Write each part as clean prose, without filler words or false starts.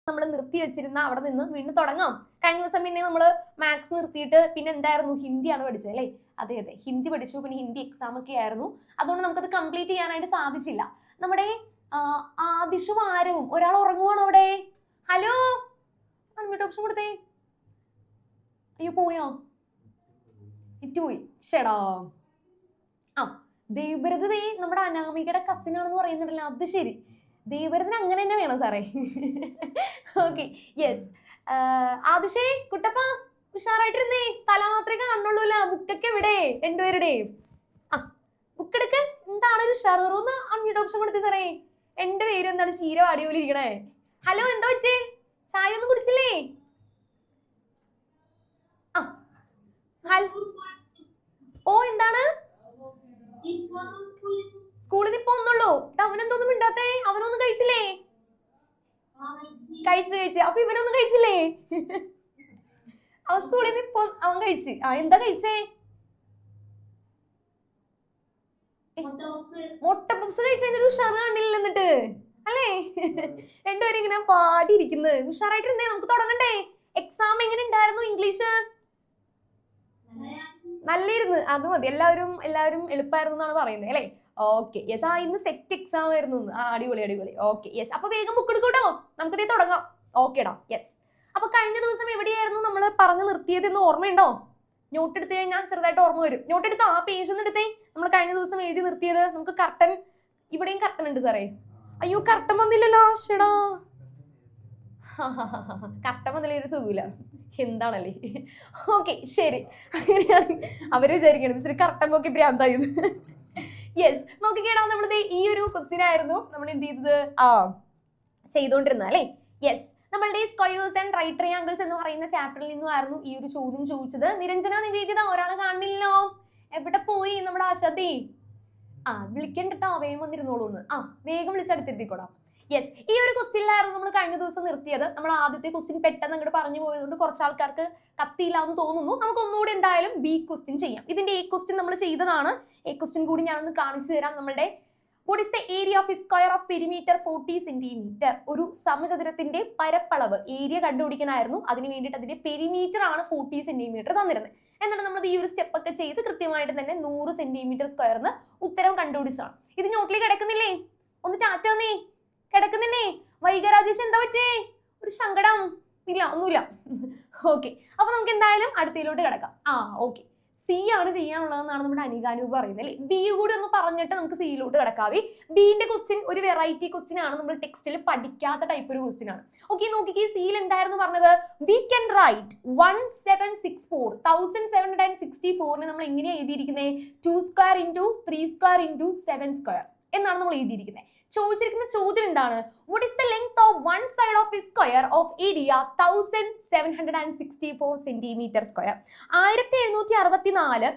നമ്മൾ നിർത്തി വെച്ചിരുന്ന അവിടെ നിന്ന് വീണ്ടും തുടങ്ങാം. കഴിഞ്ഞ ദിവസം പിന്നെ നമ്മൾ മാത്സ് നിർത്തിയിട്ട് പിന്നെ എന്തായിരുന്നു, ഹിന്ദിയാണ് പഠിച്ചത് അല്ലേ? അതെ അതെ, ഹിന്ദി പഠിച്ചു. പിന്നെ ഹിന്ദി എക്സാം ഒക്കെ ആയിരുന്നു. അതുകൊണ്ട് നമുക്കത് കംപ്ലീറ്റ് ചെയ്യാനായിട്ട് സാധിച്ചില്ല. നമ്മുടെ ആദിഷും ആരവും ഒരാൾ ഉറങ്ങുവാണോ അവിടെ? ഹലോ, അൺമ്യൂട്ട് ഓപ്ഷൻ കൊടുത്തേ. അയ്യോ പോയോ? ഇറ്റുപോയി. ഷെടാ. ആ ദേവ്ബ്രത് നമ്മുടെ അനാമികയുടെ കസിൻ ആണെന്ന് പറയുന്നുണ്ടല്ലോ. അത് ശരി, ദേവരത്തിന് അങ്ങനെ തന്നെ വേണം സാറേ. Okay, yes. ആദിശേ കുട്ടപ്പ ഉഷാറായിട്ടിരുന്നേ. തല മാത്രമേ കാണുള്ളൂല. ബുക്കൊക്കെ എവിടെ രണ്ടുപേരുടെയും? ആ ബുക്ക് എടുക്ക്. എന്താണ് ഒരു ഉഷാർ കുറവെന്ന് അൺമ്യൂട്ട് ഓപ്ഷൻ കൊടുത്തേ സാറേ. രണ്ടുപേരും എന്താണ് ചീര വാടി പോലെ ഇരിക്കണേ? ഹലോ, എന്താ പറ്റേ? ചായ ഒന്നും കുടിച്ചില്ലേ? ആ ഓ, എന്താണ് സ്കൂളിൽ നിന്ന് ഇപ്പൊ ഒന്നുള്ളൂ? അവനെന്തോന്നും മിണ്ടാത്തേ? അവനൊന്നും കഴിച്ചില്ലേ? കഴിച്ചു. അപ്പൊ ഇവനൊന്നും കഴിച്ചില്ലേ? അവൻ സ്കൂളിൽ നിന്ന് ഇപ്പൊ അവൻ കഴിച്ച്. എന്താ കഴിച്ചേ? മുട്ട പപ്സ് കഴിച്ചതിനൊരു ഉഷാറ് കണ്ടില്ല എന്നിട്ട് അല്ലേ? രണ്ടുപേരും ഇങ്ങനെ പാടിയിരിക്കുന്നത്. ഉഷാറായിട്ടിരുന്നേ. നമുക്ക് തുടങ്ങണ്ടേ? എക്സാം എങ്ങനെ ഉണ്ടായിരുന്നു? ഇംഗ്ലീഷ് നല്ലിരുന്ന്. അത് മതി. എല്ലാവരും എളുപ്പമായിരുന്നു എന്നാണ് പറയുന്നത് അല്ലേ? Okay, yes. ഇന്ന് സെറ്റ് എക്സാം ആയിരുന്നു. അടിപൊളി. Okay, yes. അപ്പൊ വേഗം ബുക്ക് എടുക്കൂട്ടോ, നമുക്കിതേ തുടങ്ങാം. ഓക്കേടാ, യെസ്. അപ്പൊ കഴിഞ്ഞ ദിവസം എവിടെയായിരുന്നു നമ്മൾ പറഞ്ഞു നിർത്തിയത് എന്ന് ഓർമ്മയുണ്ടോ? നോട്ട് എടുത്തു കഴിഞ്ഞാൽ ചെറുതായിട്ട് ഓർമ്മ വരും. നോട്ട് എടുത്തോ? ആ പേജ് ഒന്ന് എടുത്തേ. നമ്മൾ കഴിഞ്ഞ ദിവസം എഴുതി നിർത്തിയത്. നമുക്ക് കർട്ടൻ, ഇവിടെയും കർട്ടൻ ഉണ്ട് സാറേ. അയ്യോ, കർട്ടൻ വന്നില്ലല്ലോ. ഷെടാ, കർട്ടൻ വന്നില്ല, ഒരു സുഖമില്ല. എന്താണല്ലേ? ഓക്കെ, ശരി. അങ്ങനെയാണ് അവര് വിചാരിക്കണം മിസ്റ്റർ കർട്ടൻ നോക്കി ഭ്രാന്തായി. യെസ്, നോക്കിക്കേടാ. നമ്മളിത് ഈ ഒരു ക്വസ്റ്റ്യൻ ആയിരുന്നു നമ്മൾ എന്ത് ചെയ്തത്, ചെയ്തുകൊണ്ടിരുന്നത് അല്ലേ? യെസ്, നമ്മളുടെ സ്ക്വയേഴ്സ് ആൻഡ് റൈറ്റ് ട്രയാങ്കിൾസ് എന്ന് പറയുന്ന ചാപ്റ്ററിൽ നിന്നുമായിരുന്നു ഈ ഒരു ചോദ്യം ചോദിച്ചത്. നിരഞ്ജന, നിവേദിത, ഒരാളെ കാണില്ലല്ലോ. എവിടെ പോയി നമ്മുടെ ആശാത്തി? വിളിക്കണ്ടോ? വേഗം വന്നിരുന്നോളൂന്ന്. വേഗം വിളിച്ചടുത്തിരുത്തിക്കോടാം. യെസ്, ഈ ഒരു ക്വസ്റ്റ്യനിലായിരുന്നു നമ്മൾ കഴിഞ്ഞ ദിവസം നിർത്തിയത്. നമ്മൾ ആദ്യത്തെ ക്വസ്റ്റ്യൻ പെട്ടെന്ന് അങ്ങോട്ട് പറഞ്ഞു പോയതുകൊണ്ട് കുറച്ച് ആൾക്കാർക്ക് കത്തിയില്ല എന്ന് തോന്നുന്നു. നമുക്ക് ഒന്നുകൂടി എന്തായാലും ബി ക്വസ്റ്റ്യൻ ചെയ്യാം. ഇതിന്റെ എ ക്വസ്റ്റ്യൻ നമ്മൾ ചെയ്തതാണ്. എ ക്വസ്റ്റ്യൻ കൂടി ഞാനൊന്ന് കാണിച്ചു തരാം. നമ്മളുടെ what is the area of a square of perimeter 40 cm? ഒരു സമചതുരത്തിന്റെ പരപ്പളവ് ഏരിയ കണ്ടുപിടിക്കാനായിരുന്നു. അതിന് വേണ്ടിയിട്ട് അതിന്റെ പെരിമീറ്റർ ആണ് 40 സെന്റിമീറ്റർ തന്നിരുന്നത്. എന്നിട്ട് നമ്മൾ ഈ ഒരു സ്റ്റെപ്പ് ഒക്കെ ചെയ്ത് കൃത്യമായിട്ട് തന്നെ 100 സെന്റിമീറ്റർ സ്ക്വയറിന് ഉത്തരം കണ്ടുപിടിച്ചാണ്. ഇത് നോട്ടിലേക്ക് കിടക്കുന്നില്ലേ? ഒന്ന് ടാറ്റ വന്നേ. കിടക്കുന്നില്ലേ? വൈകരാജേഷ്, എന്താ പറ്റേ? ഒരു സങ്കടം? ഇല്ല, ഒന്നുമില്ല. ഓക്കെ, അപ്പൊ നമുക്ക് എന്തായാലും അടുത്തയിലോട്ട് കിടക്കാം. ഓക്കെ, സി ആണ് ചെയ്യാനുള്ളതെന്നാണ് നമ്മുടെ അനികാനൂപ് പറയുന്നത് അല്ലേ? ബി കൂടി ഒന്ന് പറഞ്ഞിട്ട് നമുക്ക് സിയിലോട്ട് കിടക്കാവേ. ബിന്റെ ക്വസ്റ്റ്യൻ ഒരു വെറൈറ്റി ക്വസ്റ്റ്യൻ ആണ്. നമ്മൾ ടെക്സ്റ്റിൽ പഠിക്കാത്ത ടൈപ്പ് ഒരു ക്വസ്റ്റ്യൻ ആണ്. ഓക്കെ, നോക്കിക്കേ. സിയിൽ എന്തായിരുന്നു പറഞ്ഞത്? വി ക്യാൻ റൈറ്റ് 1764 നമ്മൾ എങ്ങനെയാ എഴുതിയിരിക്കുന്നത്? 2 square into 3 square into 7 square എന്നാണ് നമ്മൾ എഴുതിയിരിക്കുന്നത്. ചോദിച്ചിരിക്കുന്ന ചോദ്യം എന്താണ്? what is the length of one side of a square of area 1764 centimeter square? 1764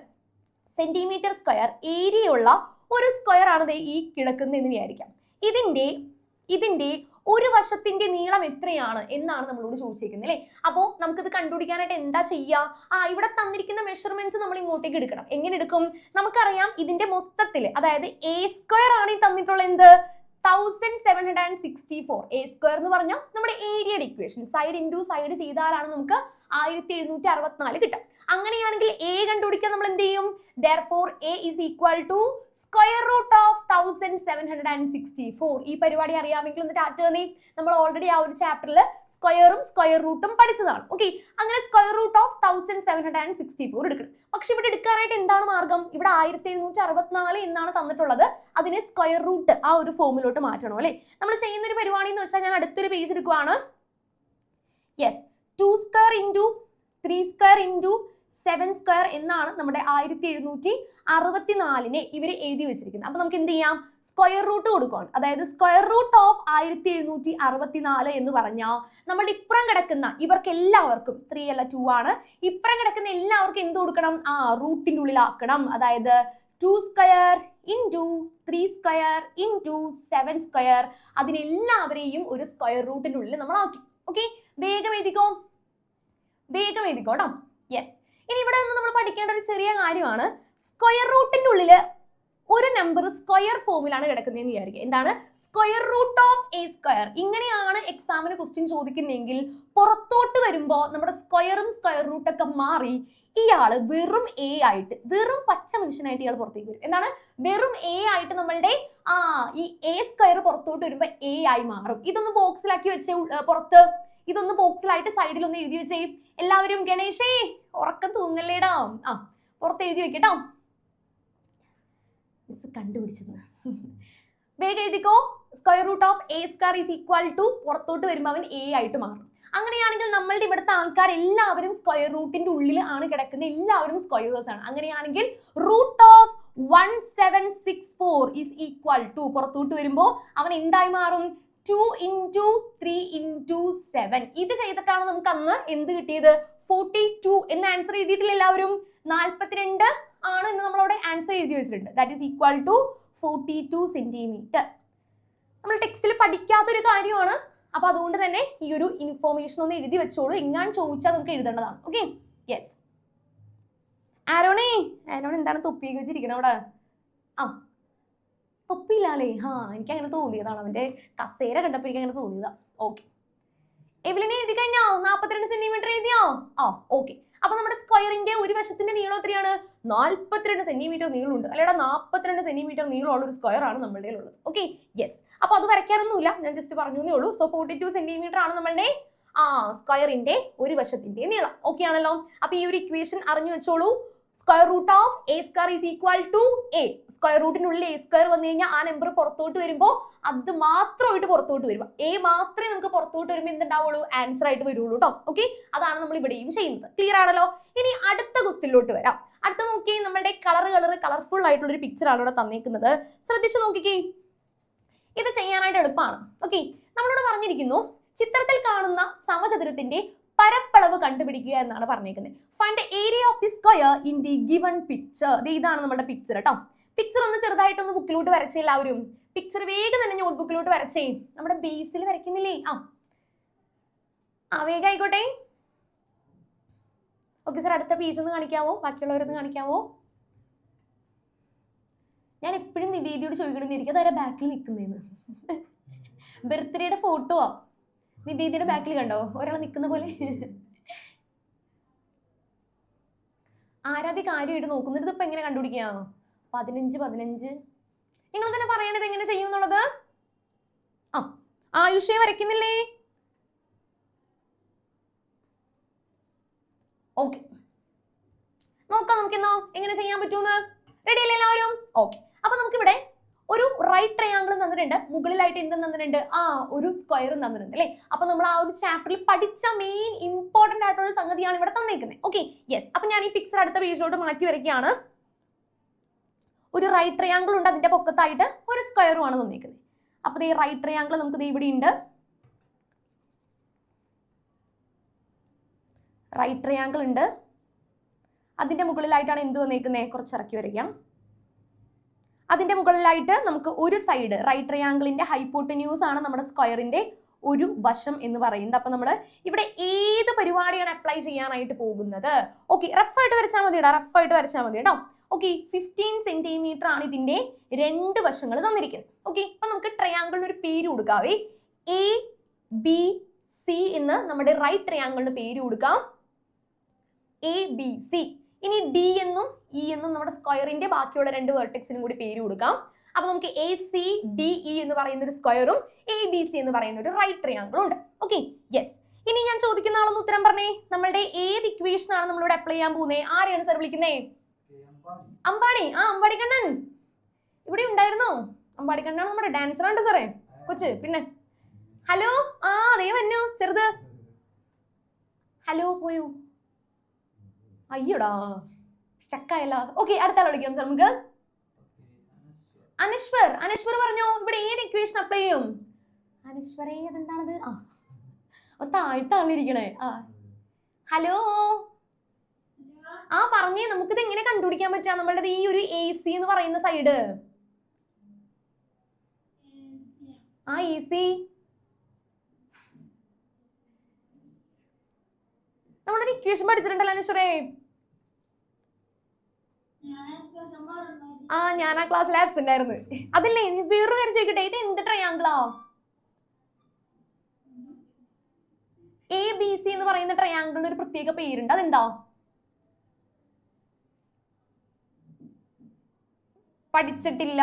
centimetre square area ഉള്ള ഒരു സ്ക്വയർ ആണ് ഈ കിടക്കുന്നതെന്ന് വിചാരിക്കാം. ഇതിന്റെ ഒരു വശത്തിന്റെ നീളം എത്രയാണ് എന്നാണ് നമ്മളോട് ചോദിച്ചിരിക്കുന്നത് അല്ലേ? അപ്പോൾ നമുക്കിത് കണ്ടുപിടിക്കാനായിട്ട് എന്താ ചെയ്യുക? ഇവിടെ തന്നിരിക്കുന്ന മെഷർമെന്റ്സ് നമ്മൾ ഇങ്ങോട്ടേക്ക് എടുക്കണം. എങ്ങനെ എടുക്കും? നമുക്കറിയാം ഇതിന്റെ മൊത്തത്തിൽ, അതായത് എ സ്ക്വയർ ആണ് ഈ തന്നിട്ടുള്ള എന്ത് 1764. എ സ്ക്വയർ എന്ന് പറഞ്ഞാൽ നമ്മുടെ ഏരിയയുടെ ഇക്വേഷൻ. സൈഡ് ഇൻറ്റു സൈഡ് ചെയ്താലാണ് നമുക്ക് 1764 കിട്ടും. അങ്ങനെയാണെങ്കിൽ എ കണ്ടുപിടിക്കാൻ നമ്മൾ എന്ത് ചെയ്യും? therefore a is equal to square root of 1764. ഈ പരിപാടി അറിയാമെങ്കിൽ ഒന്ന് ടാറ്റ നീ. നമ്മൾ ഓൾറെഡി ആ ഒരു ചാപ്റ്ററിൽ സ്ക്വയറും സ്ക്വയർ റൂട്ടും പഠിച്ചതാണ്. ഓക്കെ, അങ്ങനെ സ്ക്വയർ റൂട്ട് ഓഫ് 1764 എടുക്കണം. പക്ഷെ ഇവിടെ എടുക്കാനായിട്ട് എന്താണ് മാർഗം? ഇവിടെ 1764 എന്നാണ് തന്നിട്ടുള്ളത്. അതിനെ സ്ക്വയർ റൂട്ട് ആ ഒരു ഫോമിലോട്ട് മാറ്റണം അല്ലെ? നമ്മൾ ചെയ്യുന്ന ഒരു പരിപാടി എന്ന് വെച്ചാൽ, ഞാൻ അടുത്തൊരു പേജ് എടുക്കുവാണ്. Yes, 2 square into 3 square into 7 square എന്നാണ് നമ്മുടെ 1764 ഇവർ എഴുതി വെച്ചിരിക്കുന്നത്. അപ്പൊ നമുക്ക് എന്ത് ചെയ്യാം? സ്ക്വയർ റൂട്ട് കൊടുക്കണം. അതായത് സ്ക്വയർ റൂട്ട് ഓഫ് 1764 എന്ന് പറഞ്ഞാൽ നമ്മൾ ഇപ്പുറം കിടക്കുന്ന ഇവർക്ക് എല്ലാവർക്കും 3 അല്ല 2 ആണ്. ഇപ്പുറം കിടക്കുന്ന എല്ലാവർക്കും എന്ത് കൊടുക്കണം? റൂട്ടിന്റെ ഉള്ളിലാക്കണം. അതായത് 2 square into 3 square into 7 square, അതിനെല്ലാവരെയും ഒരു സ്ക്വയർ റൂട്ടിന്റെ ഉള്ളിൽ നമ്മൾ ആക്കി. ഓക്കെ, വേഗം എഴുതിക്കോട്ടോ. യെസ്, ഇനി ഇവിടെ നിന്ന് നമ്മൾ പഠിക്കേണ്ട ഒരു ചെറിയ കാര്യമാണ്. സ്ക്വയർ റൂട്ടിന്റെ ഉള്ളില് ഒരു നമ്പർ സ്ക്വയർ ഫോമിലാണ് കിടക്കുന്നതെന്ന് വിചാരിക്കുക. എന്താണ്? Square root of a square. ഇങ്ങനെയാണ് എക്സാമിന് ക്വസ്റ്റ്യൻ ചോദിക്കുന്നെങ്കിൽ പുറത്തോട്ട് വരുമ്പോൾ നമ്മുടെ സ്ക്വയറും സ്ക്വയർ റൂട്ടൊക്കെ മാറി ഇയാള് വെറും എ ആയിട്ട്, വെറും പച്ച മനുഷ്യനായിട്ട് ഇയാൾ പുറത്തേക്ക് വരും. എന്താണ്? വെറും എ ആയിട്ട് നമ്മളുടെ ഈ എ സ്ക്വയർ പുറത്തോട്ട് വരുമ്പോൾ എ ആയി മാറും. ഇതൊന്ന് ബോക്സിലാക്കി വെച്ചേ പുറത്ത്. ഇതൊന്ന് ബോക്സിലായിട്ട് സൈഡിൽ ഒന്ന് എഴുതി വെച്ചേ. എല്ലാവരും ഗണേശേ ഉറക്കം തൂങ്ങല്ലേടാ. പുറത്ത് എഴുതി വെക്കട്ടോ. മിസ് കണ്ടുപിടിച്ചത് വേഗം എഴുതിക്കോ. Square root of a square is equal to പുറത്തോട്ട് വരുമ്പോൾ അവൻ എ ആയിട്ട് മാറും. അങ്ങനെയാണെങ്കിൽ നമ്മളുടെ ഇവിടുത്തെ ആൾക്കാർ എല്ലാവരും സ്ക്വയർ റൂട്ടിന്റെ ഉള്ളിൽ ആണ് കിടക്കുന്നത്. എല്ലാവരും സ്ക്വയേഴ്സ് ആണ്. അങ്ങനെയാണെങ്കിൽ root of 1764 is equal to പുറത്തോട്ട് വരുമ്പോൾ അവൻ എന്തായി മാറും? 2 into 3 into 7. ഇത് ചെയ്തിട്ടാണ് നമുക്ക് അന്ന് എന്ത് കിട്ടിയത്? 42 എന്ന ആൻസർ എഴുതിയിട്ടില്ല എല്ലാവരും? 42 ആണ് എന്ന് നമ്മളവിടെ ആൻസർ എഴുതി വെച്ചിട്ടുണ്ട്. That is equal to 42 centimetre. നമ്മൾ ടെക്സ്റ്റിൽ പഠിക്കാത്തൊരു കാര്യമാണ്. അപ്പൊ അതുകൊണ്ട് തന്നെ ഈ ഒരു ഇൻഫോർമേഷൻ ഒന്ന് എഴുതി വെച്ചോളൂ. എങ്ങാൻ ചോദിച്ചാൽ നമുക്ക് എഴുതേണ്ടതാണ്. Okay, yes. ആരോൺ എന്താണ് തൊപ്പിയൊക്കെ വെച്ചിരിക്കണം അവിടെ? തൊപ്പിയില്ലാലേ? എനിക്ക് അങ്ങനെ തോന്നിയതാണ്. അവന്റെ കസേര കണ്ടപ്പോൾ എനിക്ക് അങ്ങനെ തോന്നിയതാ. ഓക്കെ, എവലിനെ എഴുതി കഴിഞ്ഞോ? 42 സെന്റിമീറ്റർ എഴുതിയോ? ഓക്കെ. അപ്പൊ നമ്മുടെ സ്ക്വയറിന്റെ ഒരു വശത്തിന്റെ നീളം എത്രയാണ്? 42 സെന്റിമീറ്റർ നീളമുണ്ട് അല്ലേടാ. 42 സെന്റിമീറ്റർ നീളമുള്ള ഒരു സ്ക്വയർ ആണ് നമ്മളുടെ ഉള്ളത്. Okay, yes. അപ്പൊ അത് വരയ്ക്കാനൊന്നുമില്ല, ഞാൻ ജസ്റ്റ് പറഞ്ഞു എന്നേ ഉള്ളൂ. സോ 42 സെന്റിമീറ്റർ ആണ് നമ്മളുടെ സ്ക്വയറിന്റെ ഒരു വശത്തിന്റെ നീളം. ഓക്കെ ആണല്ലോ? അപ്പൊ ഈ ഒരു ഇക്വേഷൻ അറിഞ്ഞു വെച്ചോളൂ. Square root of a square is equal to a. Square റൂട്ടിനുള്ളിൽ എ സ്ക്വയർ വന്നു കഴിഞ്ഞാൽ ആ നമ്പർ പുറത്തോട്ട് വരുമ്പോൾ അത് മാത്രമായിട്ട് പുറത്തോട്ട് വരും. എ മാത്രമേ നമുക്ക് പുറത്തോട്ട് വരുമ്പോൾ എന്തുണ്ടാവുള്ളൂ? ആൻസർ ആയിട്ട് വരുള്ളൂ കേട്ടോ. ഓക്കെ, അതാണ് നമ്മൾ ഇവിടെയും ചെയ്യുന്നത്. ക്ലിയർ ആണല്ലോ? ഇനി അടുത്ത ക്വസ്റ്റ്യനിലോട്ട് വരാം. അടുത്ത നോക്കി, നമ്മളുടെ കളർഫുൾ ആയിട്ടുള്ള ഒരു പിക്ചർ ആണ് ഇവിടെ തന്നേക്കുന്നത്. ശ്രദ്ധിച്ചു നോക്കിക്കേ. ഇത് ചെയ്യാനായിട്ട് എളുപ്പമാണ്. ഓക്കെ, നമ്മളോട് പറഞ്ഞിരിക്കുന്നു ചിത്രത്തിൽ കാണുന്ന സമചതുരത്തിന്റെ പരപ്പളവ് കണ്ടുപിടിക്കുക എന്നാണ് പറഞ്ഞേക്കുന്നത്. Find the area of the square in the given picture. ഇതാണ് നമ്മുടെ പിക്ചർ കേട്ടോ. പിക്ചർ ഒന്ന് ചെറുതായിട്ടൊന്ന് ബുക്കിലോട്ട് വരച്ചേ എല്ലാവരും. പിക്ചർ വേഗം തന്നെ നോട്ട് ബുക്കിലോട്ട് വരച്ചേ. നമ്മുടെ ബേസിൽ വരയ്ക്കുന്നില്ലേ? വേഗം ആയിക്കോട്ടെ. ഓക്കെ സാർ, അടുത്ത പേജ് ഒന്ന് കാണിക്കാവോ? ബാക്കിയുള്ളവരൊന്ന് കാണിക്കാവോ? ഞാൻ എപ്പോഴും നിവേദിയോട് ചോദിക്കണമെന്നിരിക്കും അതാരാ ബാക്കിൽ നിൽക്കുന്നതെന്ന്. ബർത്ത്ഡേയുടെ ഫോട്ടോ നിവേദിയുടെ ബാക്കിൽ കണ്ടോ ഒരാൾ നിൽക്കുന്ന പോലെ? ആരാധി കാര്യമായിട്ട് നോക്കുന്നത്. ഇതിപ്പോ എങ്ങനെ കണ്ടുപിടിക്കുക? 15 നിങ്ങൾ തന്നെ പറയണത് എങ്ങനെ ചെയ്യും എന്നുള്ളത്. ആയുഷയെ വരയ്ക്കുന്നില്ലേ? ഓക്കെ, നോക്കാം നമുക്കെന്നോ എങ്ങനെ ചെയ്യാൻ പറ്റൂന്ന്. റെഡി അല്ലേ എല്ലാവരും? ഓക്കെ, അപ്പൊ നമുക്കിവിടെ ഒരു റൈറ്റ് ട്രയാങ്കിൾ തന്നിട്ടുണ്ട്. മുകളിലായിട്ട് എന്തും തന്നിട്ടുണ്ട്? ഒരു സ്ക്വയറും തന്നിട്ടുണ്ട് അല്ലേ. അപ്പൊ നമ്മൾ ആ ഒരു ചാപ്റ്ററിൽ പഠിച്ച മെയിൻ ഇമ്പോർട്ടന്റ് ആയിട്ടുള്ള സംഗതിയാണ് ഇവിടെ തന്നേക്കുന്നത്. Okay, yes. അപ്പൊ ഞാൻ ഈ പിക്ചർ അടുത്ത പേജിലോട്ട് മാറ്റി വരയ്ക്കുകയാണ്. ഒരു റൈറ്റ് ട്രയാങ്കിൾ ഉണ്ട്, അതിന്റെ പൊക്കത്തായിട്ട് ഒരു സ്ക്വയറും ആണ് തന്നേക്കുന്നത്. അപ്പൊ ഈ റൈറ്റ് ട്രയാങ്കിൾ നമുക്ക് ഇവിടെ ഉണ്ട്. റൈറ്റ് ട്രയാങ്കിൾ ഉണ്ട്, അതിന്റെ മുകളിലായിട്ടാണ് എന്ത് തന്നേക്കുന്നത്? കുറച്ച് ഇറക്കി വരയ്ക്കാം. അതിന്റെ മുകളിലായിട്ട് നമുക്ക് ഒരു സൈഡ് റൈറ്റ് ട്രയാങ്കിളിന്റെ ഹൈപ്പോട്ടന്യൂസ് ആണ് നമ്മുടെ സ്ക്വയറിന്റെ ഒരു വശം എന്ന് പറയുന്നത്. അപ്പൊ നമ്മൾ ഇവിടെ ഏത് പരിപാടിയാണ് അപ്ലൈ ചെയ്യാനായിട്ട് പോകുന്നത്? ഓക്കെ, റഫായിട്ട് വരച്ചാൽ മതി കേട്ടോ. ഓക്കെ, 15 സെന്റിമീറ്റർ ആണ് ഇതിന്റെ രണ്ട് വശങ്ങൾ തന്നിരിക്കുന്നത്. ഓക്കെ, അപ്പൊ നമുക്ക് ട്രയാങ്കിളിന് ഒരു പേര് കൊടുക്കാവേ. ABC എന്ന് നമ്മുടെ റൈറ്റ് ട്രയാങ്കിളിന് പേര് കൊടുക്കാം. ABC. ഇനി ഡി എന്നും ഇ എന്നും നമ്മുടെ സ്ക്വയറിന്റെ ബാക്കിയുള്ള രണ്ട് വെർട്ടെക്സിനും കൂടി പേര് കൊടുക്കാം. അപ്പൊ നമുക്ക് ACDE എന്ന് പറയുന്ന ഒരു സ്ക്വയറും ABC എന്ന് പറയുന്ന ഒരു റൈറ്റ് ട്രയാങ്കിളും ഉണ്ട്. Okay, yes. ഇനി ഞാൻ ചോദിക്കുന്ന ആളൊന്ന് ഉത്തരം പറഞ്ഞേ. നമ്മളുടെ ഏത് ഇക്വേഷൻ ആണ് നമ്മളിവിടെ അപ്ലൈ ചെയ്യാൻ പോകുന്നത്? ആരെയാണ് സാർ വിളിക്കുന്നേ? അമ്പാടി. അമ്പാടി കണ്ണൻ ഇവിടെ ഉണ്ടായിരുന്നോ? അമ്പാടി കണ്ണനാണ് നമ്മുടെ ഡാൻസർ ഉണ്ട് സാറേ കൊച്ച്. പിന്നെ ഹലോ, അതേ വന്നു ചെറുത്. ഹലോ പോയോ? അയ്യോടാ, സ്റ്റക്കായല്ലോ. ഓക്കെ, അടുത്ത ആൾ വിളിക്കാം സാർ നമുക്ക്. അനശ്വർ പറഞ്ഞോ, ഇവിടെ ഏത് ഇക്വേഷൻ അപ്ലൈ ചെയ്യും? അനശ്വരേ, അതെന്താണത്? താഴ്ത്ത ആളിരിക്കണേ. ഹലോ, പറഞ്ഞേ, നമുക്കിത് എങ്ങനെ കണ്ടുപിടിക്കാൻ പറ്റുക? നമ്മളുടെ ഈ ഒരു AC എന്ന് പറയുന്ന സൈഡ് AC നമ്മളൊരു ഇക്വേഷൻ പഠിച്ചിട്ടുണ്ടല്ലോ അനശ്വരേ. ആ ഞാൻ ആ ക്ലാസ്സിൽ ആബ്സെന്റ് ആയിരുന്നു. അതല്ലേ വേറൊരു കാര്യം ചോദിക്കട്ടെ, ഇത് എന്ത് ട്രയാങ്കിളാ? ABC എന്ന് പറയുന്ന ട്രയാങ്കിളിന് ഒരു പ്രത്യേക പേരുണ്ട്, അതെന്താ? പഠിച്ചിട്ടില്ല.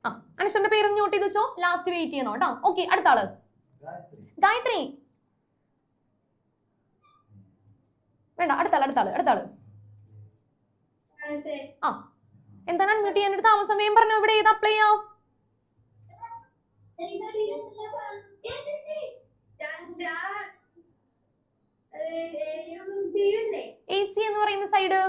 ആ അനുഷ്ഠന്റെ പേരൊന്ന് നോട്ട് ചെയ്ത് വെച്ചോ, ലാസ്റ്റ് വെയിറ്റ് ചെയ്യണോ കേട്ടോ. ഓക്കെ, അടുത്ത ആള് ഗായത്രി. വേണ്ട, അടുത്താള്. ആ എന്താണ് അൺമ്യൂട്ട് ചെയ്യാനായിട്ട് താമസം? വേഗം പറഞ്ഞോ, ഇവിടെ ഏത് അപ്ലൈ ചെയ്യാം? AC എന്ന് പറയുന്ന സൈഡ്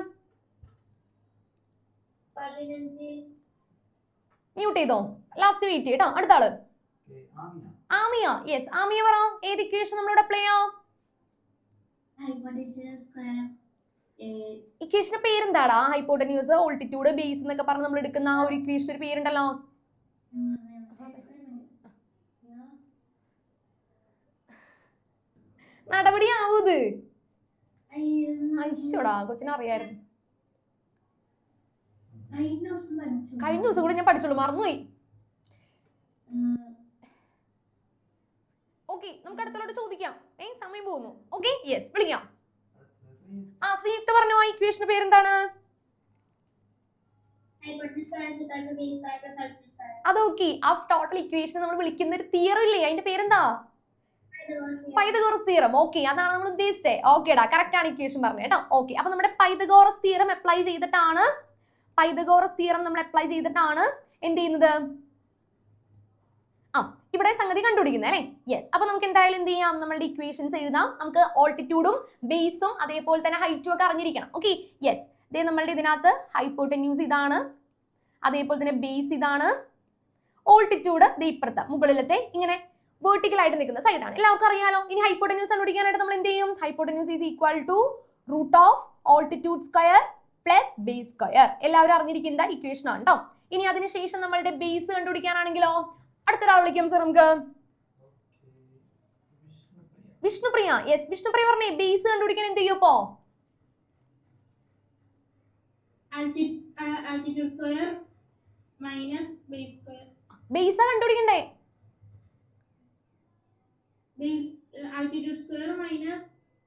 മ്യൂട്ട് ചെയ്തോ, ലാസ്റ്റ് വെയിറ്റ് ചെയ്യട്ടോ. അടുത്ത ആള് ആമിയ. യെസ്, ആമിയ പറ, ഏത് ഇക്വേഷൻ നമ്മളോട് അപ്ലൈ ചെയ്യാം? ഇക്വേഷന്റെ പേരെന്താടാ? ഹൈപ്പോട്ടന്യൂസ്, ഓൾട്ടിറ്റ്യൂഡ്, ബേസ് എന്നൊക്കെ പറഞ്ഞ് നമ്മൾ എടുക്കുന്ന ആ ഒരു ഇക്വേഷൻ ഒരു പേരുണ്ടല്ലോ. നടപടി ആവൂത്. അയ്യോടാ, കൊച്ചിനെ അറിയായിരുന്നു. കഴിഞ്ഞ ദിവസം കൂടെ ഞാൻ പഠിച്ചോളൂ, മറന്നുപോയി. ഓക്കെ, നമുക്ക് അടുത്തോട്ട് ചോദിക്കാം. സമയം പോകുന്നു. ഓക്കെ, യെസ്, വിളിക്കാം. ആ ശ്രീയുക്ത പറഞ്ഞു, ആ ഇക്വേഷന്റെ പേരെന്താണ്? അതൊക്കെ ആ ടോട്ടൽ ഇക്വേഷൻ നമ്മൾ വിളിക്കുന്ന ഒരു തിയറി ഇല്ലേ, അതിന്റെ പേരെന്താ? Pythagoras theorem. ഓക്കെ, അതാണ് നമ്മൾ ഉദ്ദേശിച്ചത്. ഓക്കേടാ, കറക്റ്റ് ആണ് ഇക്വേഷൻ പറഞ്ഞത് കേട്ടോ. ഓക്കെ, അപ്പൊ നമ്മുടെ പൈതഗോറസ് തിയറം അപ്ലൈ ചെയ്തിട്ടാണ് എന്ത് ചെയ്യുന്നത്? ആ ഇവിടെ സംഗതി കണ്ടുപിടിക്കുന്നത് അല്ലേ. യെസ്, അപ്പൊ നമുക്ക് എന്തായാലും എന്ത് ചെയ്യാം, നമ്മളുടെ ഇക്വേഷൻസ് എഴുതാം. നമുക്ക് ഓൾട്ടിറ്റ്യൂഡും ബേസും അതേപോലെ തന്നെ ഹൈറ്റും ഒക്കെ അറിഞ്ഞിരിക്കണം. ഓക്കെ, യെസ്, ഇതേ നമ്മളുടെ ഇതിനകത്ത് ഹൈപ്പോട്ടന്യൂസ് ഇതാണ്, അതേപോലെ തന്നെ ബേസ് ഇതാണ്, ഓൾട്ടിറ്റ്യൂഡ് ഇപ്പുറത്ത് മുകളിലത്തെ ഇങ്ങനെ വെർട്ടിക്കൽ ആയിട്ട് നിൽക്കുന്ന സൈഡാണ്. എല്ലാവർക്കും അറിയാലോ. ഇനി ഹൈപ്പോട്ടന്യൂസ് കണ്ടുപിടിക്കാനായിട്ട് നമ്മൾ എന്ത് ചെയ്യും? Hypotenuse is equal to root of altitude square plus base square. എല്ലാവരും അറിഞ്ഞിരിക്കുന്ന ഇക്വേഷൻ ആണ് കേട്ടോ. ഇനി അതിനുശേഷം നമ്മളുടെ ബേസ് കണ്ടുപിടിക്കാനാണെങ്കിലോ അടുത്തൊരാൾ വിളിക്കാം സർ നമുക്ക്. വിഷ്ണുപ്രിയ. യെസ്, വിഷ്ണുപ്രിയ പറഞ്ഞേ, ബേസ് കണ്ടുപിടിക്കാൻ എന്ത് ചെയ്യും? ഇപ്പോ altitude square minus base square. Base കണ്ടുപിടിക്കണ്ടേ? Base altitude square minus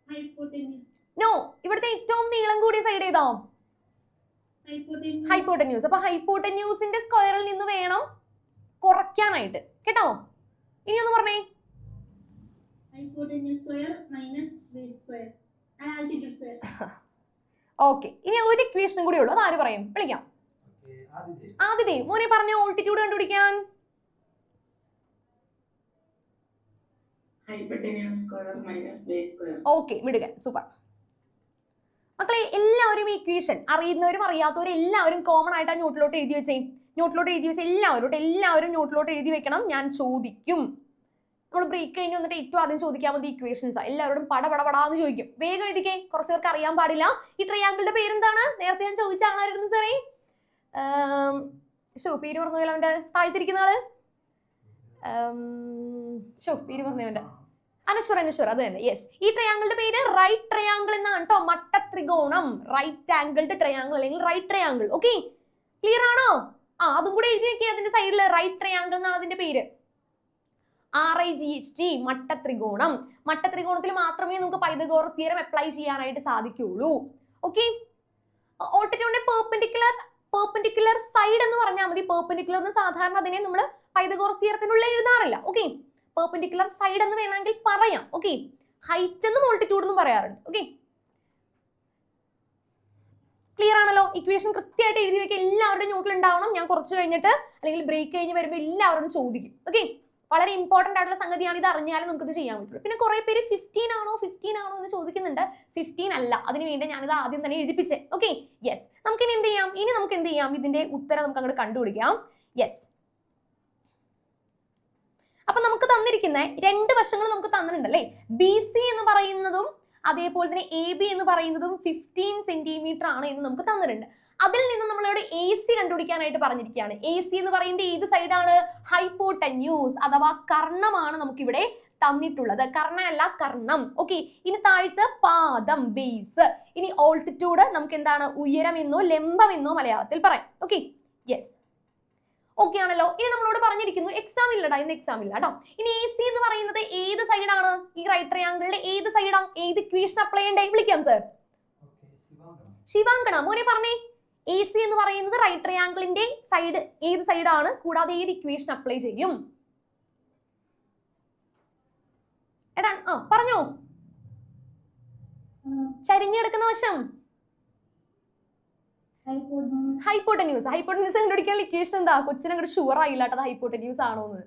hypotenuse. No, ഇവിടുത്തെ ഏറ്റവും നീളം കൂടിയ സൈഡ് ഏതാ? ഹൈപ്പോട്ടന്യൂസ്. അപ്പൊ ഹൈപ്പോട്ടന്യൂസിന്റെ സ്ക്വയറിൽ നിന്ന് വേണം കുറയ്ക്കാനായിട്ട് കേട്ടോ. ഇനി ഒന്ന് പറഞ്ഞേ. Hypotenuse square minus base square and altitude square. Okay, ഇനി ഒരു ഇക്വേഷനും കൂടി ഉള്ളൂ, അത് ആര് പറയും? വിളിക്കാം. ആദിതേ, മോനെ പറഞ്ഞ ഓൾട്ടിറ്റ്യൂഡ് കണ്ടുപിടിക്കാൻ. Hypotenuse square minus base square. Okay, വിടുക, സൂപ്പർ. മക്കളെ എല്ലാവരും ഇക്വേഷൻ അറിയുന്നവരും അറിയാത്തവരും എല്ലാവരും കോമൺ ആയിട്ട് ആ നോട്ടിലോട്ട് എഴുതി വെച്ചേ. എല്ലാവരും നോട്ടിലോട്ട് എഴുതി വെക്കണം. ഞാൻ ചോദിക്കും, നമ്മൾ ബ്രേക്ക് കഴിഞ്ഞ് വന്നിട്ട് ഏറ്റവും ആദ്യം ചോദിക്കാൻ മതി ഇക്വേഷൻസ്. എല്ലാവരോടും പടപടാന്ന് ചോദിക്കും. വേഗം എഴുതിക്കേ, കുറച്ച് പേർക്ക് അറിയാൻ പാടില്ല. ഈ ട്രയാങ്കിളിന്റെ പേരെന്താണ്? നേരത്തെ ഞാൻ ചോദിച്ച ആളായിരുന്നു സാറേ. പേര് പറഞ്ഞ അവന്റെ താഴ്ത്തിരിക്കുന്ന ആള്. പേര് പറഞ്ഞവന്റെ അനശ്വർ. അത് തന്നെ. യെസ്, ഈ ട്രയാങ്കിളിന്റെ പേര് റൈറ്റ് ട്രയാങ്കിൾ എന്നാണ് കേട്ടോ. മട്ടത്രികോണം, റൈറ്റ് ആംഗിൾഡ് ട്രയാങ്കിൾ അല്ലെങ്കിൽ റൈറ്റ് ട്രയാങ്കിൾ. ഓക്കെ, ക്ലിയർ ആണോ? അതും കൂടെ എഴുതി വെക്കുക. അതിന്റെ സൈഡിൽ റൈറ്റ് ട്രയാങ്കിൾ എന്നാണ് അതിന്റെ പേര്. RIGHT, മട്ടത്രികോണം. മട്ടത്രികോണത്തിൽ മാത്രമേ നമുക്ക് പൈതഗോറസ് തിയറം അപ്ലൈ ചെയ്യാനായിട്ട് സാധിക്കുള്ളൂ. ഓക്കെ, ഓൾട്ടിറ്റ്യൂഡിന്റെ പെർപെൻഡിക്കുലർ സൈഡ് എന്ന് പറഞ്ഞാൽ മതി. പെർപെൻഡിക്കുലർ എന്ന് സാധാരണ അതിനെ നമ്മൾ പൈതഗോറസ് തിയറത്തിനുള്ളിൽ എഴുതാറില്ല. ഓക്കെ, പെർപെൻഡിക്കുലർ സൈഡ് എന്ന് വേണമെങ്കിൽ പറയാം. ഓക്കെ, ഹൈറ്റ് എന്നും ഓൾട്ടിറ്റ്യൂഡ് എന്നും പറയാറുണ്ട്. ഓക്കെ, ക്ലിയർ ആണല്ലോ? ഇക്വേഷൻ കൃത്യമായിട്ട് എഴുതി വെക്കുക. എല്ലാവരുടെയും നോട്ടിൽ ഉണ്ടാവണം. ഞാൻ കുറച്ച് കഴിഞ്ഞിട്ട് അല്ലെങ്കിൽ ബ്രേക്ക് കഴിഞ്ഞ് വരുമ്പോൾ എല്ലാവരോടും ചോദിക്കും. ഓക്കെ, വളരെ ഇമ്പോർട്ടന്റ് ആയിട്ടുള്ള സംഗതിയാണ്. ഇത് അറിഞ്ഞാലേ നമുക്ക് ഇത് ചെയ്യാൻ പറ്റുള്ളൂ. പിന്നെ കുറെ പേര് 15 ആണോ എന്ന് ചോദിക്കുന്നുണ്ട്. 15 അല്ല, അതിന് വേണ്ടി ഞാനിത് ആദ്യം തന്നെ എഴുതിപ്പിച്ചേ. ഓക്കെ, യെസ്, നമുക്കിനി എന്ത് ചെയ്യാം? ഇതിന്റെ ഉത്തരം നമുക്ക് അങ്ങോട്ട് കണ്ടുപിടിക്കാം. യെസ്, അപ്പൊ നമുക്ക് തന്നിരിക്കുന്ന രണ്ട് വശങ്ങൾ നമുക്ക് തന്നിട്ടുണ്ടല്ലേ. BC എന്ന് പറയുന്നതും അതേപോലെ തന്നെ AB എന്ന് പറയുന്നതും 15 സെന്റിമീറ്റർ ആണ് എന്ന് നമുക്ക് തന്നിട്ടുണ്ട്. അതിൽ നിന്ന് നമ്മളോട് AC കണ്ടുപിടിക്കാനായിട്ട് പറഞ്ഞിരിക്കുകയാണ്. AC എന്ന് പറയുന്നത് ഏത് സൈഡാണ്? ഹൈപ്പോട്ടന്യൂസ് അഥവാ കർണമാണ് നമുക്കിവിടെ തന്നിട്ടുള്ളത്. കർണമല്ല, കർണം. ഓക്കെ, ഇനി താഴത്ത് പാദം, ബേസ്. ഇനി ഓൾട്ടിറ്റ്യൂഡ് നമുക്ക് എന്താണ്? ഉയരമെന്നോ ലംബമെന്നോ മലയാളത്തിൽ പറയാം. ഓക്കെ, യെസ്, ഓക്കെ ആണല്ലോ. ഇനി നമ്മളോട് പറഞ്ഞിരിക്കുന്നു എക്സാം ഇല്ലടാ, ഇന്ന് എക്സാം ഇല്ല കേട്ടോ. ഇനി AC എന്ന് പറയുന്നത് ഏത് സൈഡാണ്? ഈ റൈറ്റ് ട്രയാങ്കിളിലെ ഏത് സൈഡാണ്? ഏത് ഇക്വേഷൻ അപ്ലൈ ചെയ്യണ്ടേ? വിളിക്കാം സർ. ശിവാങ്കണ മോനെ പറഞ്ഞേ. AC എന്ന് പറയുന്നത് റൈറ്റ് ട്രയാങ്കിളിന്റെ സൈഡ് ഏത് സൈഡാണ്? കൂടാതെ ഏത് ഇക്വേഷൻ അപ്ലൈ ചെയ്യും? എടാ പറഞ്ഞോ. ചരിഞ്ഞെടുക്കുന്ന വശം ഹൈപ്പോട്ടന്യൂസ്. ഹൈപ്പോട്ടന്യൂസ് കണ്ടുപിടിക്കാൻ ഇക്വേഷൻ എന്താ? കൊച്ചിനെ അങ്ങോട്ട് ഷുവർ ആയില്ല കേട്ടോ ഹൈപ്പോട്ടന്യൂസ് ആണോന്ന്.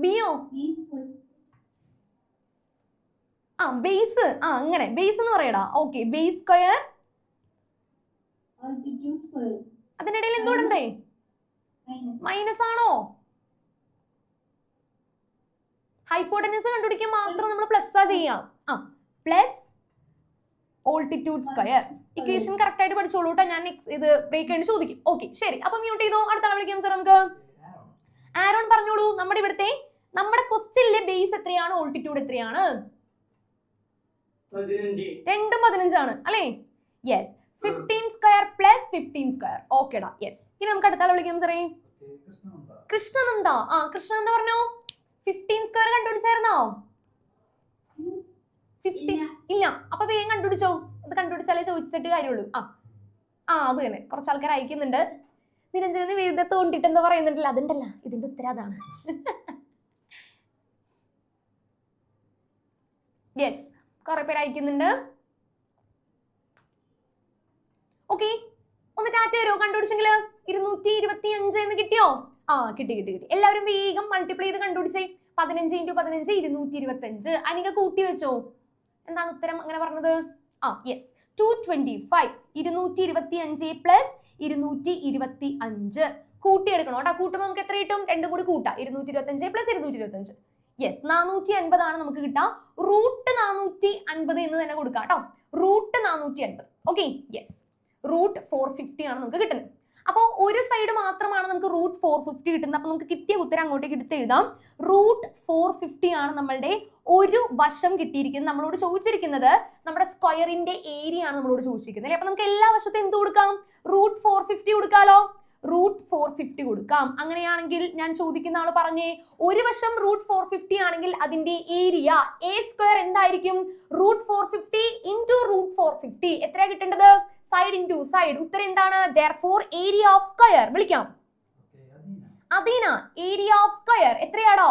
ബിയോ ബേസ്. അങ്ങനെ ബേസ് എന്ന് പറയടാ. Okay, base square. അതിനിടയിൽ എന്തോടണ്ടേ? മൈനസ് ആണോ? ഹൈപ്പോട്ടന്യൂസ് കണ്ടുപിടിക്കാൻ മാത്രം നമ്മൾ പ്ലസ് ചെയ്യാം. Plus altitude square. Equation correct ആയിട്ട് പഠിച്ചോളൂ കേട്ടോ. ഞാൻ ഇത് ബ്രേക്ക് ചെയ്ത് ചോദിക്കും. ഓക്കെ, ശരി. അപ്പൊ മ്യൂട്ട് ചെയ്തോ. അടുത്ത ആളെ വിളിക്കാം സാർ നമുക്ക്. ആരോൺ പറഞ്ഞോളൂ. നമ്മുടെ ക്വസ്റ്റ്യനിലെ ബേസ് എത്രയാണ്? ഓൾട്ടിറ്റ്യൂഡ് എത്രയാണ്? 2 15 ആണ് അല്ലേ? Yes, 15 square plus 15 square. ഓക്കേടാ, യെസ്. ഇനി നമുക്ക് അടുത്ത ആളെ വിളിക്കാം സാറേ. കൃഷ്ണനന്ദ. കൃഷ്ണനന്ദ പറഞ്ഞോ. 15 സ്ക്വയർ കണ്ടുപിടിച്ചായിരുന്നോ? 15 ഇല്ല. അപ്പൊ വേഗം കണ്ടുപിടിച്ചോ. അത് കണ്ടുപിടിച്ചാലേ ചോദിച്ചിട്ട് കാര്യമുള്ളൂ. അത് തന്നെ. കുറച്ച് ആൾക്കാർ അയക്കുന്നുണ്ട്. നിരഞ്ജന വേദത്ത് കൊണ്ടിട്ട് എന്താ പറയുന്നുണ്ടല്ലോ, അതുണ്ടല്ല ഇതിന്റെ ഉത്തരം അതാണ്. യെസ്, കുറെ പേര് അയക്കുന്നുണ്ട്. ഓക്കെ, ഒന്ന് ടാറ്റ തരുമോ? കണ്ടുപിടിച്ചെങ്കില് 225 എന്ന് കിട്ടിയോ? കിട്ടി. എല്ലാവരും വേഗം മൾട്ടിപ്ലൈ ചെയ്ത് കണ്ടുപിടിച്ചേ. 15 × 15 225. അനിക കൂട്ടി വെച്ചോ. എന്താണ് ഉത്തരം അങ്ങനെ പറഞ്ഞത്? യെസ്, 225. 225 പ്ലസ് 225 കൂട്ടിയെടുക്കണം കേട്ടോ. കൂട്ടുമ്പോൾ നമുക്ക് എത്ര കിട്ടും? രണ്ടും കൂടി കൂട്ടാം. 225 പ്ലസ് 225. യെസ്, 450 ആണ് നമുക്ക് കിട്ടാം. റൂട്ട് 450 എന്ന് തന്നെ കൊടുക്കാം കേട്ടോ. റൂട്ട് 450. ഓക്കെ, യെസ്, റൂട്ട് 450 ആണ് നമുക്ക് കിട്ടുന്നത്. അപ്പോൾ ഒരു സൈഡ് മാത്രമാണ് നമുക്ക് റൂട്ട് 450 കിട്ടുന്നത്. അപ്പൊ നമുക്ക് കിട്ടിയ ഉത്തരം അങ്ങോട്ടേക്ക് എടുത്ത് എഴുതാം. റൂട്ട് 450 ആണ് നമ്മളുടെ ഒരു വശം കിട്ടിയിരിക്കുന്നത്. നമ്മളോട് ചോദിച്ചിരിക്കുന്നത് നമ്മുടെ സ്ക്വയറിന്റെ ഏരിയ ആണ് നമ്മളോട് ചോദിച്ചിരിക്കുന്നത് അല്ലേ? അപ്പൊ നമുക്ക് എല്ലാ വശത്തും എന്ത് കൊടുക്കാം? റൂട്ട് 450 കൊടുക്കാലോ. റൂട്ട് 450 കൊടുക്കാം. അങ്ങനെയാണെങ്കിൽ ഞാൻ ചോദിക്കുന്ന ആള് പറഞ്ഞേ, ഒരു വശം റൂട്ട് 450 ആണെങ്കിൽ അതിന്റെ ഏരിയ എ സ്ക്വയർ എന്തായിരിക്കും? Root 450 into root 450. എത്രയാ കിട്ടേണ്ടത്? Side into side. ഉത്തരം എന്താണ്? therefore area of square. വിളിക്കാം. അദീന, ഏരിയ ഓഫ് സ്ക്വയർ എത്രയാണോ?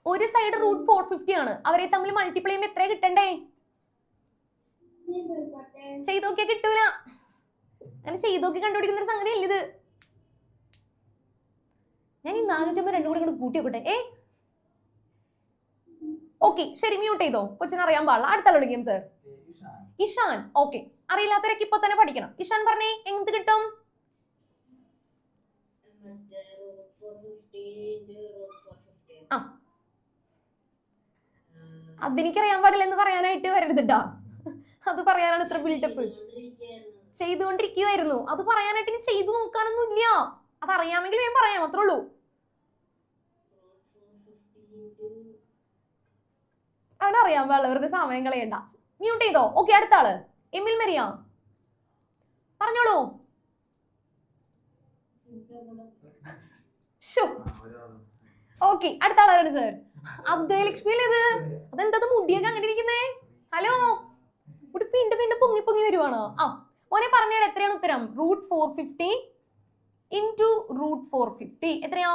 ഒരു സൈഡ് റൂട്ട് 450 ആണ്. അവരെ തമ്മിൽ മൾട്ടിപ്ലൈ ചെയ്യുമ്പോൾ എത്ര കിട്ടണ്ടേ? ചെയ്ത് നോക്കിയാ കിട്ടൂല. അങ്ങനെ ചെയ്ത് നോക്കി കണ്ടുപിടിക്കുന്ന ഒരു സംഗതി അല്ല ഇത്. ഞാൻ ഈ 450 രണ്ടും കൂടി കൂട്ടി വെക്കട്ടെ. ഓക്കെ, ശരി, മ്യൂട്ട് ചെയ്തോ. കൊച്ചിനെ അറിയാൻ പാടില്ല. അടുത്ത വിളിക്കാം സർ. ഇഷാൻ. ഓക്കെ, അറിയില്ലാത്തവരൊക്കെ ഇപ്പൊ തന്നെ പഠിക്കണം. ഇഷാൻ പറഞ്ഞേ, എന്ത് കിട്ടും? അതെനിക്കറിയാൻ പാടില്ല എന്ന് പറയാനായിട്ട് വരരുതട്ടാ. അത് പറയാനാണ് ഇത്ര ബിൽഡപ്പ്. ചെയ്തുകൊണ്ടിരിക്കുവായിരുന്നു. അത് പറയാനായിട്ട് ഇനി ചെയ്തു നോക്കാനൊന്നും ഇല്ല. അതറിയാമെങ്കിൽ ഞാൻ പറയാം, അത്രേ ഉള്ളൂ. അവനറിയാൻ പാടില്ല, വെറുതെ സമയം കളയണ്ട. മ്യൂട്ട് ചെയ്തോ. ഓക്കെ, അടുത്ത ആള് എമിൽ മരിയ പറഞ്ഞോളൂ. ഓക്കെ, അടുത്ത ആളാണ് സർ. അബ്ദുലക്ഷ്മിയിലേത് അതെന്താ മുടിയൊക്കെ അങ്ങനെ ഇരിക്കുന്നേ? ഹലോ, മുടി വീണ്ടും വീണ്ടും പൊങ്ങി പൊങ്ങി വരുവാണോ? മോനെ പറഞ്ഞാൽ എത്രയാണ് ഉത്തരം? റൂട്ട് 450 ഇൻറ്റു റൂട്ട് 450 എത്രയാ?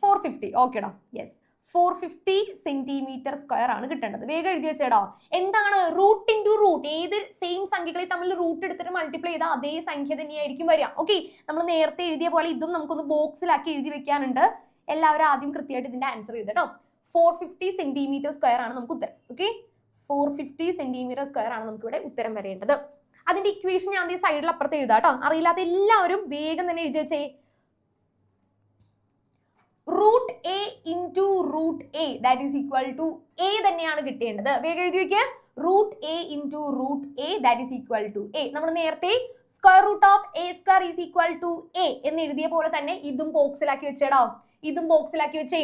450. ഓക്കേടാ, യെസ്, 450 സെന്റിമീറ്റർ സ്ക്വയർ ആണ് കിട്ടേണ്ടത്. വേഗം എഴുതി വെച്ചേടാ. എന്താണ് റൂട്ട് ഇൻറ്റു റൂട്ട്? ഏത് സെയിം സംഖ്യകളിൽ തമ്മിൽ റൂട്ട് എടുത്തിട്ട് മൾട്ടിപ്ലൈ ചെയ്താൽ അതേ സംഖ്യ തന്നെയായിരിക്കും വരിക. ഓക്കെ, നമ്മൾ നേരത്തെ എഴുതിയ പോലെ ഇതും നമുക്കൊന്ന് ബോക്സിലാക്കി എഴുതി വെക്കാനുണ്ട്. എല്ലാവരും ആദ്യം കൃത്യമായിട്ട് ഇതിന്റെ ആൻസർ ചെയ്ത് കേട്ടോ. 450 സെന്റിമീറ്റർ സ്ക്വയർ ആണ് നമുക്ക് ഉത്തരം. ഓക്കെ, 450 സെന്റിമീറ്റർ സ്ക്വയർ ആണ് നമുക്ക് ഇവിടെ ഉത്തരം വരേണ്ടത്. അതിന്റെ ഇക്വേഷൻ ഞാൻ ഈ സൈഡിൽ അപ്പുറത്ത് എഴുതാം കേട്ടോ. അറിയില്ലാത്ത എല്ലാവരും വേഗം തന്നെ എഴുതി വെച്ചേ. Root A into root a that is equal to a തന്നെയാണ് കിട്ടേണ്ടത്. വേഗം എഴുതി വെക്കുക. Root A into root a that is equal to a. നമ്മൾ നേരത്തെ square root of a square is equal to a എന്ന് എഴുതിയ പോലെ തന്നെ ഇതും ബോക്സിലാക്കി വെച്ചേടാ. ഇതും ബോക്സിലാക്കി വെച്ചേ.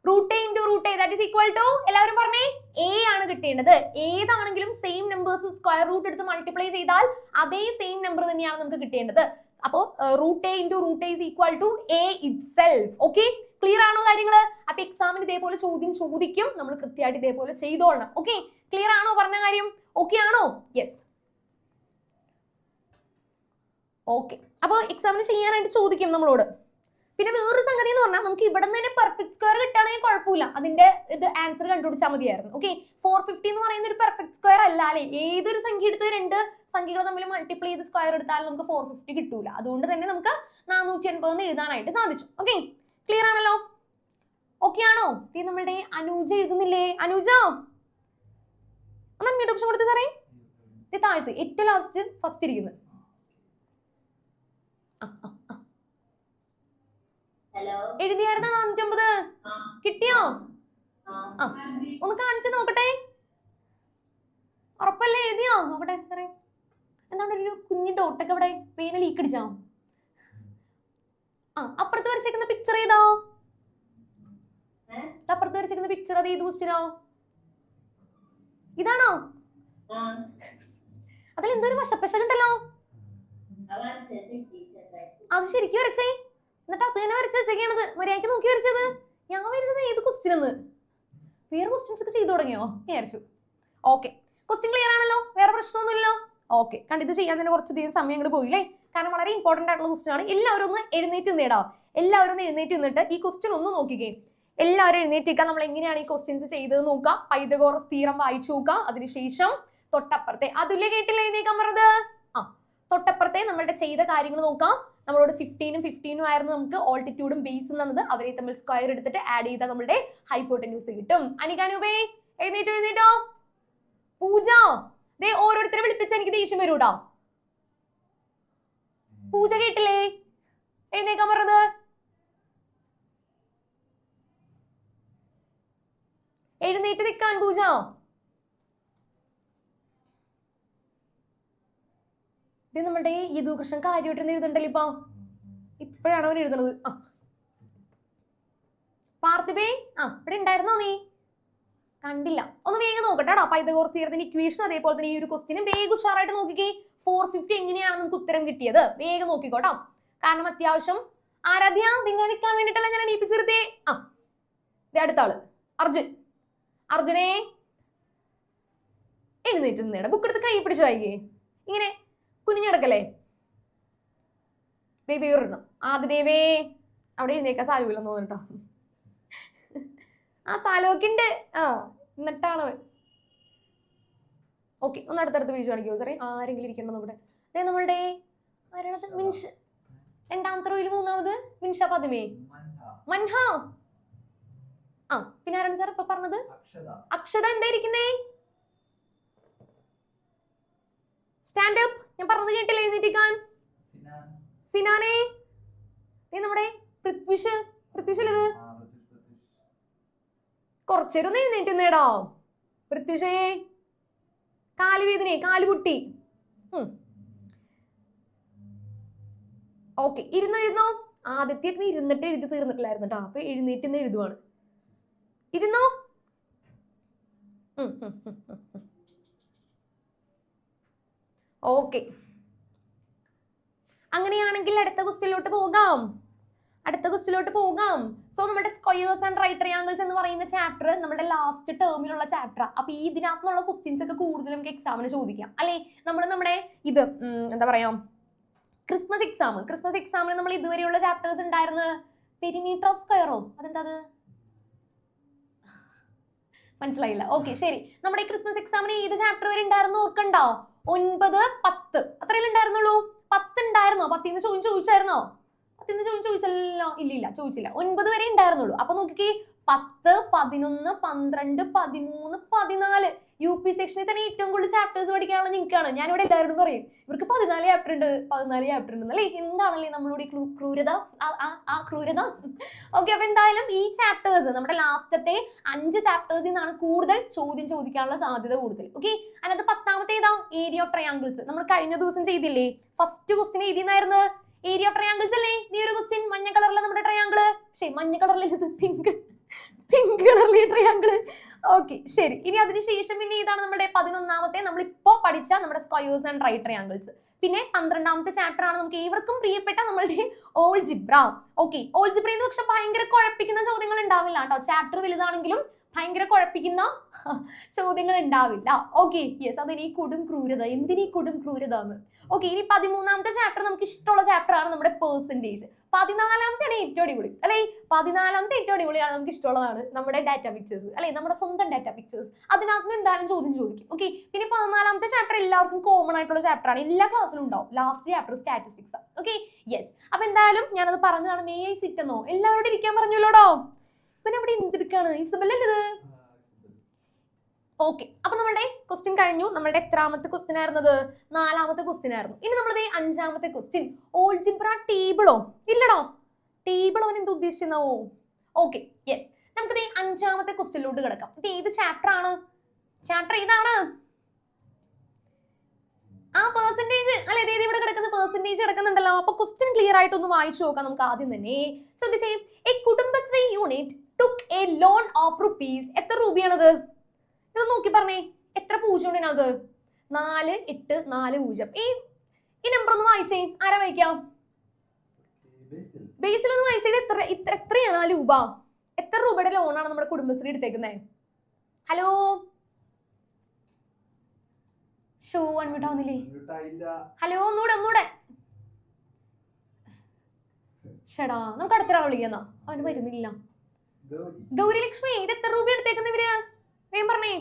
Root A into root a that is equal to എല്ലാവരും പറഞ്ഞേ എ ആണ് കിട്ടേണ്ടത്. ഏതാണെങ്കിലും സെയിം നമ്പേഴ്സ് സ്ക്വയർ റൂട്ട് എടുത്ത് മൾട്ടിപ്ലൈ ചെയ്താൽ അതേ സെയിം നമ്പർ തന്നെയാണ് നമുക്ക് കിട്ടേണ്ടത്. അപ്പോ root A into root a is equal to a itself. Okay, clear ആണോ കാര്യങ്ങള്? അപ്പൊ എക്സാമിന് ഇതേപോലെ ചോദ്യം ചോദിക്കും, നമ്മൾ കൃത്യമായിട്ട് ഇതേപോലെ ചെയ്തോളണം. ഓക്കെ, ക്ലിയർ ആണോ പറഞ്ഞ കാര്യം? ഓക്കെ ആണോ? യെസ്. ഓക്കെ, അപ്പോൾ എക്സാമിന് ചെയ്യാനായിട്ട് ചോദിക്കും നമ്മളോട്. പിന്നെ വേറൊരു സംഗതി എന്ന് പറഞ്ഞാൽ നമുക്ക് ഇവിടെ നിന്ന് തന്നെ പെർഫെക്റ്റ് സ്ക്വയർ കിട്ടുകയാണെങ്കിൽ കുഴപ്പമില്ല, അതിന്റെ ഇത് ആൻസർ കണ്ടുപിടിച്ചാൽ മതിയായിരുന്നു. ഓക്കെ, 450 എന്ന് പറയുന്ന ഒരു പെർഫെക്റ്റ് സ്ക്വയർ അല്ല അല്ലേ. ഏതൊരു സംഖ്യ എടുത്ത് രണ്ട് സംഖ്യകൾ തമ്മിൽ മൾട്ടിപ്ലൈ ചെയ്ത് സ്ക്വയർ എടുത്താലും നമുക്ക് 450 കിട്ടൂല. അതുകൊണ്ട് തന്നെ നമുക്ക് 480 എഴുതാനായിട്ട് സാധിച്ചു. ഓക്കെ, ക്ലിയർ ആണല്ലോ? ഓക്കെ ആണോ? ഇത് നമ്മളുടെ അനൂജ എഴുതുന്നില്ലേ? അനൂജ ഒന്ന് അൺമ്യൂട്ട് ഓപ്ഷൻ കൊടുത്ത് സാറേ. ഇത് താഴത്ത് ഏറ്റവും ലാസ്റ്റ് ഫസ്റ്റ് ഇരിക്കുന്നത്. എഴുതിയായിരുന്ന 450 കിട്ടിയോ? ആ, ഒന്ന് കാണിച്ചു നോക്കട്ടെ. ഉറപ്പല്ലേ? എഴുതിയോ? നോക്കട്ടെ സാറേ. എന്താണ് ഒരു കുഞ്ഞി ഡോട്ടൊക്കെ ഇവിടെ പേന ലീക്ക് അടിച്ചോ? ആ, അപ്പുറത്ത് വരച്ചേക്കുന്ന പിക്ചർ ഏതോ? അപ്പുറത്ത് വരച്ചേക്കുന്ന പിക്ചർ അത് ഏത് ക്വസ്റ്റ്യനോ? ഇതാണോ? അതിൽ എന്തൊരു വശപ്പശകുണ്ടല്ലോ. അത് ശരിക്കും വരച്ചേ, എന്നിട്ട് അത് തന്നെ വരച്ച് വെച്ചേക്കാണത്. മര്യാദയ്ക്ക് നോക്കി വരച്ചത്. ഞാൻ വരച്ചത് ഏത് ക്വസ്റ്റ്യൻ എന്ന്. വേറെ ക്വസ്റ്റ്യൻസ് ഒക്കെ ചെയ്തു തുടങ്ങിയോ വിചാരിച്ചു. ഓക്കെ, ക്വസ്റ്റ്യൻ ക്ലിയർ ആണല്ലോ? വേറെ പ്രശ്നമൊന്നുമില്ലല്ലോ? ഓക്കെ, കണ്ടിത് ചെയ്യാൻ തന്നെ കുറച്ചധികം സമയം അങ്ങോട്ട് പോയില്ലേ? കാരണം വളരെ ഇമ്പോർട്ടന്റ് ആയിട്ടുള്ള ക്വസ്റ്റ്യൻ ആണ്. എല്ലാവരും ഒന്ന് എഴുന്നേറ്റ് നേടാം. എല്ലാവരും ഒന്ന് എഴുന്നേറ്റ് നിന്നിട്ട് ഈ ക്വസ്റ്റ്യൻ ഒന്ന് നോക്കിക്കേ. എല്ലാവരും എഴുന്നേറ്റിക്കാൻ നമ്മൾ എങ്ങനെയാണ് ഈ ക്വസ്റ്റ്യൻസ് ചെയ്തത് നോക്കാം. പൈതഗോറസ് തിയറം വായിച്ചു നോക്കാം. അതിനുശേഷം തൊട്ടപ്പുറത്തെ അതുല്യ കേട്ടില്ല എഴുന്നേക്കാൻ പറഞ്ഞത്. ആ, തൊട്ടപ്പുറത്തെ നമ്മളുടെ ചെയ്ത കാര്യങ്ങൾ നോക്കാം. നമ്മളോട് 15 ആയിരുന്നു നമുക്ക് ഓൾട്ടിറ്റ്യൂഡും ബേസും തന്നത്. അവരെ തമ്മിൽ സ്ക്വയർ എടുത്തിട്ട് ആഡ് ചെയ്താൽ നമ്മളുടെ ഹൈപ്പോട്ടന്യൂസ് കിട്ടും. അനികാനൂപേ എഴുന്നേറ്റോ? പൂജ ദേ ഓരോരുത്തരെ വിളിപ്പിച്ച എനിക്ക് ദേഷ്യം വരൂടാ. പൂജ കേട്ടില്ലേ എഴുന്നേക്കാൻ പറഞ്ഞത്? എഴുന്നേറ്റ് നിൽക്കാൻ പൂജ. ഇത് നമ്മളുടെ യദുകൃഷ്ണൻ കാര്യമായിട്ട് എഴുതണ്ടല്ലോ. ഇപ്പോഴാണ് അവൻ എഴുതുന്നത്. ആ, പാർത്ഥിബേ ഇവിടെ ഉണ്ടായിരുന്നോ? നീ കണ്ടില്ല. ഒന്ന് വേഗം നോക്കട്ടെടാ. പൈതഗോറസ് തിയറത്തിന്റെ ഇക്വേഷനും അതേപോലെ തന്നെ ഈ ഒരു ക്വസ്റ്റിനും വേഗം ഉഷാറായിട്ട് നോക്കിക്കേ. 450 എങ്ങനെയാണ് നമുക്ക് ഉത്തരം കിട്ടിയത് വേഗം നോക്കിക്കോട്ടോ. കാരണം അത്യാവശ്യം ആരാധ്യ നിങ്ങൾ നിൽക്കാൻ വേണ്ടിട്ടല്ല ഞാൻ എണീപ്പിച്ചിരുത്തേ. ആ, അടുത്ത ആള് അർജുനെ എഴുന്നേറ്റ് നിന്നേടാ. ബുക്ക് എടുത്ത് കൈ പിടിച്ച് വായിക്കേ. ഇങ്ങനെ കുനിഞ്ഞെടുക്കല്ലേ. ദേവേറിടണം. ആദ്യദേവേ അവിടെ എഴുന്നേക്കാൻ സാരമില്ലെന്ന് തോന്നിട്ടോ. ആ സ്ഥലമൊക്കെ ഉണ്ട്. ആ, എന്നിട്ടാണ് ഓക്കെ. ഒന്ന് അടുത്തടുത്ത് വീഴ്ച കാണിക്കുമോ സാറേ? ആരെങ്കിലും ഇരിക്കണ്ടോ ഇവിടെ? അതെ, നമ്മളുടെ ആരാണത്? മിൻഷ രണ്ടാമത്തെ റോയിൽ മൂന്നാമത് മിൻഷ ഫാത്തിമേ മൻഹ. ആ, പിന്നെ ആരാണ് സാർ ഇപ്പൊ പറഞ്ഞത്? അക്ഷത. എന്താ ഇരിക്കുന്നേ? Stand up. ഞാൻ പറഞ്ഞത് കേട്ടില്ല എഴുന്നേറ്റിക്കാൻ. സിനാനെ നമ്മുടെ പൃഥ്വിഷല്ലേ? കുറച്ചേരം ഒന്ന് എഴുന്നേറ്റ് നേടാ. പൃഥ്വിഷേ കാലുവേദനയെ കാലുപൊട്ടി. ഓക്കെ, ഇരുന്നോ. ആദ്യത്തെ ഇരുന്നിട്ട് എഴുതി തീർന്നിട്ടില്ലായിരുന്നു കേട്ടോ. അപ്പൊ എഴുന്നേറ്റ് എഴുതുവാണ്. ഇരുന്നോ. ഓക്കെ, അങ്ങനെയാണെങ്കിൽ അടുത്ത ക്വസ്റ്റ്യനിലോട്ട് പോകാം. സോ നമ്മുടെ സ്ക്വയേഴ്സ് ആൻഡ് റൈറ്റ് ട്രയാങ്കിൾസ് എന്ന് പറയുന്ന ചാപ്റ്റർ നമ്മുടെ ലാസ്റ്റ് ടേമിലുള്ള ചാപ്റ്റർ. അപ്പൊ ഈ ഇതിനകത്തുള്ള ക്വസ്റ്റ്യൻസ് ഒക്കെ കൂടുതൽ നമുക്ക് എക്സാമിന് ചോദിക്കാം അല്ലെ. നമ്മുടെ ഇത് എന്താ പറയാ, ക്രിസ്മസ് എക്സാമിന് നമ്മൾ ഇതുവരെയുള്ള ചാപ്റ്റേഴ്സ് ഉണ്ടായിരുന്നു. പെരിമീറ്റർ ഓഫ് സ്ക്വയറോ അതെന്താ? മനസ്സിലായില്ല. ഓക്കെ, ശരി. നമ്മുടെ ക്രിസ്മസ് എക്സാമിന് ഏത് ചാപ്റ്റർ വരെ ഉണ്ടായിരുന്നു ഓർക്കണ്ടോ? 9, 10 അത്രയല്ലേ ഉണ്ടായിരുന്നുള്ളൂ. 10 ഉണ്ടായിരുന്നോ? 10 ചോദിച്ചായിരുന്നോ? 10 ചോദിച്ചല്ലോ. ഇല്ല, ചോദിച്ചില്ല. 9 വരെ ഉണ്ടായിരുന്നുള്ളൂ. അപ്പൊ നോക്കിക്കേ, 10, 11, 12, 13, 14 UP സെക്ഷനിൽ തന്നെ ഏറ്റവും കൂടുതൽ ചാപ്റ്റേഴ്സ് പഠിക്കാനുള്ള നിങ്ങൾക്കാണ്. ഞാനിവിടെ എല്ലാവരോടും പറയും ഇവർക്ക് 14 ചാപ്റ്റർ ഉണ്ട് 14 ചാപ്റ്റർ ഉണ്ട് അല്ലേ. എന്താണല്ലേ നമ്മളോട് ഈ ക്രൂരത, ആ ക്രൂരത. ഓക്കെ, അപ്പൊ എന്തായാലും ഈ ചാപ്റ്റേഴ്സ് നമ്മുടെ ലാസ്റ്റത്തെ 5 ചാപ്റ്റേഴ്സിൽ നിന്നാണ് കൂടുതൽ ചോദ്യം ചോദിക്കാനുള്ള സാധ്യത കൂടുതൽ. ഓക്കെ, അതിനകത്ത് 10ാമത്തെ ഏതാ? Area of triangles. നമ്മൾ കഴിഞ്ഞ ദിവസം ചെയ്തില്ലേ, ഫസ്റ്റ് ക്വസ്റ്റ്യൻ എഴുതിയെന്നായിരുന്നു ഏരിയ ഓഫ് ട്രയാങ്കിൾസ് അല്ലേ. നീ ഒരു ക്വസ്റ്റ്യൻ മഞ്ഞ കളറിലെ നമ്മുടെ ട്രയാങ്കിള്, മഞ്ഞ കളറിൽ പിങ്ക് കളറിലെ ട്രയാങ്കിള്. ഓക്കെ, ശരി. ഇനി അതിനുശേഷം പിന്നെ ഇതാണ് നമ്മുടെ 11ാമത്തെ നമ്മളിപ്പോ പഠിച്ച നമ്മുടെ സ്ക്വയേഴ്സ് ആൻഡ് റൈറ്റ് ട്രയാങ്കിൾസ്. പിന്നെ 12ാമത്തെ ചാപ്റ്റർ ആണ് നമുക്ക് ഏവർക്കും പ്രിയപ്പെട്ട നമ്മളുടെ ഓൾജിബ്ര. ഓക്കെ, ഓൾജിബ്രയിൽ പക്ഷെ ഭയങ്കര കുഴപ്പിക്കുന്ന ചോദ്യങ്ങൾ ഉണ്ടാവില്ല കേട്ടോ. ചാപ്റ്റർ വലുതാണെങ്കിലും ഭയങ്കര കുഴപ്പിക്കുന്ന ചോദ്യങ്ങൾ ഉണ്ടാവില്ല. ഓക്കെ, യെസ്, അതിനി കൊടും ക്രൂരത. എന്തിനീ കൊടും ക്രൂരത എന്ന്. ഓക്കെ, ഇനി 13ാമത്തെ ചാപ്റ്റർ നമുക്ക് ഇഷ്ടമുള്ള ചാപ്റ്റർ ആണ് നമ്മുടെ പെർസെന്റേജ്. 14ാമത്തെയാണ് ഏറ്റവും അടിപൊളി അല്ലെ. 14ാമത്തെ ഏറ്റവും അടിപൊളിയാണ്, നമുക്ക് ഇഷ്ടമുള്ളതാണ് നമ്മുടെ ഡാറ്റ പിക്ചേഴ്സ് അല്ലെ, നമ്മുടെ സ്വന്തം ഡാറ്റ പിക്ചേഴ്സ്. അതിനകത്ത് എന്തായാലും ചോദ്യം ചോദിക്കും. ഓക്കെ, പിന്നെ 14ാമത്തെ ചാപ്റ്റർ എല്ലാവർക്കും കോമൺ ആയിട്ടുള്ള ചാപ്റ്റർ ആണ്, എല്ലാ ക്ലാസ്സിലും ഉണ്ടാവും. Last chapter statistics. Okay, yes. അപ്പൊ എന്തായാലും ഞാനത് പറഞ്ഞതാണ്. മേ ഐ സിറ്റ് എന്നോ എല്ലാവരോടും ഇരിക്കാൻ പറഞ്ഞല്ലോടോ. പിന്നെ അവിടെ എന്തെടുക്കാണ് ഇസബല്ലത്. ഓക്കെ, അപ്പൊ നമ്മളുടെ ക്വസ്റ്റ്യൻ കഴിഞ്ഞു. നമ്മളുടെ എത്രാമത്തെ ക്വസ്റ്റ്യൻ ആയിരുന്നത്? 4ാമത്തെ ക്വസ്റ്റ്യൻ ആയിരുന്നു. ഇനി നമ്മളുടെ 5ാമത്തെ ക്വസ്റ്റ്യൻ ഓൾജിബ്ര ടേബിളോ ഇല്ലടോ. ടേബിൾ അവൻ എന്ത് ഉദ്ദേശിച്ചോ? ഓക്കെ, യെസ്, നമുക്ക് 5ാമത്തെ ക്വസ്റ്റ്യനിലോട്ട് കിടക്കാം. ഇത് ഏത് ചാപ്റ്റർ ആണ്? ചാപ്റ്റർ ഏതാണ്? ആ പെർസെന്റേജ് അല്ലെ. ഇതേത് ഇവിടെ കിടക്കുന്ന പെർസെന്റേജ് കിടക്കുന്നുണ്ടല്ലോ. അപ്പൊ ക്വസ്റ്റ്യൻ ക്ലിയർ ആയിട്ട് ഒന്ന് വായിച്ചു നോക്കാം നമുക്ക് ആദ്യം തന്നെ. ശ്രദ്ധിച്ചേ, A Kudumbashree unit took a loan of rupees. എത്ര രൂപയാണത്? ഇത് നോക്കി പറഞ്ഞേ, എത്ര പൂജ്യം ഉണ്ടത്? 4 8 4 0. ഈ നമ്പർ ഒന്ന് വായിച്ചേ. ആരാ വായിക്കാം? ബേസിൽ ഒന്ന് വായിച്ചത്. എത്രയാണ് ആ രൂപ? എത്ര രൂപയുടെ ലോണാണ് നമ്മുടെ കുടുംബശ്രീ എടുത്തേക്കുന്നത്? ഹലോ, ഷോ അൺമ്യൂട്ട് ആവുന്നില്ലേ? ഹലോ, ഒന്നൂടെ. ഷടാ, നമുക്ക് അടുത്ത ഒരാൾ വിളിക്കാന്നാ. അവന് വരുന്നില്ല. ഗൗരിലക്ഷ്മി, ഇത് എത്ര രൂപ എടുത്തേക്കുന്ന ഇവര്? വേഗം പറഞ്ഞേ.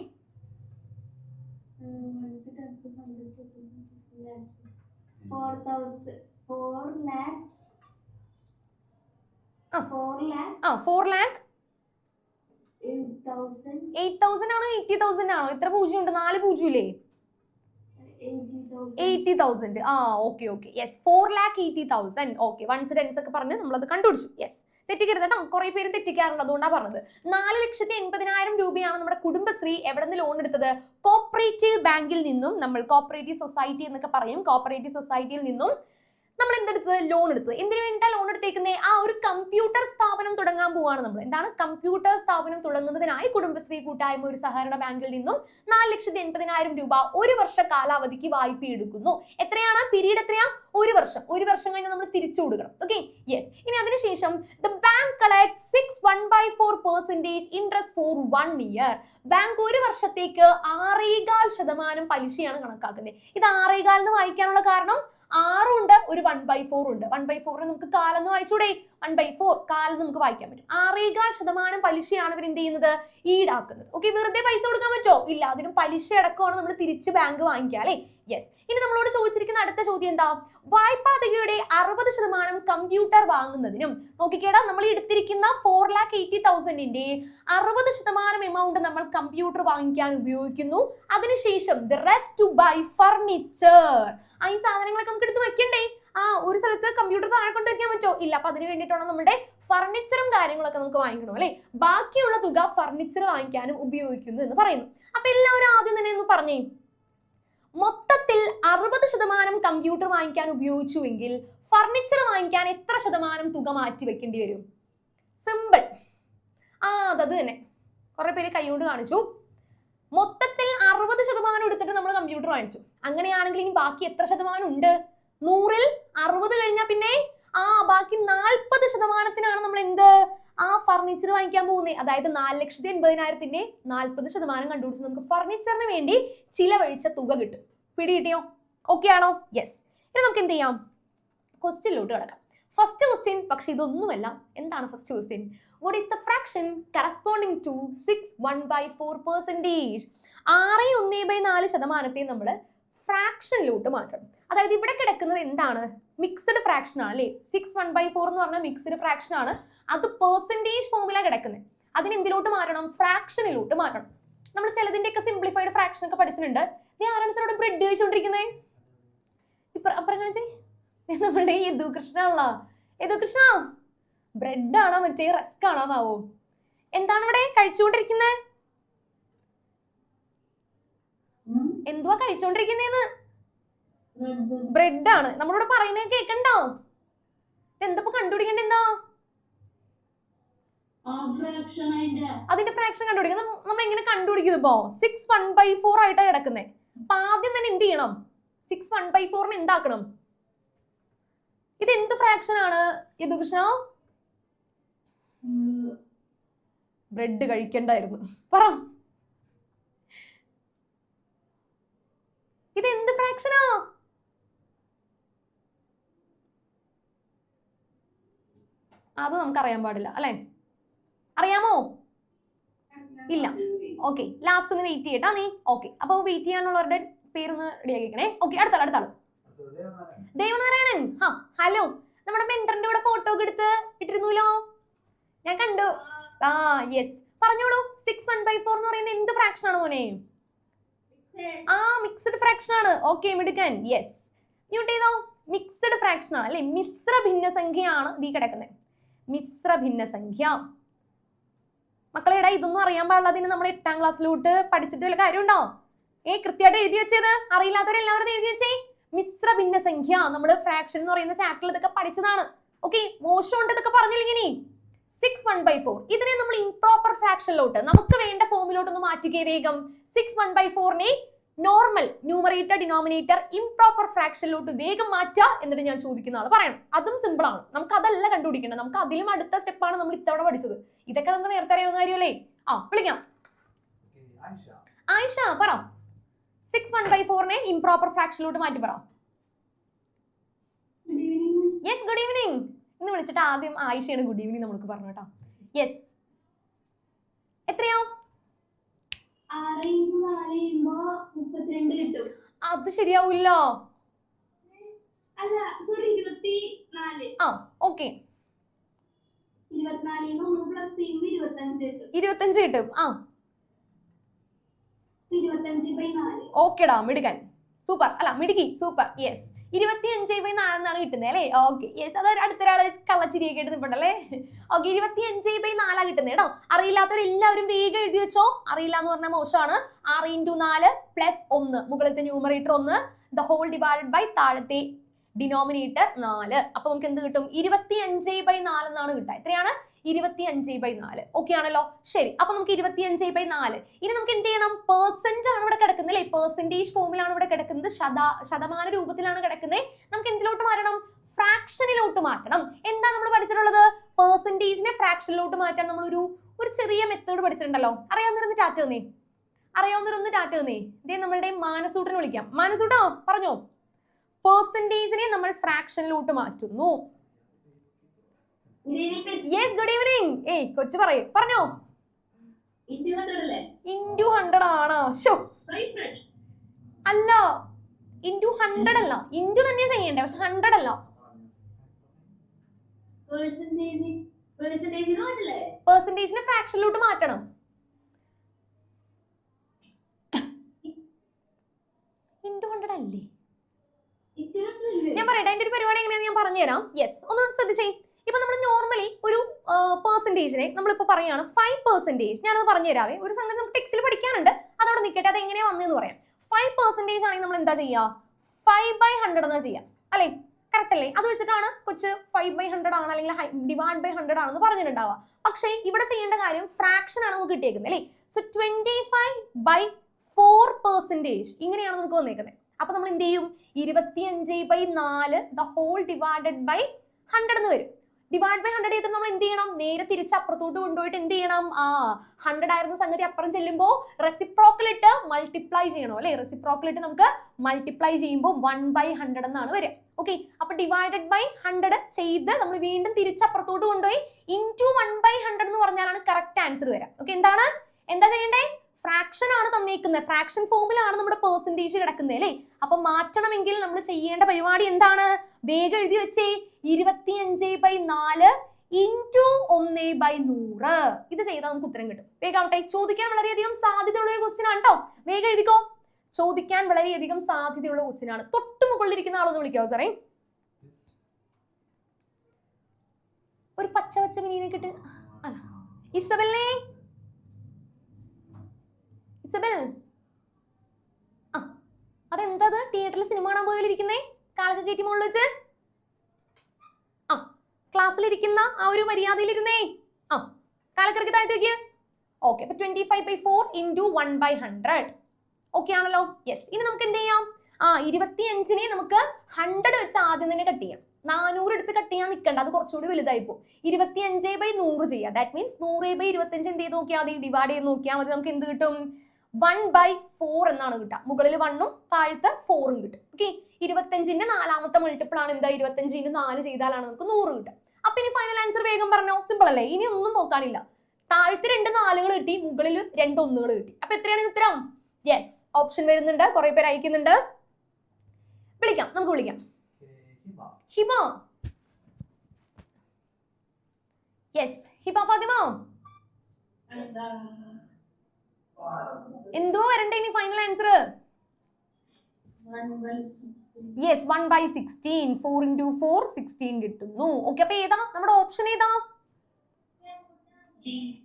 4,00,000 ആണോ 80,000 ആണോ? എത്ര പൂജ്യം ഉണ്ട്? 4 പൂജ്യം ഇല്ലേ? 80,000. ആ, okay, yes, 4,80,000. Okay, once tense ഒക്കെ പറഞ്ഞ് നമ്മളത് കണ്ടുപിടിച്ചു. യെസ്, തെറ്റിക്കരുത് കേട്ടോ, കുറെ പേര് തെറ്റിക്കാറുണ്ട്, അതുകൊണ്ടാണ് പറഞ്ഞത്. 4,80,000 രൂപയാണ് നമ്മുടെ കുടുംബശ്രീ എവിടെ നിന്ന് ലോൺ എടുത്തത്? കോപ്പറേറ്റീവ് ബാങ്കിൽ നിന്നും. നമ്മൾ കോപ്പറേറ്റീവ് സൊസൈറ്റി എന്നൊക്കെ പറയും. കോപ്പറേറ്റീവ് സൊസൈറ്റിയിൽ നിന്നും നമ്മൾ എന്തെടുത്തത്? ലോൺ എടുത്തത്. എന്തിനു വേണ്ടിയിട്ടാണ് ലോൺ എടുത്തേക്കുന്നത്? ആ ഒരു കമ്പ്യൂട്ടർ സ്ഥാപനം തുടങ്ങാൻ പോവാണ് നമ്മൾ. എന്താണ്? കമ്പ്യൂട്ടർ സ്ഥാപനം തുടങ്ങുന്നതിനായി കുടുംബശ്രീ കൂട്ടായ്മ ഒരു സഹകരണ ബാങ്കിൽ നിന്നും 4,80,000 രൂപ ഒരു വർഷ കാലാവധിക്ക് വായ്പ എടുക്കുന്നു. എത്രയാണ് പീരീഡ്? എത്രയാ? ഒരു വർഷം. ഒരു വർഷം കഴിഞ്ഞാൽ നമ്മൾ തിരിച്ചു കൊടുക്കണം. Okay, yes. ഇനി അതിനുശേഷം the bank collect 6.14% interest four 1 year. Bank ഒരു വർഷത്തേക്ക് 6.25% പലിശയാണ് കണക്കാക്കുന്നത്. ഇത് 6.25 എന്ന് വായിക്കാനുള്ള കാരണം 6 ഉണ്ട്, ഒരു 1/4 ഉണ്ട്. 1/4 നമുക്ക് കാലെന്ന് വായിച്ചൂടെ? 1/4 കാലം നമുക്ക് വായിക്കാൻ പറ്റും. 6.25% പലിശയാണ് ഇവർ എന്ത് ചെയ്യുന്നത്? ഈടാക്കുന്നത്. ഓക്കെ, വെറുതെ പൈസ കൊടുക്കാൻ പറ്റോ? ഇല്ല, അതിനും പലിശ അടക്കമാണ് നമ്മൾ തിരിച്ച് ബാങ്ക് വാങ്ങിക്കുക അല്ലെ. യെസ്. ഇനി നമ്മളോട് ചോദിച്ചിരിക്കുന്ന അടുത്ത ചോദ്യം എന്താ? വായ്പാ തുകയുടെ 60% കമ്പ്യൂട്ടർ വാങ്ങുന്നതിനും. നോക്കിക്കേടാ, നമ്മൾ എടുത്തിരിക്കുന്ന 4,80,000ന്റെ 60% എമൗണ്ട് നമ്മൾ കമ്പ്യൂട്ടർ വാങ്ങിക്കാൻ ഉപയോഗിക്കുന്നു. അതിനുശേഷം the rest to buy furniture. ഈ സാധനങ്ങളൊക്കെ നമുക്ക് എടുത്ത് വെക്കണ്ടേ? ഒരു സ്ഥലത്ത് കമ്പ്യൂട്ടർ താഴെ കൊണ്ട് വെക്കാൻ പറ്റോ? ഇല്ല. അപ്പൊ അതിന് വേണ്ടിയിട്ടാണ് നമ്മുടെ ഫർണിച്ചറും കാര്യങ്ങളൊക്കെ നമുക്ക് വാങ്ങിക്കണം അല്ലെ. ബാക്കിയുള്ള തുക ഫർണിച്ചർ വാങ്ങിക്കാനും ഉപയോഗിക്കുന്നു എന്ന് പറയുന്നു. അപ്പൊ എല്ലാവരും ആദ്യം തന്നെ ഒന്ന് പറഞ്ഞേ, മൊത്തത്തിൽ 60% കമ്പ്യൂട്ടർ വാങ്ങിക്കാൻ ഉപയോഗിച്ചുവെങ്കിൽ ഫർണിച്ചർ വാങ്ങിക്കാൻ എത്ര ശതമാനം തുക മാറ്റി വെക്കേണ്ടി വരും? സിമ്പിൾ. അത് തന്നെ. കുറെ പേര് കൈകൊണ്ട് കാണിച്ചു. മൊത്തത്തിൽ 60% എടുത്തിട്ട് നമ്മൾ കമ്പ്യൂട്ടർ വാങ്ങിച്ചു. അങ്ങനെയാണെങ്കിൽ ഇനി ബാക്കി എത്ര ശതമാനം ഉണ്ട്? 100ൽ 60 കഴിഞ്ഞാൽ പിന്നെ ബാക്കി 40%-ത്തിനാണ് നമ്മൾ എന്ത് ഫർണിച്ചർ വാങ്ങിക്കാൻ പോകുന്നത്. അതായത് 4,80,000ന്റെ 40% കണ്ടുപിടിച്ച് നമുക്ക് ഫർണിച്ചറിന് വേണ്ടി ചിലവഴിച്ച തുക കിട്ടും. പിടി കിട്ടിയോ? ഓക്കെ ആണോ? യെസ്. ഇനി നമുക്ക് എന്ത് ചെയ്യാം? ക്വസ്റ്റ്യനിലോട്ട് കിടക്കാം. ഫസ്റ്റ് ക്വസ്റ്റ്യൻ പക്ഷെ ഇതൊന്നുമല്ല. എന്താണ് first question? What is the fraction corresponding to 6.14%? 6.14% നമ്മൾ ഫ്രാക്ഷനിലോട്ട് മാറ്റണം. അതായത് ഇവിടെ കിടക്കുന്നത് എന്താണ്? മിക്സ്ഡ് ഫ്രാക്ഷൻ ആണ് അല്ലേ. 6.14 എന്ന് പറഞ്ഞാൽ മിക്സ്ഡ് ഫ്രാക്ഷൻ ആണ്. അത് പെർസെന്റേജ് ഫോമിലാണ് കിടക്കുന്നത്. അതിന് എന്തിലോട്ട് മാറ്റണം? ഫ്രാക്ഷനിലോട്ട് മാറ്റണം. നമ്മൾ ചിലതിന്റെയൊക്കെ സിംപ്ലിഫൈഡ് ഫ്രാക്ഷൻ ഒക്കെ പഠിച്ചിട്ടുണ്ട്. നീ ആരാണ് സാർ ഇവിടെ ബ്രെഡ് കഴിച്ചുകൊണ്ടിരിക്കുന്നത്? അപ്പുറം കാണിച്ചേ, നമ്മളുടെ യദുകൃഷ്ണ ആണല്ലോ. യദുകൃഷ്ണ, ബ്രെഡ് ആണോ മറ്റേ റസ്ക് ആണോ എന്നാവോ? എന്താണ് ഇവിടെ കഴിച്ചുകൊണ്ടിരിക്കുന്നത്? എന്തുവാ കഴിച്ചോണ്ടിരിക്കുന്നേന്ന്? ബ്രെഡ് ആണ്. നമ്മളിവിടെ പറയുന്നത് കേക്കണ്ടോ? എന്തപ്പോ കണ്ടുപിടിക്കണ്ട? എന്താ അതിന്റെ ഫ്രാക്ഷൻ കണ്ടുപിടിക്കണം. നമ്മൾ എങ്ങനെ കണ്ടുപിടിക്കുന്നത്? ഇപ്പോ 6 1/4 ആയിട്ടാണ് കിടക്കുന്നത്. അപ്പൊ ആദ്യം തന്നെ എന്ത് ചെയ്യണം? 6 1/4 എന്താക്കണം? ഇത് എന്ത് ഫ്രാക്ഷൻ ആണ് യദുകൃഷ്ണ? ബ്രെഡ് കഴിക്കണ്ടായിരുന്നു. പറ, ഇത് എന്ത് ഫ്രാക്ഷനാ? അത് നമുക്ക് അറിയാൻ പാടില്ല അല്ലെ? അറിയാമോ? ഇല്ല. ഓക്കെ, ലാസ്റ്റ് ഒന്ന് വെയിറ്റ് ചെയ്യട്ടാ നീ. ഓക്കെ, അപ്പൊ വെയിറ്റ് ചെയ്യാനുള്ളവരുടെ പേരൊന്ന് റെഡി ആക്കിക്കണേ. ഓക്കെ, അടുത്താള് ദേവനാരായണൻ. ഹലോ, നമ്മുടെ മെന്ററിന്റെ കൂടെ ഫോട്ടോ ഒക്കെ എടുത്ത് ഇട്ടിരുന്നല്ലോ, ഞാൻ കണ്ടു. യെസ്, പറഞ്ഞോളൂ. 6 1/4 എന്ന് പറയുന്നത് എന്ത് ഫ്രാക്ഷൻ ആണ് മോനെ? മിക്സ്ഡ് ഫ്രാക്ഷൻ ആണ്. ഓക്കെ, മിടുക്കൻ. യെസ്, മ്യൂട്ട് ചെയ്തോ. മിക്സ്ഡ് ഫ്രാക്ഷൻ ആണ് അല്ലെ? മിശ്ര ഭിന്നസംഖ്യയാണ് ഈ കിടക്കുന്നത്. മിശ്ര ഭിന്നസംഖ്യ. മക്കളെടാ, ഇതൊന്നും അറിയാൻ പാടില്ലാതിന് നമ്മൾ 8ാം ക്ലാസ്സിലോട്ട് പഠിച്ചിട്ട് വല്ല കാര്യമുണ്ടോ? കൃത്യമായിട്ട് എഴുതി വെച്ചത് അറിയില്ലാത്തവരെല്ലാവരും എഴുതി വെച്ചേ. മിശ്ര ഭിന്നസംഖ്യ നമ്മൾ ഫ്രാക്ഷൻ എന്ന് പറയുന്ന ചാപ്റ്ററിൽ ഇതൊക്കെ പഠിച്ചതാണ്. ഓക്കെ, മോശമുണ്ട് ഇതൊക്കെ പറഞ്ഞില്ലെങ്കിനി. 6 1/4 ഇതിനെ നമ്മൾ ഇംപ്രോപ്പർ ഫ്രാക്ഷനിലോട്ട് നമുക്ക് വേണ്ട ഫോമിലോട്ട് ഒന്ന് മാറ്റുകയെ വേഗം. 6 1/4നെ നോർമൽ ന്യൂമറേറ്റർ ഡിനോമിനേറ്റർ ഇംപ്രോപ്പർ ഫ്രാക്ഷനിലോട്ട് വേഗം മാറ്റുക എന്നിട്ട് ഞാൻ ചോദിക്കുന്ന ആൾ പറയണം. അതും സിമ്പിൾ ആണ്. നമുക്ക് അതല്ല കണ്ടുപിടിക്കേണ്ടത്, നമുക്ക് അതിലും അടുത്ത സ്റ്റെപ്പാണ് നമ്മൾ ഇത്തവണ പഠിച്ചത്. ഇതൊക്കെ നമുക്ക് നേരത്തെ അറിയാവുന്ന കാര്യമല്ലേ? വിളിക്കാം. ആയിഷ, പറ. 6 1/4നെ ഇംപ്രോപ്പർ ഫ്രാക്ഷനിലോട്ട് മാറ്റി പറ. Yes, good evening. ഇന്ന് വിളിച്ചിട്ട് ആദ്യം ആയിഷയാണ് ഗുഡ് ഈവനിങ് നമ്മൾക്ക് പറഞ്ഞു കേട്ടോ. യെസ്, എത്രയാ? 32 അത് ശരിയാവൂല്ല. ഓക്കെ, 25 കിട്ടും. ഓക്കെടാ, മിടുക്കൻ, സൂപ്പർ. അല്ല, മിടുക്കി, സൂപ്പർ. യെസ്, 25/4 എന്നാണ് കിട്ടുന്നത് അല്ലേ? Okay, yes. അത് അടുത്തൊരാള് കള്ളച്ചിരിയൊക്കെ ആയിട്ട് നിൽപ്പുണ്ടല്ലേ? ഓക്കെ, 25/4 കിട്ടുന്നത് കേട്ടോ. അറിയില്ലാത്തവരെല്ലാവരും വേഗം എഴുതി വെച്ചോ. അറിയില്ല എന്ന് പറഞ്ഞാൽ മോശമാണ്. 6 × 4 + 1, മുകളിലത്തെ numerator 1, the whole divided by താഴത്തെ ഡിനോമിനേറ്റർ 4. അപ്പൊ നമുക്ക് എന്ത് കിട്ടും? 25/4 എന്നാണ് കിട്ടുക. എത്രയാണ്? 25/4. ഓക്കെ ആണല്ലോ? ശരി, അപ്പൊ നമുക്ക് 25/4. ഇനി നമുക്ക് എന്ത് ചെയ്യണം? പെർസെന്റ് ആണ് ഇവിടെ കിടക്കുന്നത് അല്ലേ? പെർസെന്റേജ് ഫോമിലാണ് ഇവിടെ കിടക്കുന്നത്. ശതമാന രൂപത്തിലാണ് കിടക്കുന്നത്. നമുക്ക് എന്തിലോട്ട് മാറ്റണം? ഫ്രാക്ഷനിലോട്ട് മാറ്റണം. എന്താ നമ്മൾ പഠിച്ചിട്ടുള്ളത്? പെർസെന്റേജിനെ ഫ്രാക്ഷനിലോട്ട് മാറ്റാൻ നമ്മൾ ഒരു ചെറിയ മെത്തേഡ് പഠിച്ചിട്ടുണ്ടല്ലോ. അറിയാവുന്നവരൊന്ന് ടാറ്റ തന്നേ. ഇതേ നമ്മളുടെ മാനസൂട്ടിനെ വിളിക്കാം. മാനസൂട്ടോ, പറഞ്ഞോ. പെർസെന്റേജിനെ നമ്മൾ ഫ്രാക്ഷനിലോട്ട് മാറ്റുന്നു. Yes, good evening. കൊച്ചു പറയൂ, പറഞ്ഞോ. ഇൻറ്റു 100 ആണോ? അല്ല, ഇൻറ്റു 100 അല്ല. ഇൻറ്റു തന്നെ ചെയ്യണ്ടേ, പക്ഷെ 100 അല്ല. പെർസെന്റേജിനെ ഫ്രാക്ഷനിലോട്ട് മാറ്റണം. ഇൻറ്റു 100 അല്ലേ? ഞാൻ പറയട്ടെ, അതിന്റെ ഒരു പരിപാടി എങ്ങനെയാന്ന് ഞാൻ പറഞ്ഞുതരാം. യെസ്, ഒന്ന് ശ്രദ്ധിച്ചേ. ഇപ്പൊ നമ്മൾ നോർമലി ഒരു പെർസെന്റേജിനെ നമ്മളിപ്പോ പറയാണ് 5%. ഞാനത് പറഞ്ഞുതരാവേ. ഒരു സംഗതി നമുക്ക് ടെക്സ്റ്റിൽ പഠിക്കാനുണ്ട്, അതവിടെ നിൽക്കട്ടെ. അത് എങ്ങനെയാ വന്നതെന്ന് പറയാം. 5% ആണെങ്കിൽ നമ്മൾ എന്താ ചെയ്യുക? 5/100 എന്നാ ചെയ്യാം അല്ലെ? കറക്റ്റ് അല്ലേ? അത് വെച്ചിട്ടാണ് കൊച്ച് 5/100 ആണ് അല്ലെങ്കിൽ /100 ആണെന്ന് പറഞ്ഞിട്ടുണ്ടാവുക. പക്ഷേ ഇവിടെ ചെയ്യേണ്ട കാര്യം ഫ്രാക്ഷൻ ആണ് നമുക്ക് കിട്ടിയേക്കുന്നത് അല്ലേ? സോ 25/4% ഇങ്ങനെയാണ് നമുക്ക് വന്നേക്കുന്നത്. അപ്പൊ നമ്മൾ എന്ത് ചെയ്യും? 25/4 ദ ഹോൾ ഡിവൈഡഡ് ബൈ 100 എന്ന് വരും. ഡിവൈഡ് ബൈ 100 ചെയ്തിട്ട് നമ്മൾ എന്ത് ചെയ്യണം? നേരെ തിരിച്ച് അപ്പുറത്തോട്ട് കൊണ്ടുപോയിട്ട് എന്ത് ചെയ്യണം? 100 ആയിരുന്ന സംഗതി അപ്പുറം ചെല്ലുമ്പോൾ റെസിപ്രോക്കൽ ഇട്ട് മൾട്ടിപ്ലൈ ചെയ്യണം അല്ലെ? റെസിപ്രോക്കൽ ഇട്ട് നമുക്ക് മൾട്ടിപ്ലൈ ചെയ്യുമ്പോൾ 1/100 എന്നാണ് വരിക. ഓക്കെ, അപ്പൊ ഡിവൈഡഡ് ബൈ 100 ചെയ്ത് നമ്മൾ വീണ്ടും തിരിച്ച് അപ്പുറത്തോട്ട് കൊണ്ടുപോയി ഇൻറ്റു 1/100 എന്ന് പറഞ്ഞാലാണ് കറക്റ്റ് ആൻസർ വരാം. ഓക്കെ, എന്താ ചെയ്യണ്ടേ? ഫ്രാക്ഷൻ ആണ് തന്നേക്കുന്നത്. ഫ്രാക്ഷൻ ഫോമിലാണ് നമ്മുടെ പെർസെന്റേജ് കിടക്കുന്നത് അല്ലേ? അപ്പൊ മാറ്റണമെങ്കിൽ നമ്മൾ ചെയ്യേണ്ട പരിപാടി എന്താണ്? വേഗം എഴുതി വെച്ചേ. 25/4 ഇൻറ്റു 1/100. ഇത് ചെയ്താൽ നമുക്ക് ഉത്തരം കിട്ടും. വേഗാവട്ടെ. ചോദിക്കാൻ വളരെയധികം സാധ്യതയുള്ള ഒരു ക്വസ്റ്റ്യൻ ആണ് കേട്ടോ. വേഗം എഴുതിക്കോ. ചോദിക്കാൻ വളരെയധികം സാധ്യതയുള്ള ക്വസ്റ്റ്യൻ ആണ്. തൊട്ട് മുകളിലിരിക്കുന്ന ആളൊന്ന് വിളിക്കാവോ സാറേ? ഒരു പച്ച പച്ച മിനിനെ കിട്ട്. ഇസബെല്ലേ, ഇസബൽ, ആ അതെന്താ തിയേറ്ററിൽ സിനിമ കാണാൻ പോയാലിരിക്കുന്നേ? കാലൊക്കെ കയറ്റി മുകളിൽ വെച്ച് ആ ക്ലാസ്സിലിരിക്കുന്ന ആ ഒരു മര്യാദയിലിരുന്നേ. ആ കാലക്കിറക്കി താഴ്ത്തി വയ്ക്കുക. ഓക്കെ, അപ്പൊ 25/4 ഇൻറ്റു 1/100. ഓക്കെ ആണല്ലോ? യെസ്. ഇനി നമുക്ക് എന്ത് ചെയ്യാം? 25നെ നമുക്ക് 100 വെച്ച് ആദ്യം തന്നെ കട്ട് ചെയ്യാം. 400 എടുത്ത് കട്ട് ചെയ്യാൻ നിൽക്കണ്ട, അത് കുറച്ചുകൂടി വലുതായിപ്പോ. 25/100 ചെയ്യാം. ദാറ്റ് മീൻസ് 100/25 എന്ത് ചെയ്ത് നോക്കിയാൽ മതി? ഡിവൈഡ് ചെയ്ത് നോക്കിയാൽ മതി. നമുക്ക് എന്ത് കിട്ടും? 1/4 എന്നാണ് കിട്ടുക. മുകളിൽ 1ഉം താഴത്തെ 4ഉം കിട്ടും. ഓക്കെ, 25ന്റെ 4ാമത്തെ മൾട്ടിപ്പിൾ ആണ് എന്താ? 25 × 4 ചെയ്താലാണ് നമുക്ക് 100 കിട്ടുക. അപ്പൊ ഇനി ഫൈനൽ ആൻസർ വേഗം പറഞ്ഞോ. സിമ്പിൾ അല്ലേ? ഇനി ഒന്നും നോക്കാനില്ല. താഴത്തെ 2 4കൾ കിട്ടി, മുകളിൽ 2 1കൾ കിട്ടി. അപ്പൊ എത്രയാണ് ഉത്തരം? യെസ്, ഓപ്ഷൻ വരുന്നുണ്ട്, കുറെ പേര് അയക്കുന്നുണ്ട്. വിളിക്കാം, നമുക്ക് വിളിക്കാം. ഹിബ. യെസ്, ഹിബ ഫാത്തിമ. എന്തോ വരണ്ടേ ഇനി ഫൈനൽ ആൻസർ? യെസ്, 1/16. 4 × 4 16 കിട്ടുന്നു. ഓക്കെ, അപ്പൊ ഏതാ നമ്മുടെ ഓപ്ഷൻ? ഏതാ?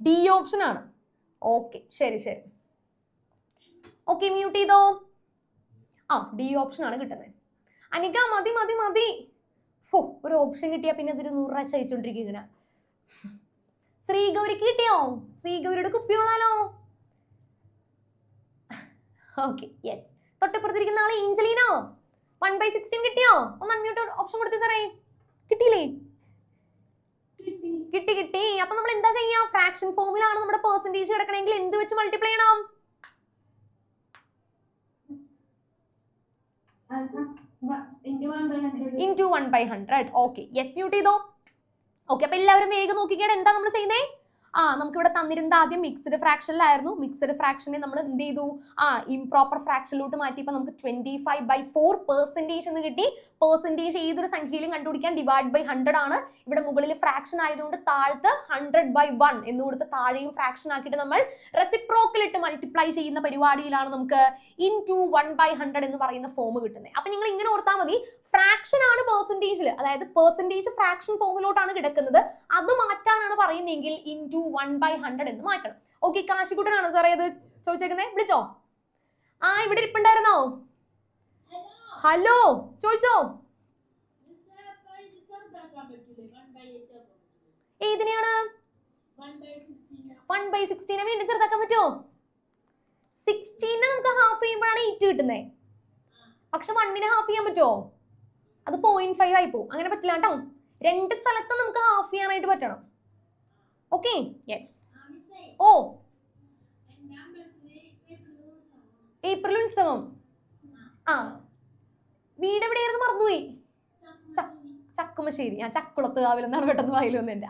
ഡി ഓപ്ഷൻ ആണ്. ഓക്കെ, ശരി ശരി. ഓക്കെ, മ്യൂട്ട് ചെയ്തോ. ഡി ഓപ്ഷൻ ആണ് കിട്ടുന്നത്. അനിക മതി മതി മതി. ഒരു ഓപ്ഷൻ കിട്ടിയാ പിന്നെ അതൊരു 100 പ്രാവശ്യം അയച്ചോണ്ടിരിക്കും ഇങ്ങനെ. ശ്രീഗൗരിക്ക് കിട്ടിയോ? ശ്രീഗൗരിയുടെ കുപ്പിയോളാലോ. Okay, yes. തൊട്ടപ്പുറത്തിരിക്കുന്ന ആള് ഏഞ്ചലീനോ. 1/16 കിട്ടിയോ? ഒന്ന് അൺമ്യൂട്ട് ഓപ്ഷൻ കൊടുത്തേ സാറേ. കിട്ടിയില്ലേ? കിട്ടി കിട്ടി. അപ്പൊ നമ്മൾ എന്താ ചെയ്യാ? ഫ്രാക്ഷൻ ഫോമിലാണ് നമ്മുടെ പെർസെന്റേജ് കിടക്കണമെങ്കിൽ എന്ത് വെച്ച് മൾട്ടിപ്ലൈ ചെയ്യണം? ഇൻറ്റു 1/100. ഓക്കെ, യെസ്, മ്യൂട്ട് ചെയ്തോ. ഓക്കെ, അപ്പൊ എല്ലാവരും വേഗം നോക്കിക്കേണ്ട എന്താ നമ്മൾ ചെയ്യുന്നേ? നമുക്ക് ഇവിടെ തന്നിരുന്നത് ആദ്യം മിക്സ്ഡ് ഫ്രാക്ഷനിലായിരുന്നു. മിക്സ്ഡ് ഫ്രാക്ഷനെ നമ്മൾ എന്ത് ചെയ്തു? ഇംപ്രോപ്പർ ഫ്രാക്ഷനിലോട്ട് മാറ്റിയപ്പോൾ നമുക്ക് 25/4% എന്ന് കിട്ടി. പെർസെന്റേജ് ഏതൊരു സംഖ്യയിലും കണ്ടുപിടിക്കാൻ /100 ആണ്. ഇവിടെ മുകളിൽ ഫ്രാക്ഷൻ ആയതുകൊണ്ട് താഴത്ത് 100/1 എന്ന് കൊടുത്ത് താഴെയും ഫ്രാക്ഷൻ ആക്കിയിട്ട് നമ്മൾ റെസിപ്രോക്കൽ ഇട്ട് മൾട്ടിപ്ലൈ ചെയ്യുന്ന പരിപാടിയിലാണ് നമുക്ക് ഇൻറ്റു 1/100 എന്ന് പറയുന്ന ഫോം കിട്ടുന്നത്. അപ്പൊ നിങ്ങൾ ഇങ്ങനെ ഓർത്താൽ മതി, ഫ്രാക്ഷൻ ആണ് പെർസെന്റേജിൽ, അതായത് പെർസെന്റേജ് ഫ്രാക്ഷൻ ഫോമിലോട്ടാണ് കിടക്കുന്നത്. അത് മാറ്റാനാണ് പറയുന്നതെങ്കിൽ ഇൻറ്റു 1/100 എന്ന് മാറ്റണം. ഓക്കെ, കാശിക്കുട്ടനാണോ സാറേ അത് ചോദിച്ചേക്കുന്നേ? വിളിച്ചോ? ഇവിടെ ഇരിപ്പുണ്ടായിരുന്നോ? ഹലോ, ചോദിച്ചോ? ഏതിനെയാണ്? 1/16 വീണ്ടും ചെറുതാക്കാൻ പറ്റുമോ? 16 നമുക്ക് ഹാഫ് ചെയ്യുമ്പോഴാണ് 8 കിട്ടുന്നത്. പക്ഷെ 1നെ ഹാഫ് ചെയ്യാൻ പറ്റുമോ? അത് 0.5 ആയി പോകും. അങ്ങനെ പറ്റില്ല കേട്ടോ. 2 സ്ഥലത്തും നമുക്ക് ഹാഫ് ചെയ്യാനായിട്ട് പറ്റണം. Okay, yes. ഏപ്രിൽ ഉത്സവം. വീട് എവിടെയായിരുന്നു? മറന്നുപോയി. ചക്കുമശ്ശേരി. ചക്കുളത്ത് കാവിൽ എന്നാണ് പെട്ടെന്ന് വായിൽ വന്നിട്ട്.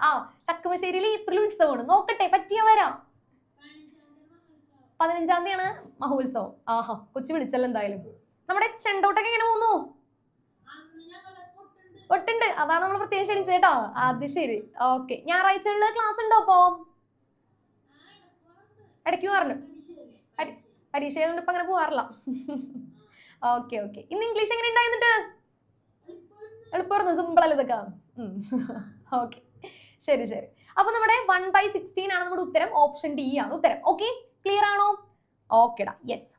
ചക്കുമശ്ശേരിയിൽ ഏപ്രിൽ ഉത്സവമാണ്. നോക്കട്ടെ, പറ്റിയ വരാം. 15-ാം തീയതിയാണ് മഹോത്സവം. കൊച്ചു വിളിച്ചല്ലോ എന്തായാലും. നമ്മുടെ ചെണ്ടോട്ടൊക്കെ എങ്ങനെ പോകുന്നു? ഒട്ടുണ്ട്, അതാണ് നമ്മൾ പ്രത്യേകം ക്ഷണിച്ചത് കേട്ടോ. അത് ശരി. ഓക്കെ, ഞായറാഴ്ചകളിൽ ക്ലാസ് ഉണ്ടോ? അപ്പോ ഇടയ്ക്ക് പറഞ്ഞു പരീക്ഷ കൊണ്ട് ഇപ്പൊ അങ്ങനെ പോവാറില്ല. Okay okay. ഇന്ന് ഇംഗ്ലീഷ് എങ്ങനെ ഉണ്ടായിരുന്നിട്ട്? എളുപ്പമായിരുന്നു, സിമ്പിൾ അല്ലേ ഇതൊക്കെ? ഓക്കെ, ശരി ശരി. അപ്പൊ നമ്മുടെ 1/16 ആണ് നമ്മുടെ ഉത്തരം. ഓപ്ഷൻ ഡി ആണ് ഉത്തരം. ഓക്കെ, ക്ലിയർ ആണോ? ഓക്കെടാ, യെസ്.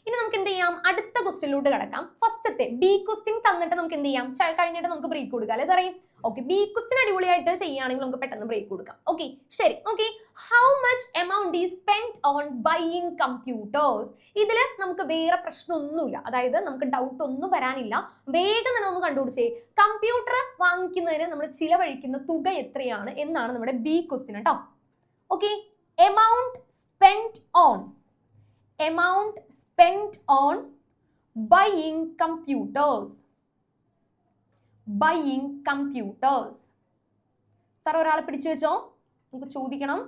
ഇനി നമുക്ക് എന്ത് ചെയ്യാം? അടുത്ത ക്വസ്റ്റ്യനിലോട്ട് കിടക്കാം. ഫസ്റ്റത്തെ ബി ക്വസ്റ്റ്യൻ തന്നിട്ട് നമുക്ക് എന്ത് ചെയ്യാം? കഴിഞ്ഞിട്ട് നമുക്ക് ബ്രേക്ക് കൊടുക്കാം അല്ലെ സാറേ? ഓക്കെ, ബി ക്വസ്റ്റ്യൻ അടിപൊളിയായിട്ട് ചെയ്യുകയാണെങ്കിൽ നമുക്ക് പെട്ടെന്ന് ബ്രേക്ക് കൊടുക്കാം. ഓക്കെ, ശരി. Okay, how much amount is spend on buying computers? ഇതിൽ നമുക്ക് വേറെ പ്രശ്നമൊന്നുമില്ല, അതായത് നമുക്ക് ഡൗട്ട് ഒന്നും വരാനില്ല. വേഗം തന്നെ ഒന്ന് കണ്ടുപിടിച്ചേ. കമ്പ്യൂട്ടർ വാങ്ങിക്കുന്നതിന് നമ്മൾ ചിലവഴിക്കുന്ന തുക എത്രയാണ് എന്നാണ് നമ്മുടെ ബി ക്വസ്റ്റ്യൻ കേട്ടോ. Okay, amount spend on buying computers. Sir ഒരാളെ പിടിച്ചു വെച്ചോ, നമുക്ക് ചോദിക്കണം.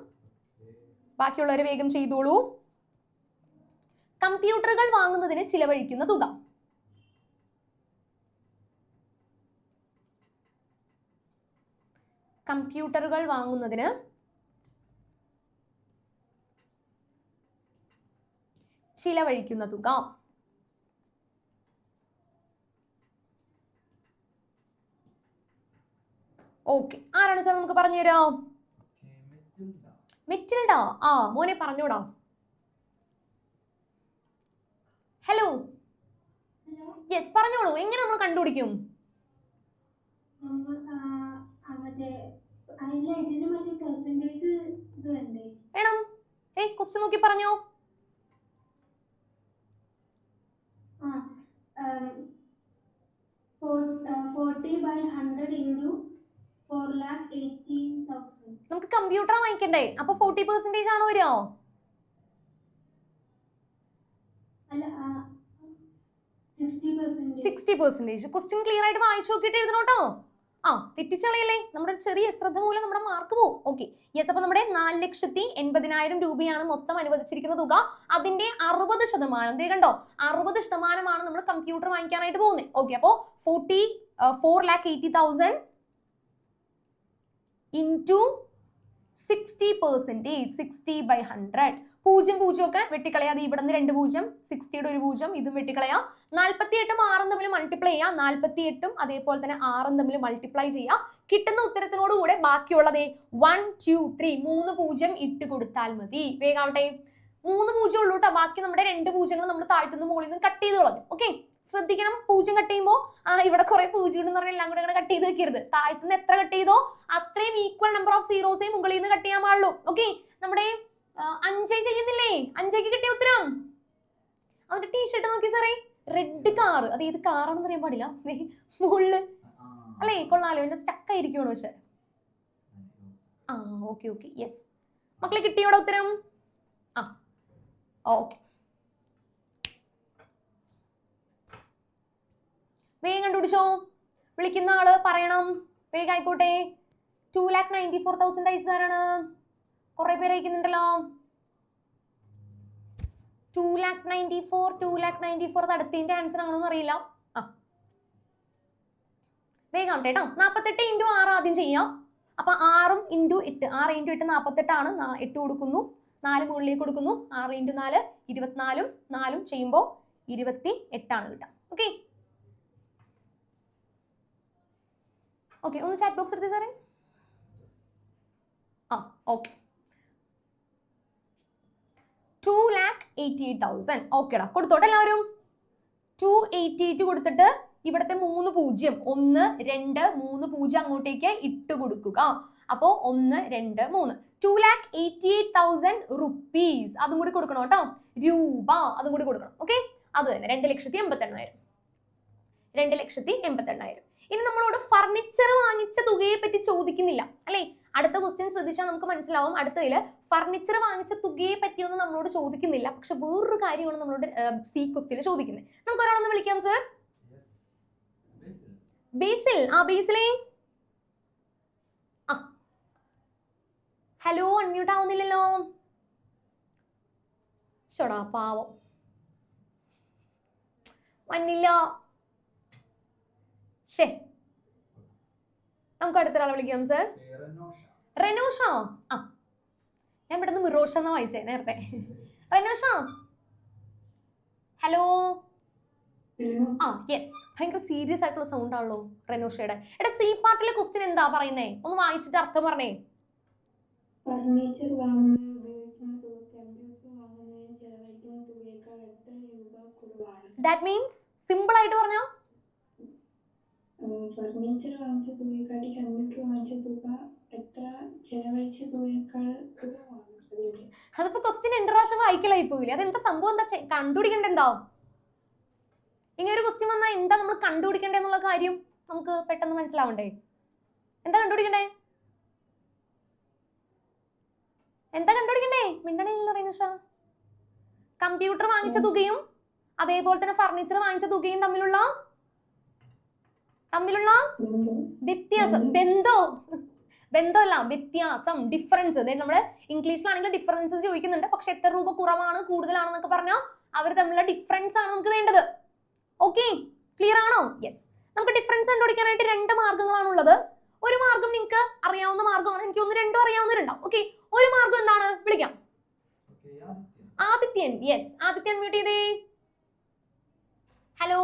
ബാക്കിയുള്ളവരെ വേഗം ചെയ്തോളൂ. കമ്പ്യൂട്ടറുകൾ വാങ്ങുന്നതിന് ചിലവഴിക്കുന്ന തുക. കമ്പ്യൂട്ടറുകൾ വാങ്ങുന്നതിന് ചിലവഴിക്കുന്ന തുക. ഓക്കെ, ആരാണ് സാർ നമുക്ക് പറഞ്ഞു തരാം? മെറ്റിൽഡ. ആ മോനെ പറഞ്ഞോടാ. ഹലോ, യെസ് പറഞ്ഞോളൂ. എങ്ങനെ നമ്മൾ കണ്ടുപിടിക്കും? വേണം. ക്വസ്റ്റ്യൻ നോക്കി പറഞ്ഞോ. നമുക്ക് കമ്പ്യൂട്ടർ വാങ്ങിക്കണ്ടേ, അപ്പൊ 40% ആണോ വരിക? 60%. ക്വസ്റ്റ്യൻ ക്ലിയർ ആയിട്ട് വായിച്ചു നോക്കിയിട്ട് എഴുതണോട്ടോ. തെറ്റിച്ചളയല്ലേ, നമ്മുടെ ചെറിയ ശ്രദ്ധ മൂലം നമ്മുടെ മാർക്ക് പോകും. Okay, yes. അപ്പൊ നമ്മുടെ 4,80,000 രൂപയാണ് മൊത്തം അനുവദിച്ചിരിക്കുന്ന തുക. അതിന്റെ 60% കണ്ടോ, 60% നമ്മൾ കമ്പ്യൂട്ടർ വാങ്ങിക്കാനായിട്ട് പോകുന്നത്. ഓക്കെ, അപ്പോ 4,80,000 into 60%, 60/100. 0 ഒക്കെ വെട്ടിക്കളയാതെ ഇവിടെ നിന്ന് 2 0, 60യുടെ 1 0, ഇതും വെട്ടിക്കളയാം. 48 6 തമ്മിൽ മൾട്ടിപ്ലൈ ചെയ്യാം. 48 അതേപോലെ തന്നെ 6 തമ്മിൽ മൾട്ടിപ്ലൈ ചെയ്യാം. കിട്ടുന്ന ഉത്തരത്തിനോട് കൂടെ ബാക്കിയുള്ളത് 1 2 3 3 0 ഇട്ട് കൊടുത്താൽ മതി. വേഗാവട്ടെ, 3 0 ഉള്ളൂ കേട്ടോ. ബാക്കി നമ്മുടെ 2 0 നമ്മൾ താഴ്ത്തുനിന്ന് മുകളിൽ നിന്ന് കട്ട് ചെയ്ത് കളഞ്ഞു. ഓക്കെ, ശ്രദ്ധിക്കണം. 0 കട്ട് ചെയ്യുമ്പോൾ ഇവിടെ കുറെ 0 എന്ന് പറഞ്ഞാൽ എല്ലാം കൂടെ കട്ട് ചെയ്ത് വെക്കരുത്. താഴ്ത്തുനിന്ന് എത്ര കട്ട് ചെയ്തോ അത്രയും ഈക്വൽ നമ്പർ ഓഫ് സീറോസേ മുകളിൽ നിന്ന് കട്ട് ചെയ്യാൻ പാടുള്ളൂ. ഓക്കെ, നമ്മുടെ 5 ചെയ്യുന്നില്ലേ? 5ക്ക് കിട്ടിയ ഉത്തരം അവന്റെ ടീഷർട്ട് നോക്കി സാറേ, റെഡ് കാർ. അത് ഏത് കാറാണെന്ന് അറിയാൻ പാടില്ല. മുകളില് അല്ലേ, കൊള്ളാലോ. എന്റെ സ്റ്റക്ക് ആയിരിക്കുവാണ് പക്ഷെ. Okay okay, yes. മക്കളെ കിട്ടിയോടെ ഉത്തരം? ഓക്കെ, വേഗം കണ്ടുപിടിച്ചോ. വിളിക്കുന്ന ആള് പറയണം, വേഗം ആയിക്കോട്ടെ. 2,94,000 അയച്ചതാരാണ്? കുറെ പേര് അയക്കുന്നുണ്ടല്ലോ. 2,94,000 അടുത്തതിന്റെ ആൻസർ ആണെന്ന് അറിയില്ല. വേഗം കേട്ടോ. 48 × 6 ആദ്യം ചെയ്യാം. അപ്പൊ 6 × 8, 6 × 8 48 ആണ്. 8 കൊടുക്കുന്നു, 4 മുകളിലേക്ക് കൊടുക്കുന്നു. 6 × 4 24, 4 ചെയ്യുമ്പോ 28 ആണ് കിട്ടുക. ഓക്കെ ഓക്കെ, ഒന്ന് ചാറ്റ് ബോക്സ് എടുത്തേ സാറേ. ഓക്കെ, 2,88,000. ഓക്കേടാ, കൊടുത്തോട്ടെ എല്ലാവരും. 288 കൊടുത്തിട്ട് ഇവിടത്തെ 3 0, 1 2 3 0 അങ്ങോട്ടേക്ക് ഇട്ട് കൊടുക്കുക. അപ്പോ 1 2 3, 2,88,000 റുപ്പീസ്. അതും കൂടി കൊടുക്കണം കേട്ടോ. രൂപ അതും കൂടി കൊടുക്കണം. ഓക്കെ, അത് തന്നെ 2,88,000. 2,88,000. ഇനി നമ്മളോട് ഫർണിച്ചർ വാങ്ങിച്ച തുകയെ പറ്റി ചോദിക്കുന്നില്ല അല്ലെ. അടുത്ത ക്വസ്റ്റ്യൻ ശ്രദ്ധിച്ചാൽ നമുക്ക് മനസ്സിലാവും. അടുത്തതില് ഫർണിച്ചർ വാങ്ങിച്ച തുകയെ പറ്റിയൊന്നും നമ്മളോട് ചോദിക്കുന്നില്ല. പക്ഷെ വേറൊരു കാര്യമാണ് നമ്മളോട് സി ക്വസ്റ്റ്യനിൽ ചോദിക്കുന്നത്. നമുക്ക് ഒരാളൊന്ന് വിളിക്കാം സർ. ബേസിൽ. ബേസിലേ. ഹലോ, അൺമ്യൂട്ട് ആവുന്നില്ലല്ലോ. ഷോടാ പാവം, വന്നില്ല. നമുക്ക് അടുത്തൊരാളെ വിളിക്കാം സർ. റെനോഷ. ഞാൻ പെട്ടെന്ന് മിറോഷ എന്നാ വായിച്ചേ നേരത്തെ. റെനോഷ, ഹലോ. യെസ്, ഭയങ്കര സീരിയസ് ആയിട്ടുള്ള സൗണ്ട് ആണല്ലോ റെനോഷയുടെ. സി പാർട്ടിലെ ക്വസ്റ്റ്യൻ എന്താ പറയുന്നേ? ഒന്ന് വായിച്ചിട്ട് അർത്ഥം പറഞ്ഞേ. ഫർണിച്ചർ വാങ്ങുന്നതിന് ഉപയോഗിക്കുന്ന തുക കമ്പ്യൂട്ടർ വാങ്ങുന്നതിന് ചെലവഴിക്കുന്ന തുകയേക്കാൾ എത്ര രൂപ കുറവാണ്? ദാറ്റ് മീൻസ് സിമ്പിൾ ആയിട്ട് പറഞ്ഞോ, ഫർണിച്ചർ വാങ്ങിച്ച തുകയെക്കാട്ടി കമ്പ്യൂട്ടർ വാങ്ങിച്ച തുക എത്ര ചെലവഴിച്ച തുകയേക്കാൾ കുറവാണ്. അതിപ്പോ ക്വസ്റ്റ്യൻ 2 പ്രാവശ്യം വായിക്കലായി പോയില്ലേ? അതെന്താ സംഭവം? എന്താ കണ്ടുപിടിക്കണ്ടേ? എന്താ ഇങ്ങനെ ഒരു ക്വസ്റ്റ്യൻ വന്നാൽ എന്താ നമ്മൾ കണ്ടുപിടിക്കണ്ടേ എന്നുള്ള കാര്യം നമുക്ക് പെട്ടെന്ന് മനസ്സിലാവണ്ടേ. എന്താ കണ്ടുപിടിക്കണ്ടേ? മിണ്ടണില്ല റെനുഷ. കമ്പ്യൂട്ടർ വാങ്ങിച്ച തുകയും അതേപോലെ തന്നെ ഫർണിച്ചർ വാങ്ങിച്ച തുകയും തമ്മിലുള്ള വ്യത്യാസം. ബന്ധമല്ല, വ്യത്യാസം, ഡിഫറൻസ്. നമ്മുടെ ഇംഗ്ലീഷിലാണെങ്കിൽ ഡിഫറൻസ് ചോദിക്കുന്നുണ്ട്. പക്ഷെ എത്ര രൂപ കുറവാണ് കൂടുതലാണെന്നൊക്കെ പറഞ്ഞാൽ അവർ തമ്മിലുള്ള ഡിഫറൻസ് ആണ് നമുക്ക് വേണ്ടത്. ഓക്കെ, ക്ലിയർ ആണോ? യെസ്. നമുക്ക് ഡിഫറൻസ് കണ്ടുപിടിക്കാനായിട്ട് 2 മാർഗങ്ങളാണുള്ളത്. ഒരു മാർഗം നിങ്ങൾക്ക് അറിയാവുന്ന മാർഗമാണ്, എനിക്ക് ഒന്ന് രണ്ടും അറിയാവുന്നവരുണ്ടാവും. ഓക്കെ, ഒരു മാർഗം എന്താണ്? വിളിക്കാം. ആദിത്യൻ. യെസ്, ആദിത്യൻ മ്യൂട്ട് ചെയ്തേ. ഹലോ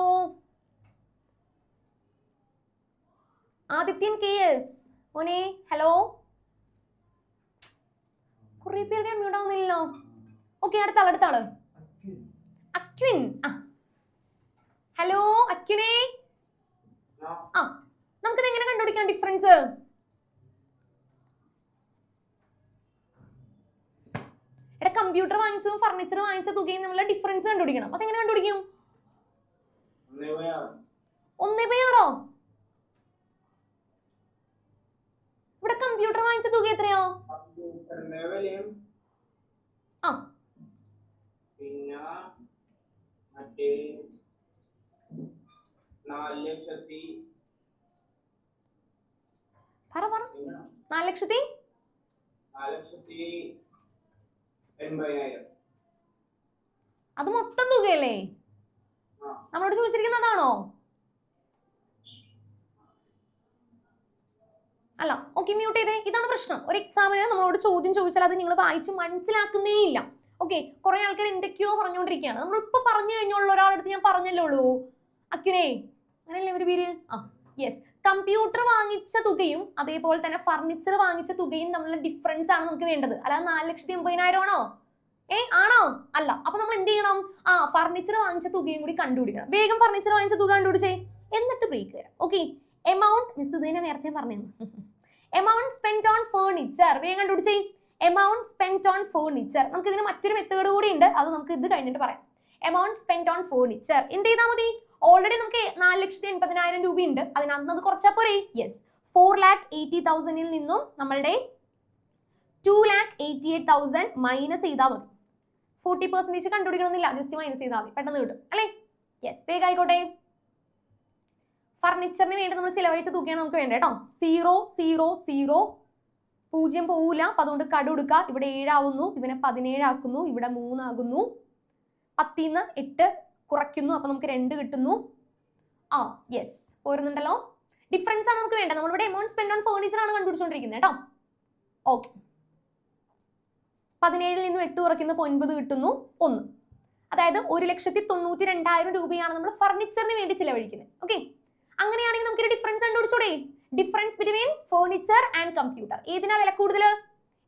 ആദിത്യൻ KS മോനെ, ഹലോ. കുറെ പേരുടെ മ്യൂട്ട് ആവുന്നില്ലല്ലോ. ഓക്കെ, അടുത്ത ആള് അക്വിൻ. ഹലോ അക്വിനെ. നമുക്കിത് എങ്ങനെ കണ്ടുപിടിക്കാം ഡിഫറൻസ്? എടാ, കമ്പ്യൂട്ടർ വാങ്ങിച്ചതും ഫർണിച്ചർ വാങ്ങിച്ച തുകയും തമ്മിലുള്ള ഡിഫറൻസ് കണ്ടുപിടിക്കണം. അതെങ്ങനെ കണ്ടുപിടിക്കും? 1/6. ഇവിടെ കമ്പ്യൂട്ടർ വാങ്ങിച്ച തുക എത്രയോ? പിന്നെ മറ്റേ 4,80,000. പറ 4,80,000. അത് മൊത്തം തുകയല്ലേ? നമ്മളോട് ചോദിച്ചിരിക്കുന്നതാണോ? അല്ല. ഓക്കെ, മ്യൂട്ട് ചെയ്തേ. ഇതാണ് പ്രശ്നം. ഒരു എക്സാമിന് നമ്മളോട് ചോദ്യം ചോദിച്ചാൽ അത് നിങ്ങൾ വായിച്ച് മനസ്സിലാക്കുന്നേ ഇല്ല. ഓക്കെ, കുറെ ആൾക്കാർ എന്തൊക്കെയോ പറഞ്ഞുകൊണ്ടിരിക്കുകയാണ്. നമ്മളിപ്പോ പറഞ്ഞു കഴിഞ്ഞുള്ള ഒരാളടുത്ത് ഞാൻ പറഞ്ഞല്ലേ ഉള്ളൂ, അക്യുനെ അങ്ങനെയല്ലേ ഒരു പേര്? യെസ്. കമ്പ്യൂട്ടർ വാങ്ങിച്ച തുകയും അതേപോലെ തന്നെ ഫർണിച്ചർ വാങ്ങിച്ച തുകയും തമ്മിലുള്ള ഡിഫറൻസ് ആണ് നമുക്ക് വേണ്ടത്. അല്ലാതെ 4,80,000 ആണോ? ആണോ? അല്ല. അപ്പൊ നമ്മൾ എന്ത് ചെയ്യണം? ഫർണിച്ചർ വാങ്ങിച്ച തുകയും കൂടി കണ്ടുപിടിക്കണം. വേഗം ഫർണിച്ചർ വാങ്ങിച്ച തുക കണ്ടുപിടിച്ചേ, എന്നിട്ട് ബ്രേക്ക് തരാം. ഓക്കെ, എമൗണ്ട് മിസ് ഇത് തന്നെ നേരത്തെ പറഞ്ഞു. എമൗണ്ട് സ്പെൻഡ് ഓൺ ഫർണിച്ചർ വേഗം കണ്ടുപിടിച്ചേ. Amount spend on furniture. നമുക്ക് ഇതിന് മറ്റൊരു മെത്തേഡ് കൂടി ഉണ്ട്, അത് നമുക്ക് ഇത് കഴിഞ്ഞിട്ട് പറയാം. എമൗണ്ട് സ്പെൻഡ് ഓൺ ഫർണിച്ചർ എന്ത് ചെയ്താൽ മതി? ഓൾറെഡി നമുക്ക് 4,80,000 രൂപ ഉണ്ട്, അതിനകത്ത് അത് കുറച്ചാൽ പോരെ? യെസ്. 4,80,000 നിന്നും നമ്മളുടെ 2,88,000 മൈനസ് ചെയ്താൽ മതി. 40% കണ്ടുപിടിക്കണമെന്നില്ല, ജസ്റ്റ് മൈനസ് ചെയ്താൽ മതി, പെട്ടെന്ന് കിട്ടും അല്ലേ? യെസ്, വേഗം ആയിക്കോട്ടെ. ഫർണിച്ചറിന് വേണ്ടി നമ്മൾ ചിലവഴിച്ച തുകയാണ് നമുക്ക് വേണ്ടത് കേട്ടോ. 0 0 0 0 പോവില്ല, അപ്പൊ അതുകൊണ്ട് കട കൊടുക്കുക. ഇവിടെ 7 ആവുന്നു, ഇവനെ 17 ആക്കുന്നു, ഇവിടെ 3 ആകുന്നു. 10 8 കുറയ്ക്കുന്നു, അപ്പൊ നമുക്ക് 2 കിട്ടുന്നു. യെസ്, പോരുന്നുണ്ടല്ലോ. ഡിഫറൻസ് ആണ് നമുക്ക് വേണ്ടത്. നമ്മളിവിടെ എമൗണ്ട് സ്പെൻഡ് ഓൺ ഫർണിച്ചർ ആണ് കണ്ടുപിടിച്ചോണ്ടിരിക്കുന്നത് കേട്ടോ. ഓക്കെ, 17 നിന്നും 8 കുറയ്ക്കുന്നപ്പോൾ 9 കിട്ടുന്നു 1. അതായത് 1,92,000 രൂപയാണ് നമ്മൾ ഫർണിച്ചറിന് വേണ്ടി ചിലവഴിക്കുന്നത്. ഓക്കെ, അങ്ങനെയാണെങ്കിൽ നമുക്ക് ഡിഫറൻസ് കണ്ടുപിടിച്ചൂടെ? Difference between furniture and computer. ഏതിനാ വില കൂടുതൽ?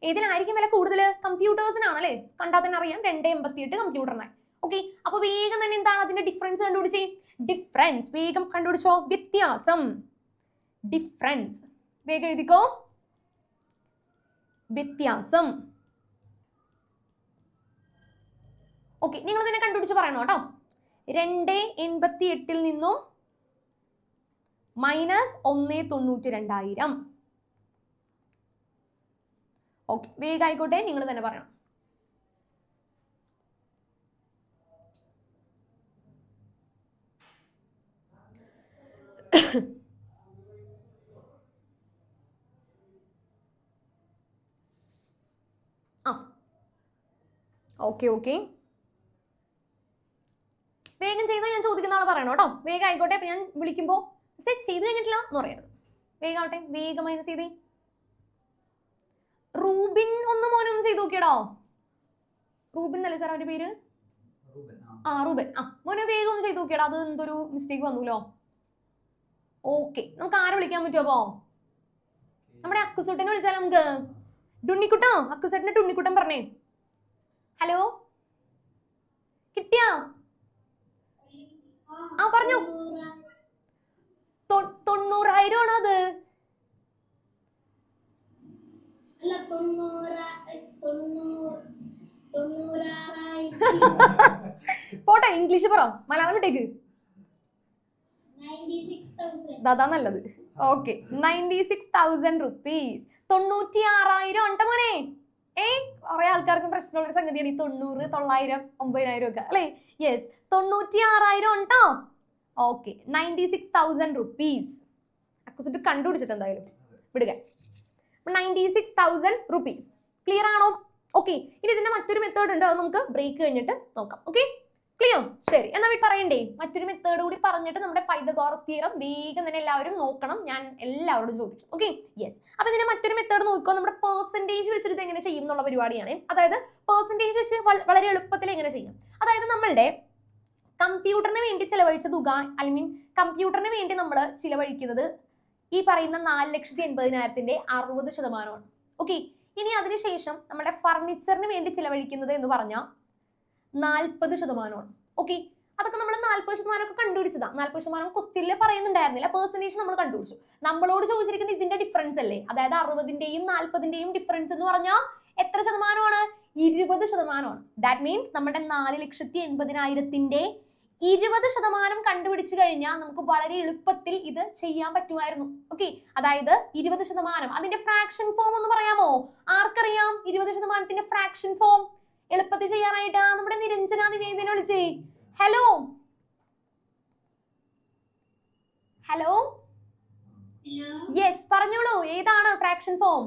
ഏതിനായിരിക്കും വില കൂടുതൽ? കമ്പ്യൂട്ടേഴ്സിനാണ് അല്ലേ? കണ്ടാൽ തന്നെ അറിയാം, 2,88 കമ്പ്യൂട്ടറിനായി. ഓക്കെ, അപ്പൊ വേഗം തന്നെ എന്താണ് അതിന്റെ ഡിഫറൻസ് കണ്ടുപിടിച്ചേ? ഡിഫറൻസ് വേഗം കണ്ടുപിടിച്ചോ. വ്യത്യാസം, ഡിഫറൻസ് വേഗം എഴുതിക്കോ. വ്യത്യാസം. ഓക്കെ, നിങ്ങൾ തന്നെ കണ്ടുപിടിച്ച് പറയണോ കേട്ടോ. 2,88 നിന്നും മൈനസ് 1,92,000. ഓക്കെ, വേഗം ആയിക്കോട്ടെ, നിങ്ങൾ തന്നെ പറയണം. ഓക്കെ ഓക്കെ, വേഗം ചെയ്താൽ ഞാൻ ചോദിക്കുന്ന ആളെ പറയണം കേട്ടോ. വേഗം ആയിക്കോട്ടെ. അപ്പൊ ഞാൻ വിളിക്കുമ്പോൾ സെറ്റ് ചെയ്ത് കഴിഞ്ഞിട്ടില്ല എന്ന് പറയരുത്. വേഗം ആവട്ടെ, വേഗം മൈനസ് ചെയ്തേ. റൂബിൻ മോനെ ഒന്ന് ചെയ്ത് നോക്കിയടോ. റൂബിൻ അല്ലേ സാർ അവരുടെ പേര്? റൂബൻ. മോനെ വേഗം ഒന്ന് ചെയ്ത് നോക്കിയടാ. അത് എന്തൊരു മിസ്റ്റേക്ക് വന്നൂലോ. ഓക്കെ, നമുക്ക് ആരെ വിളിക്കാൻ പറ്റുമോ? അപ്പോ നമ്മുടെ അക്കുസെട്ടിനെ വിളിച്ചാലോ നമുക്ക്? ഡുണ്ണിക്കുട്ടോ, അക്കുസെട്ടിന്റെ ഡുണ്ണിക്കുട്ടൻ പറഞ്ഞേ. ഹലോ, കിട്ടിയാ? പറഞ്ഞു. 90,000 ആണോ അത്? പോട്ടെ, ഇംഗ്ലീഷ് പറ, മലയാളം വിട്ടേക്ക്. അതാ നല്ലത്. Okay, 96,000 rupees. 96,000 ഉണ്ട് മോനെ. കുറെ ആൾക്കാർക്ക് പ്രശ്നമുള്ള സംഗതിയാണ് ഈ 90, 900, 9,000 ഒക്കെ അല്ലേ? യെസ്, 96,000 ഉണ്ടോ? Okay, 96,000 rupees. അക്കുസിട്ട് കണ്ടുപിടിച്ചിട്ട് എന്തായാലും വിടുക. 96,000 റുപ്പീസ്. ക്ലിയർ ആണോ? ഓക്കെ, ഇനി ഇതിന്റെ മറ്റൊരു മെത്തേഡ് ഉണ്ട്, അത് നമുക്ക് ബ്രേക്ക് കഴിഞ്ഞിട്ട് നോക്കാം. Okay, clear? ശരി, എന്നാ പറയണ്ടേ മറ്റൊരു മെത്തേഡ് കൂടി പറഞ്ഞിട്ട് നമ്മുടെ പൈതഗോറസ് തിയറം വേഗം തന്നെ എല്ലാവരും നോക്കണം. ഞാൻ എല്ലാവരോടും ചോദിക്കും. Okay, yes. അപ്പൊ ഇതിന്റെ മറ്റൊരു മെത്തേഡ് നോക്കിക്കോ. നമ്മുടെ പെർസെന്റേജ് വെച്ചിട്ട് ഇത് എങ്ങനെ ചെയ്യും എന്നുള്ള പരിപാടിയാണ്. അതായത് പെർസെന്റേജ് വെച്ച് വളരെ എളുപ്പത്തിൽ എങ്ങനെ ചെയ്യും. അതായത് നമ്മളുടെ കമ്പ്യൂട്ടറിന് വേണ്ടി ചിലവഴിച്ച തുക, ഐ മീൻ കമ്പ്യൂട്ടറിന് വേണ്ടി നമ്മൾ ചിലവഴിക്കുന്നത് ഈ പറയുന്ന 4,80,000-ന്റെ 60%. ഓക്കെ, ഇനി അതിനുശേഷം നമ്മുടെ ഫർണിച്ചറിന് വേണ്ടി ചിലവഴിക്കുന്നത് എന്ന് പറഞ്ഞാൽ 40%. ഓക്കെ, അതൊക്കെ നമ്മൾ 40% ഒക്കെ കണ്ടുപിടിച്ചതാ. 40% ക്വസ്റ്റ്യനിൽ പറയുന്നുണ്ടായിരുന്നില്ല, പെർസെന്റേജ് നമ്മൾ കണ്ടുപിടിച്ചു. നമ്മളോട് ചോദിച്ചിരിക്കുന്നത് ഇതിന്റെ ഡിഫറൻസ് അല്ലേ. അതായത് 60-ന്റെയും 40-ന്റെയും ഡിഫറൻസ് എന്ന് പറഞ്ഞാൽ എത്ര ശതമാനമാണ്? 20%. ദാറ്റ് മീൻസ് നമ്മുടെ 4,80,000-ന്റെ 20% കണ്ടുപിടിച്ചു കഴിഞ്ഞാൽ നമുക്ക് വളരെ എളുപ്പത്തിൽ ഇത് ചെയ്യാൻ പറ്റുമായിരുന്നു. ഓക്കെ, അതായത് 20%. അതിന്റെ ഫ്രാക്ഷൻ ഫോം ഒന്ന് പറയാമോ? ആർക്കറിയാം 20%-ന്റെ ഫ്രാക്ഷൻ ഫോം? എളുപ്പത്തിൽ ചെയ്യാനായിട്ട് നമ്മുടെ നിരഞ്ജന നിവേദന വിളിച്ചേ. ഹലോ ഹലോ, യെസ് പറഞ്ഞോളൂ, ഏതാണ് fraction form?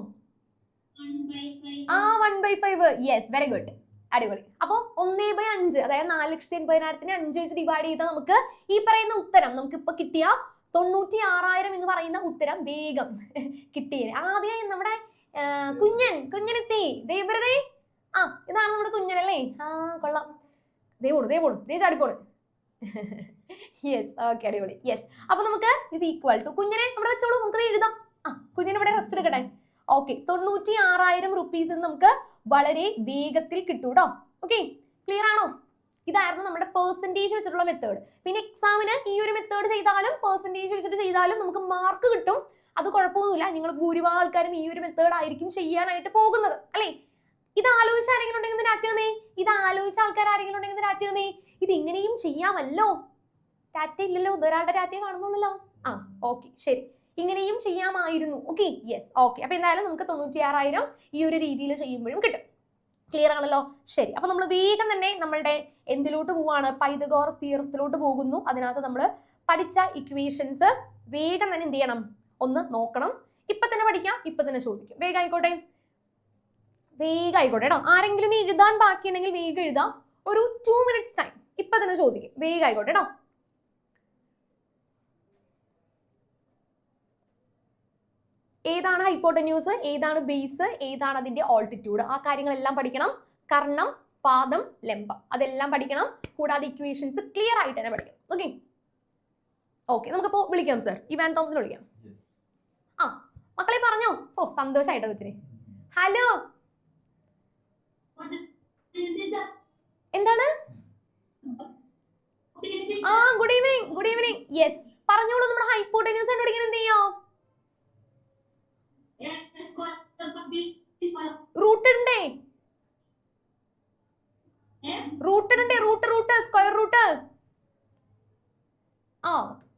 1/5. Yes, very good, അടിപൊളി. അപ്പൊ 1/5, അതായത് 4,80,000-നെ 5 വെച്ച് ഡിവൈഡ് ചെയ്താൽ നമുക്ക് ഈ പറയുന്ന ഉത്തരം, നമുക്ക് ഇപ്പൊ കിട്ടിയ 96,000 എന്ന് പറയുന്ന ഉത്തരം വേഗം കിട്ടിയേ. ആദ്യം നമ്മുടെ കുഞ്ഞനെത്തി. ദേവരതേ, ഇതാണ് നമ്മുടെ കുഞ്ഞനല്ലേ? കൊള്ളാം. ദേ ചാടിപ്പോണ്. യെസ്, ഓക്കെ, അടിപൊളി. യെസ്, അപ്പൊ നമുക്ക് ഇസ് ഈക്വൽ ടു കുഞ്ഞനെ ഇവിടെ വെച്ചോളൂ, നമുക്ക് എഴുതാം. കുഞ്ഞിനെ ഇവിടെ റെസ്റ്റ് എടുക്കട്ടെ. ഓക്കെ, 96,000 റുപ്പീസ് നമുക്ക് വളരെ വേഗത്തിൽ കിട്ടും കേട്ടോ. ഓക്കെ, ക്ലിയർ ആണോ? ഇതായിരുന്നു നമ്മുടെ പെർസെന്റേജ് വെച്ചിട്ടുള്ള മെത്തേഡ്. പിന്നെ എക്സാമിന് ഈ ഒരു മെത്തേഡ് ചെയ്താലും പെർസെന്റേജ് വെച്ചിട്ട് ചെയ്താലും നമുക്ക് മാർക്ക് കിട്ടും. അത് കുഴപ്പമൊന്നുമില്ല. നിങ്ങൾ ഭൂരിഭാഗം ആൾക്കാരും ഈ ഒരു മെത്തേഡ് ആയിരിക്കും ചെയ്യാനായിട്ട് പോകുന്നത്, അല്ലേ? ഇത് ആലോചിച്ച ആരെങ്കിലും ഉണ്ടെങ്കിൽ ടാറ്റ തന്നേ. ഇത് ആലോചിച്ച ആൾക്കാർ ആരെങ്കിലും ഉണ്ടെങ്കിൽ ടാറ്റ തന്നേ. ഇത് ഇങ്ങനെയും ചെയ്യാമല്ലോ. ടാറ്റ ഇല്ലല്ലോ, ഒരാളുടെ ടാറ്റയെ കാണുന്നുള്ളല്ലോ. ഓക്കെ, ശരി, ഇങ്ങനെയും ചെയ്യാമായിരുന്നു. Okay, yes, okay. അപ്പൊ എന്തായാലും നമുക്ക് 96,000 ഈ ഒരു രീതിയിൽ ചെയ്യുമ്പോഴും കിട്ടും. ക്ലിയർ ആണല്ലോ? ശരി, അപ്പൊ നമ്മൾ വേഗം തന്നെ നമ്മളുടെ എന്തിലോട്ട് പോവാണ്? പൈതഗോറസ് തിയറത്തിലോട്ട് പോകുന്നു. അതിനകത്ത് നമ്മൾ പഠിച്ച ഇക്വേഷൻസ് വേഗം തന്നെ എന്ത് ചെയ്യണം? ഒന്ന് നോക്കണം. ഇപ്പൊ തന്നെ പഠിക്കാം, ഇപ്പൊ തന്നെ ചോദിക്കും. വേഗം ആയിക്കോട്ടെ കേട്ടോ. ആരെങ്കിലും എഴുതാൻ ബാക്കിയുണ്ടെങ്കിൽ വേഗം എഴുതാം. ഒരു 2 minutes ടൈം. ഇപ്പൊ തന്നെ ചോദിക്കും. വേഗം ആയിക്കോട്ടെ കേട്ടോ. ഏതാണ് ഹൈപ്പോട്ടന്യൂസ്, ഏതാണ് ബേസ്, ഏതാണ് അതിന്റെ ഓൾട്ടിറ്റ്യൂഡ്, ആ കാര്യങ്ങളെല്ലാം പഠിക്കണം. കർണം, പാദം, ലംബം, അതെല്ലാം പഠിക്കണം. കൂടാതെ ഇക്വേഷൻസ് ക്ലിയർ ആയിട്ട് തന്നെ പഠിക്കണം. ഓക്കെ, നമുക്കിപ്പോ വിളിക്കാം സർ. ഇവാൻ തോമസിനെ വിളിക്കാം. മക്കളെ പറഞ്ഞോ. സന്തോഷായിട്ടോ കൊച്ചിനെ. ഹലോ, എന്താണ്? Good evening. യെസ്, പറഞ്ഞോളൂ. നമ്മുടെ ഹൈപ്പോട്ടന്യൂസ് കണ്ടുപിടിക്കാൻ എന്ത് ചെയ്യാം? റൂട്ട് ഇടണ്ടേ? Root square root.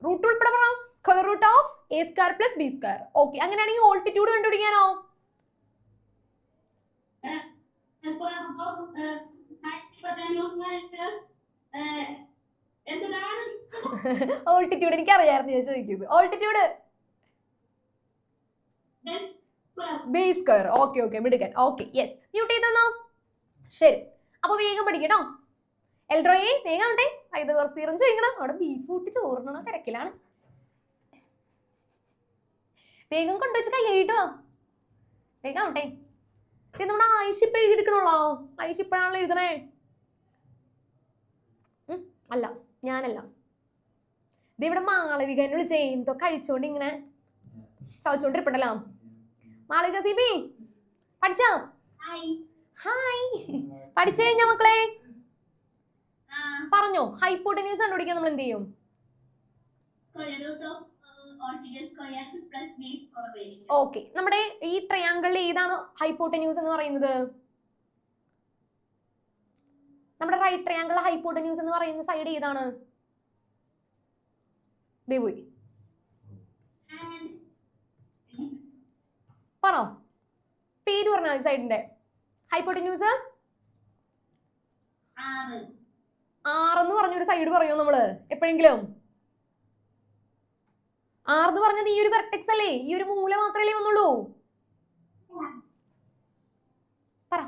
റൂട്ട് ഉൾപ്പെടെ പറയാം. Square root of a² + b². Okay, അങ്ങനെയാണെങ്കിൽ ഓൾട്ടിറ്റ്യൂഡ് കണ്ടുപിടിക്കാനോ? ഓൾട്ടിറ്റ്യൂഡ് എനിക്ക് അറിയാമായിരുന്നു, ഞാൻ ചോദിക്കുന്നത്. Altitude b². ഓക്കെ, മിടുക്കൻ. ഓക്കെ, യെസ്, മ്യൂട്ട് ചെയ്തോ. ശരി, അപ്പൊ വേഗം പഠിക്കട്ടോ. എൽഡ്രോയെ വേഗം ആവട്ടെ. പൈതഗോറസ് തിയറം ചോദിക്കണം. അവിടെ ബീഫ് കൂട്ടി ചോറിനോ തിരക്കിലാണ്. വേഗം കൊണ്ടുവച്ച് കൈ കഴിട്ടോ. വേഗം ആവട്ടെ. ഇത് നമ്മുടെ ആയിഷ ഇപ്പൊ എഴുതിയെടുക്കണുള്ളോ? ആയിഷ ഇപ്പോഴാണല്ലോ എഴുതണേ. അല്ല, ഞാനല്ല. ഇത് ഇവിടെ മാളവികനെ വിളിച്ചേ. എന്തോ കഴിച്ചോണ്ട് ഇങ്ങനെ ചവച്ചോണ്ടിരിപ്പണ്ടല്ലോ. മാളവിക സിബി പഠിച്ചോ? ഹായ്, പഠിച്ചു കഴിഞ്ഞ മക്കളെ? പറഞ്ഞോ. ഹൈപ്പോട്ടന്യൂസ് കണ്ടുപിടിക്കാൻ നമ്മൾ എന്ത് ചെയ്യും? ഓക്കെ, നമ്മുടെ ഈ ട്രയാങ്കിളിൽ ഏതാണ് ഹൈപ്പോട്ടന്യൂസ് എന്ന് പറയുന്നത്? നമ്മുടെ റൈറ്റ് ട്രയാങ്കിളിലെ ഹൈപ്പോട്ടന്യൂസ് എന്ന് പറയുന്ന സൈഡ് ഏതാണ്? പോയി പറഞ്ഞോ, പേര് പറഞ്ഞോ. സൈഡിന്റെ ഹൈപ്പോട്ടന്യൂസ് 6 എന്ന് പറഞ്ഞൊരു സൈഡ് പറയോ നമ്മള് എപ്പോഴെങ്കിലും? 6 എന്ന് പറഞ്ഞത് ഈ ഒരു വെർട്ടെക്സ് അല്ലേ? ഈ ഒരു മൂല മാത്രമല്ലേ വന്നുള്ളൂ? പറ.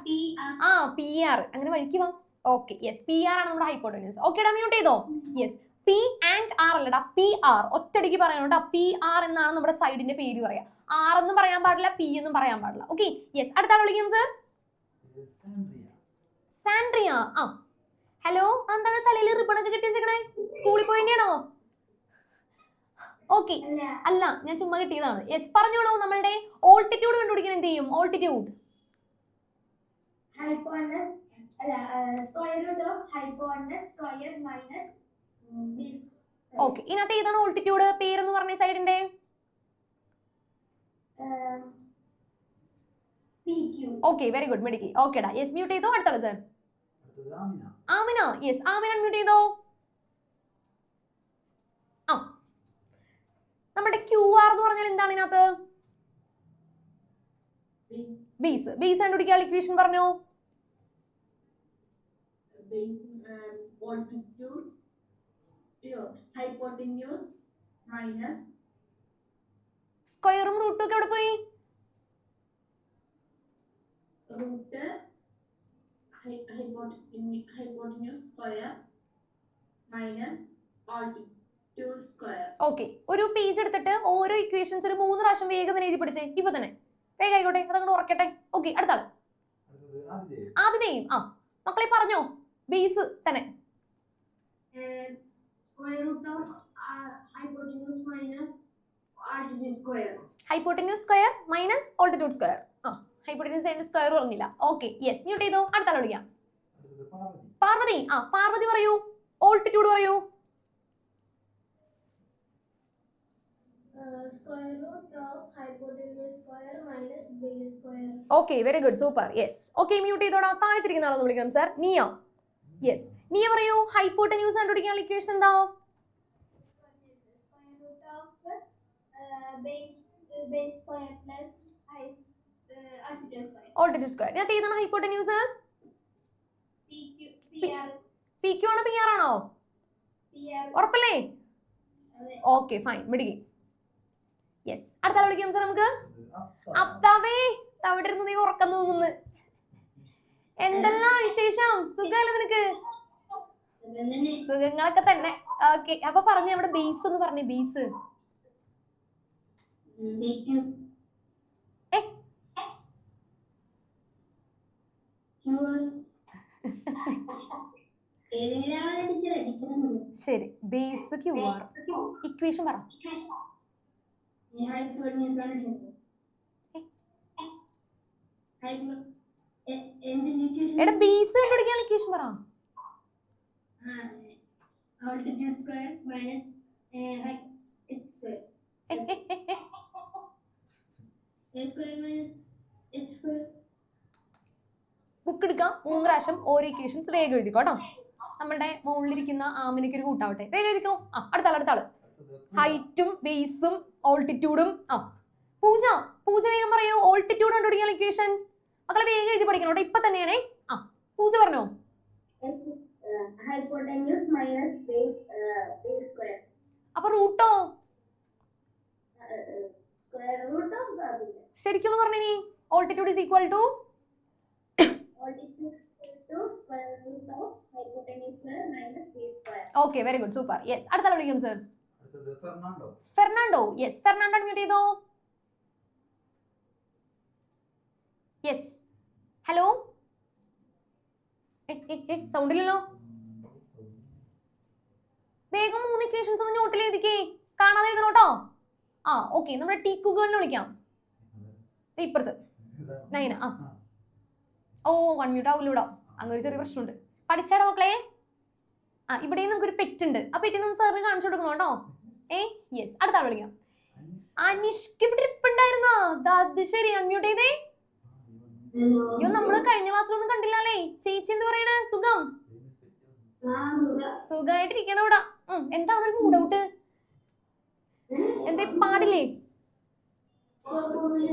PR. അങ്ങനെ വഴിക്ക് വാ. ഓക്കെ യെസ് പി ആർ ആണ് നമ്മുടെ ഹൈപ്പോട്ടന്യൂസ്. ഓക്കേടാ മ്യൂട്ട് ചെയ്തോ. യെസ് പി ആൻഡ് ആർ അല്ലടാ പി ആർ ഒറ്റടിക്ക് പറയണോട്ടാ. പി ആർ എന്നാണ് നമ്മുടെ സൈഡിന്റെ പേര് പറയാ. ആർ എന്നും പറയാൻ പാടില്ല, പി എന്നും പറയാൻ പാടില്ല. ഓക്കെ യെസ് അടുത്ത ആൾ വിളിക്കും സർ. സാൻഡ്രിയ. ആ ഹലോ, എന്താണ് തലയിൽ റിബണൊക്കെ കെട്ടി വെച്ചേക്കണേ? സ്കൂളിൽ പോയിട്ടാണോ? ഓക്കെ അല്ല, ഞാൻ ചുമ്മാ കിട്ടിയതാണ്. യെസ് പറഞ്ഞോളൂ. നമ്മളുടെ ഓൾട്ടിറ്റ്യൂഡ് കണ്ടുപിടിക്കാൻ എന്ത് ചെയ്യും? Altitude hypotenuse square root of hypotenuse square minus base. Okay ഇതിനകത്ത് ഏതാണ് ഓൾട്ടിറ്റ്യൂഡ്? പേരെന്ന് പറഞ്ഞ സൈഡിന്റെ ഓക്കെ വെരി ഗുഡ് മിടുക്കി. ഓക്കേടാ യെസ് മ്യൂട്ട് ചെയ്തോ. അടുത്ത sir Amina. Yes Amina mute ചെയ്തോ. ആ നമ്മുടെ ക്യു ആർ എന്ന് പറഞ്ഞാൽ എന്താണ് ഇതിനകത്ത്? ബേസ്. ബേസ് കണ്ടുപിടിക്കാൻ ഇക്വേഷൻ പറഞ്ഞോ. ഹൈപ്പോട്ടന്യൂസ് മൈനസ് സ്ക്വയറും റൂട്ടും ഒക്കെ എവിടെ പോയി? Root hypotenuse square minus altitude square. Okay ഒരു പേജ് എടുത്തിട്ട് ഓരോ ഇക്വേഷൻസ് ഒരു 3 പ്രാവശ്യം വേഗം തന്നെ എഴുതി പഠിച്ചേ. ഇപ്പൊ തന്നെ വേഗം ആയിക്കോട്ടെ, അതങ്ങോട്ട് ഉറക്കട്ടെ. ഓക്കെ അടുത്ത ആള് ആദ്യം. ആ മക്കളെ പറഞ്ഞോ. ബേസ് തന്നെ. Square root of hypotenuse minus altitude square. Hypotenuse square minus altitude square. ആ ഹൈപ്പോട്ടന്യൂസ് ആൻഡ് സ്ക്വയർ പറഞ്ഞില്ല. ഓക്കെ യെസ് മ്യൂട്ട് ചെയ്തോ. അടുത്ത ആൾ വിളിക്കാം. പാർവതി. ആ പാർവതി പറയൂ. ഓൾട്ടിറ്റ്യൂഡ് പറയൂ. Square root of hypotenuse square minus base square. Okay very good super. Yes okay mute ചെയ്തോടാ. താഴ്ത്തിരിക്കുന്ന ആളൊന്ന് വിളിക്കണം സർ. നിയ. യെസ് നിയ പറയൂ. ഹൈപ്പോട്ടന്യൂസ് കണ്ടുപിടിക്കാനുള്ള ഇക്വേഷൻ എന്താ? Square root of base square plus altitude square. Altitude square. ഞാൻ ഏതാണ് ഹൈപ്പോട്ടന്യൂസ്? പി ക്യു ആണോ പി ആർ ആണോ? ഉറപ്പല്ലേ? ഓക്കെ ഫൈൻ മിടുക്കി. യെസ് അടുത്ത ആൾ വിളിക്കാം സർ. നമുക്ക് അഫ്താബേ അവിടെ ഇരുന്ന് നീ ഉറക്കം തൂങ്ങുന്നു. എന്തെല്ലാം വിശേഷം? സുഖമല്ലേ നിനക്ക്? സുഖങ്ങളൊക്കെ തന്നെ. ഓക്കെ അപ്പൊ പറഞ്ഞു നമ്മുടെ ബേസ് എന്ന് പറഞ്ഞു. ബേസ് ശരി ബേസ് ക്യു ആർ. ഇക്വേഷൻ പറ. എടാ ബേസ് കണ്ടുപിടിക്കാൻ ഇക്വേഷൻ പറ. Altitude square minus height square. A square minus h square. Book എടുക്കാം 3 പ്രാവശ്യം ഓരോ ഇക്വേഷൻസ് വേഗം എഴുതിക്കോട്ടോ. നമ്മളുടെ മുകളിലിരിക്കുന്ന ആമിനയ്ക്ക് ഒരു കൂട്ടാവട്ടെ. വേഗം എഴുതിക്കോ. ആ അടുത്ത ആള്. ഹൈറ്റും ബേസും ഓൾട്ടിറ്റ്യൂഡും. ആ പൂജ വേഗം പറയൂ. ഓൾട്ടിറ്റ്യൂഡ് കണ്ടുപിടിക്കാൻ ഇക്വേഷൻ. മക്കളെ വേഗം എഴുതി പഠിക്കണം കേട്ടോ. ഇപ്പൊ തന്നെയാണേ. ആ പൂജ പറഞ്ഞോ. Hypotenuse minus base square. അപ്പൊ റൂട്ടോ? Square root of ശരിക്കും പറഞ്ഞേ. Altitude is equal to altitude to square root of hypotenuse square minus base square. Okay very good super. Yes അടുത്ത ആൾ വിളിക്കും sir. Fernando. Yes Fernando mute ചെയ്തോ. Yes hello. സൗണ്ട് ഇല്ലല്ലോ. വേഗം 3 ഇക്വേഷൻസ് ഒന്ന് നോട്ടിൽ എഴുതിക്കേ. കാണാതെ എഴുതണോട്ടോ. ആ ഓക്കെ നമ്മുടെ ടീക്കുകളിനെ വിളിക്കാം. ഇപ്പുറത്ത് 9. ആ ഓ 1 മ്യൂട്ട് ആവില്ലൂടാ. അങ്ങനെ ഒരു ചെറിയ പ്രശ്നമുണ്ട്. പഠിച്ചാടോ മക്കളെ. ആ ഇവിടെയും നമുക്കൊരു പെറ്റ് ഉണ്ട്. ആ പെറ്റിനൊന്ന് സാറിന് കാണിച്ചു കൊടുക്കണം കേട്ടോ. യെസ് അടുത്ത ആൾ വിളിക്കാം. അനിഷ്ക്ക് ഇവിടെ ഇരിപ്പുണ്ടായിരുന്നോ? അത് ശരി അൺമ്യൂട്ട് ചെയ്തേ. അയ്യോ നമ്മള് കഴിഞ്ഞ ക്ലാസ്സിലൊന്നും കണ്ടില്ലല്ലേ. ചേച്ചി എന്ത് പറയണേ? സുഖമായിട്ടിരിക്കണം ഇവിടെ. എന്താണ് ഒരു മൂഡ് ഔട്ട്? എന്തേ പാടില്ലേ?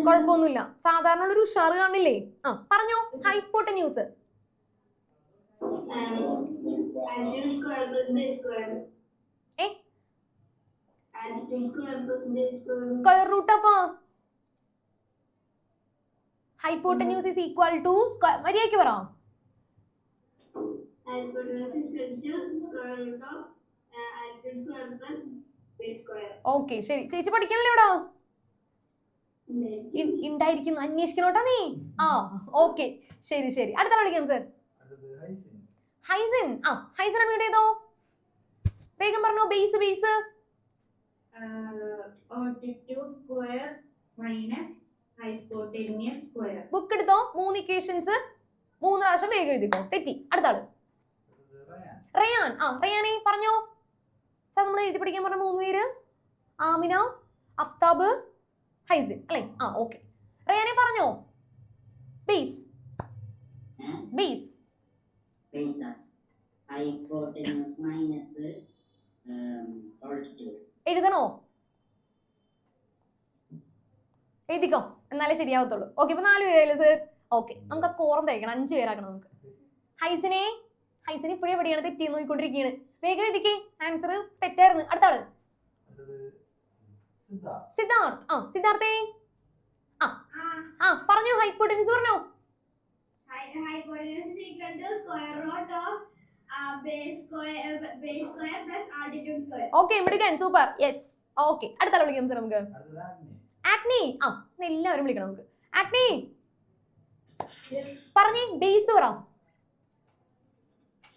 കുഴപ്പമൊന്നുമില്ല. സാധാരണ ഒരു ഉഷാറ് കാണില്ലേ? ആ പറഞ്ഞോ. Hypotenuse square root. അപ്പൊ ഹൈപ്പോട്ടന്യൂസ് ഈസ് ഈക്വൽ ടു മര്യാദയ്ക്ക് പറ. hypotenuse is equal to square root of altitude square plus base square. Okay ശരി, ചേച്ചി പഠിക്കണല്ലേ ഇവിടെ? ഉണ്ടായിരിക്കുന്നു, അന്വേഷിക്കണോട്ടാ നീ. ആ ഓക്കെ ശരി ശരി. അടുത്ത വിളിക്കാം സർ. ഹൈസിൻ. ആ ഹൈസിൻ അൺമ്യൂട്ട് ചെയ്തോ, വേഗം പറഞ്ഞോ. Base base altitude square minus hypotenuse square. Book എടുത്തോ. 3 ഇക്വേഷൻസ് 3 പ്രാവശ്യം വേഗം എഴുതിക്കോ. തെറ്റി. അടുത്ത ആള് റയാൻ. ആ റയാനെ പറഞ്ഞോ. സാർ നമ്മൾ എഴുതി പഠിക്കാൻ പറഞ്ഞ 3 പേര് ആമിന, അഫ്താബ്, ഹൈസിൻ അല്ലേ? ആ ഓക്കെ. റയാനെ പറഞ്ഞോ. Base base Base hypotenuse minus altitude. എഴുതണോ? എഴുതിക്കോ, എന്നാലേ ശരിയാവത്തുള്ളൂ. ഓക്കെ ഇപ്പൊ 4 പേരല്ലേ സർ? ഓക്കെ നമുക്ക് ആ കോറം തയ്ക്കണം, 5 പേരാക്കണം നമുക്ക്. ഹൈസിനെ ഹൈസിന് ഇപ്പോഴേ എവിടെയാണ് തെറ്റി നോക്കിക്കൊണ്ടിരിക്കുകയാണ്. വേഗം എഴുതിക്കേ, ആൻസർ തെറ്റായിരുന്നു. അടുത്ത ആള് സിദ്ധാർത്ഥ്. ആ സിദ്ധാർത്ഥേ ആ പറഞ്ഞോ. ഹൈപ്പോട്ടൻസ് പറഞ്ഞോ. Hypotenuse is equal to square root of base square plus altitude square. Okay മിടുക്കൻ, സൂപ്പർ. Yes okay. അടുത്ത ആളെ വിളിക്കാം സർ നമുക്ക്. ആക്നി. ആ എല്ലാവരും വിളിക്കണം നമുക്ക്. ആക്നി പറഞ്ഞേ. ബേസ് പറ.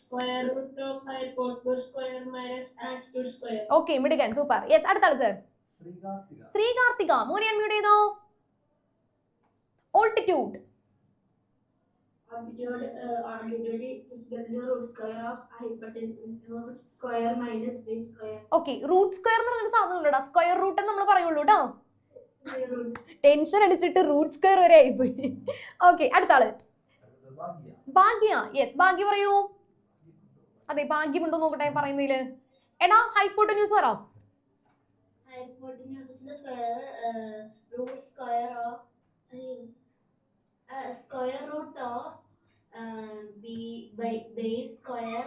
Square root of hypotenuse square minus altitude square. Okay മിടുക്കൻ, സൂപ്പർ. യെസ് അടുത്ത ആള് സർ. ശ്രീകാർത്തിക. മോനെ അൺമ്യൂട്ട് ചെയ്തോ. Altitude. Altitude is equal to root square of hypotenuse square minus base square. Okay root square എന്ന് പറയുന്ന സാധനം ഉണ്ടോ? സ്ക്വയർ റൂട്ട് നമ്മൾ പറയുള്ളൂ കേട്ടോ. ടെൻഷൻ അടിച്ചിട്ട് റൂട്ട് സ്ക്വയർ വരെ ആയിപ്പോയി. ഓക്കെ അടുത്ത ആള് ഭാഗ്യ. യെസ് ഭാഗ്യ പറയൂ. അതെ ഭാഗ്യമുണ്ടോ നോക്കട്ടെ പറയുന്നതില്. എടാ ഹൈപ്പോട്ടന്യൂസ് പറ. Hypotenuse square root square of square root of base square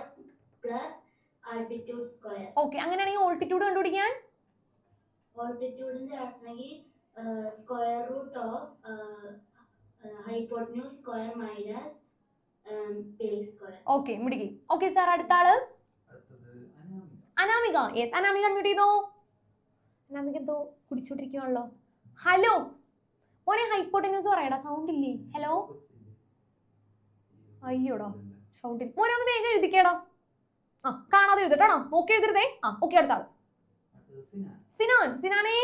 plus altitude square. Okay അങ്ങനെയാണെങ്കിൽ ഓൾട്ടിറ്റ്യൂഡ് കണ്ടുപിടിക്കാൻ Altitude ന്റെ ആണെങ്കിൽ square root of hypotenuse square minus base square. Okay മിടുക്കി. ഓക്കെ സാർ അടുത്ത ആള് അനാമിക. യെസ് അനാമിക അൺമ്യൂട്ട് ചെയ്തോ. അനാമിക എന്തോ കുടിച്ചോണ്ടിരിക്കുവാണല്ലോ. ഹലോ മോനെ ഹൈപ്പോട്ടന്യൂസ് പറയടാ, സൗണ്ട് ഇല്ലേ? ഹലോ അയ്യോടാ സൗണ്ട് ഇല്ല. മോനെ ഒന്ന് വേഗം എഴുതിക്കേടാ. ആ കാണാതെ എഴുതട്ടോ, നോക്കി എഴുതരുതേ. ആ ഓക്കെ അടുത്ത ആള് സിനാൻ. സിനാനേ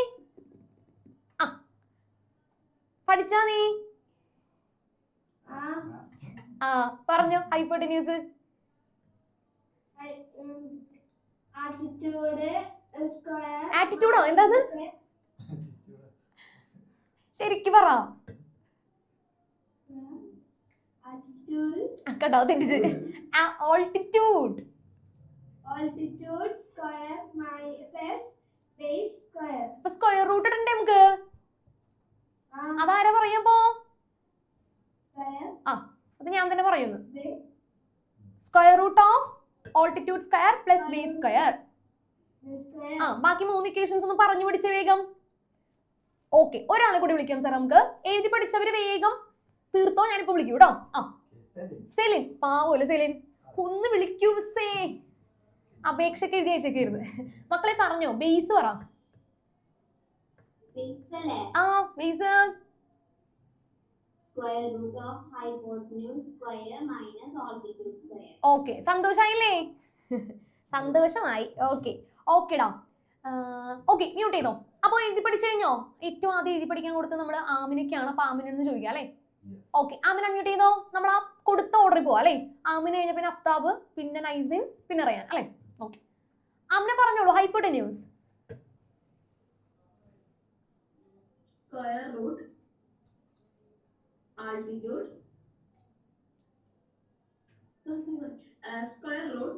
ആ പഠിച്ചാ നീ? ആ പറഞ്ഞോ ഹൈപ്പോട്ടന്യൂസ്. Altitude square. ആറ്റിറ്റ്യൂഡോ എന്താത്? ശരിക്കും പറ. Altitude. കേട്ടോ തെറ്റിച്ച്. Altitude. Altitude square minus base square. അപ്പൊ സ്ക്വയർ റൂട്ട് ഇടണ്ടേ നമുക്ക്? അതാരാ പറയാപ്പോ? ആ അത് ഞാൻ തന്നെ പറയുന്നു. Square root of altitude square plus base square. ആ ബാക്കി 3 ഇക്വേഷൻസ് ഒന്ന് പറഞ്ഞു പിടിച്ച വേഗം. ഓക്കെ ഒരാളെ കൂടി വിളിക്കാം സാർ നമുക്ക്. എഴുതി പഠിച്ചവര് വേഗം തീർത്തോ, ഞാനിപ്പോ വിളിക്കൂ കേട്ടോ. ആ സെലിൻ. പാവോല്ലേ സെലിൻ, ഒന്ന് വിളിക്കൂ മിസ്സേ. അപേക്ഷക്ക് എഴുതി അയച്ചേക്കായിരുന്നു. മക്കളെ പറഞ്ഞോ ബേസ് പറ. ആ base Square root of hypotenuse square minus altitude square. Okay സന്തോഷായില്ലേ? സന്തോഷമായി. ഓക്കെ ഓക്കെടാ. ഓക്കെ മ്യൂട്ട് ചെയ്തോ. അപ്പൊ എഴുതി പഠിച്ചു കഴിഞ്ഞോ? ഏറ്റവും ആദ്യം എഴുതി പഠിക്കാൻ കൊടുത്ത് നമ്മൾ ആമിനൊക്കെയാണ്. അപ്പൊ ആമിനൊന്ന് ചോദിക്കാം അല്ലേ? ഓക്കെ ആമിന മ്യൂട്ട് ചെയ്തോ. നമ്മൾ ആ കൊടുത്ത ഓർഡറിൽ പോവാ അല്ലേ? ആമിന കഴിഞ്ഞ പിന്നെ അഫ്താബ്, പിന്നെ നൈസിൻ, പിന്നെ റയാൻ അല്ലേ? ഓക്കെ ആമിന പറഞ്ഞോളൂ hypotenuse. Square root altitude square root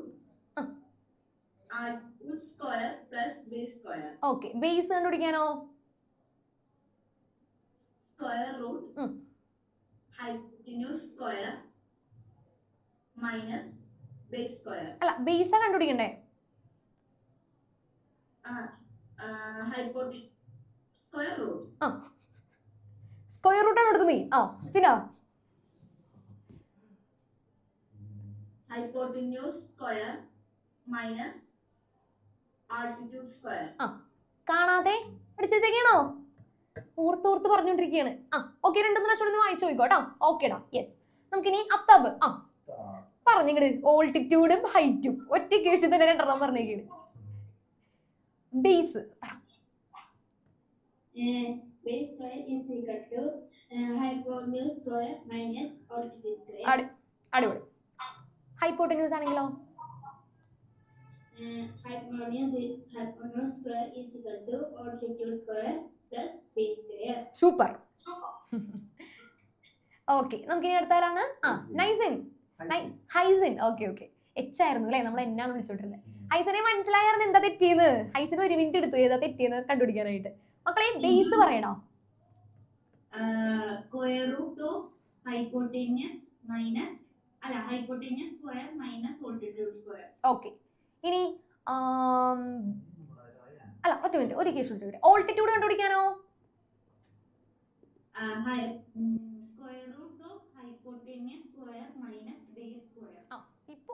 altitude square plus base square. Okay base കണ്ടുപിടിക്കാനോ? Square root hypotenuse square minus base square. അല്ല ബേസാ കണ്ടുപിടിക്കണ്ടേ? Hypotenuse square root. ആ സ്ക്വയർ റൂട്ട് ആണ് എടുത്ത് നീ. ആ പിന്നെ hypotenuse square minus altitude square. കാണാതെ പഠിച്ചു വെച്ചേക്കാണോ? ഓർത്തോർത്ത് പറഞ്ഞോണ്ടിരിക്കുകയാണ്. ഓക്കെ, 2-3 പ്രാവശ്യം ഒന്ന് വായിച്ചു നോക്കോട്ടോ. ഓക്കേടാ, യെസ്. നമുക്കിനി അഫ്താബ് പറഞ്ഞിങ്ങട് ഓൾട്ടിറ്റ്യൂഡും ഹൈറ്റും ഒറ്റ കേസ് തന്നെ 2 പറഞ്ഞേക്കാണ്. Base Base square is equal to hypotenuse square minus altitude square. അടിപൊളി. ഹൈപ്പോട്ടന്യൂസ് ആണെങ്കിലോ? Hypotenuse square is equal to altitude square plus base square. Super. Okay, നമുക്കിനി അടുത്താരാണ്? നൈസിൻ. ഹൈസിൻ. ഓക്കെ, എച്ച് ആയിരുന്നു അല്ലേ, നമ്മൾ എന്നാണ് വിളിച്ചോണ്ടിരുന്നത്. ഹൈസിനെ മനസ്സിലായിരുന്നു എന്താ തെറ്റിയെന്ന്. ഹൈസിന് 1 മിനിറ്റ് എടുത്തു ഏതാ തെറ്റിയെന്ന് കണ്ടുപിടിക്കാനായിട്ട്. മക്കളെ ബേസ് പറയണോ? Square root of hypotenuse square minus altitude square. Okay, ഇനി അല്ല ഒറ്റ മിനിറ്റ്, ഒരു കേസ് ചോദിക്കട്ടെ. Altitude കണ്ടുപിടിക്കാനോ? Square root of hypotenuse square minus base square. ഇപ്പൊ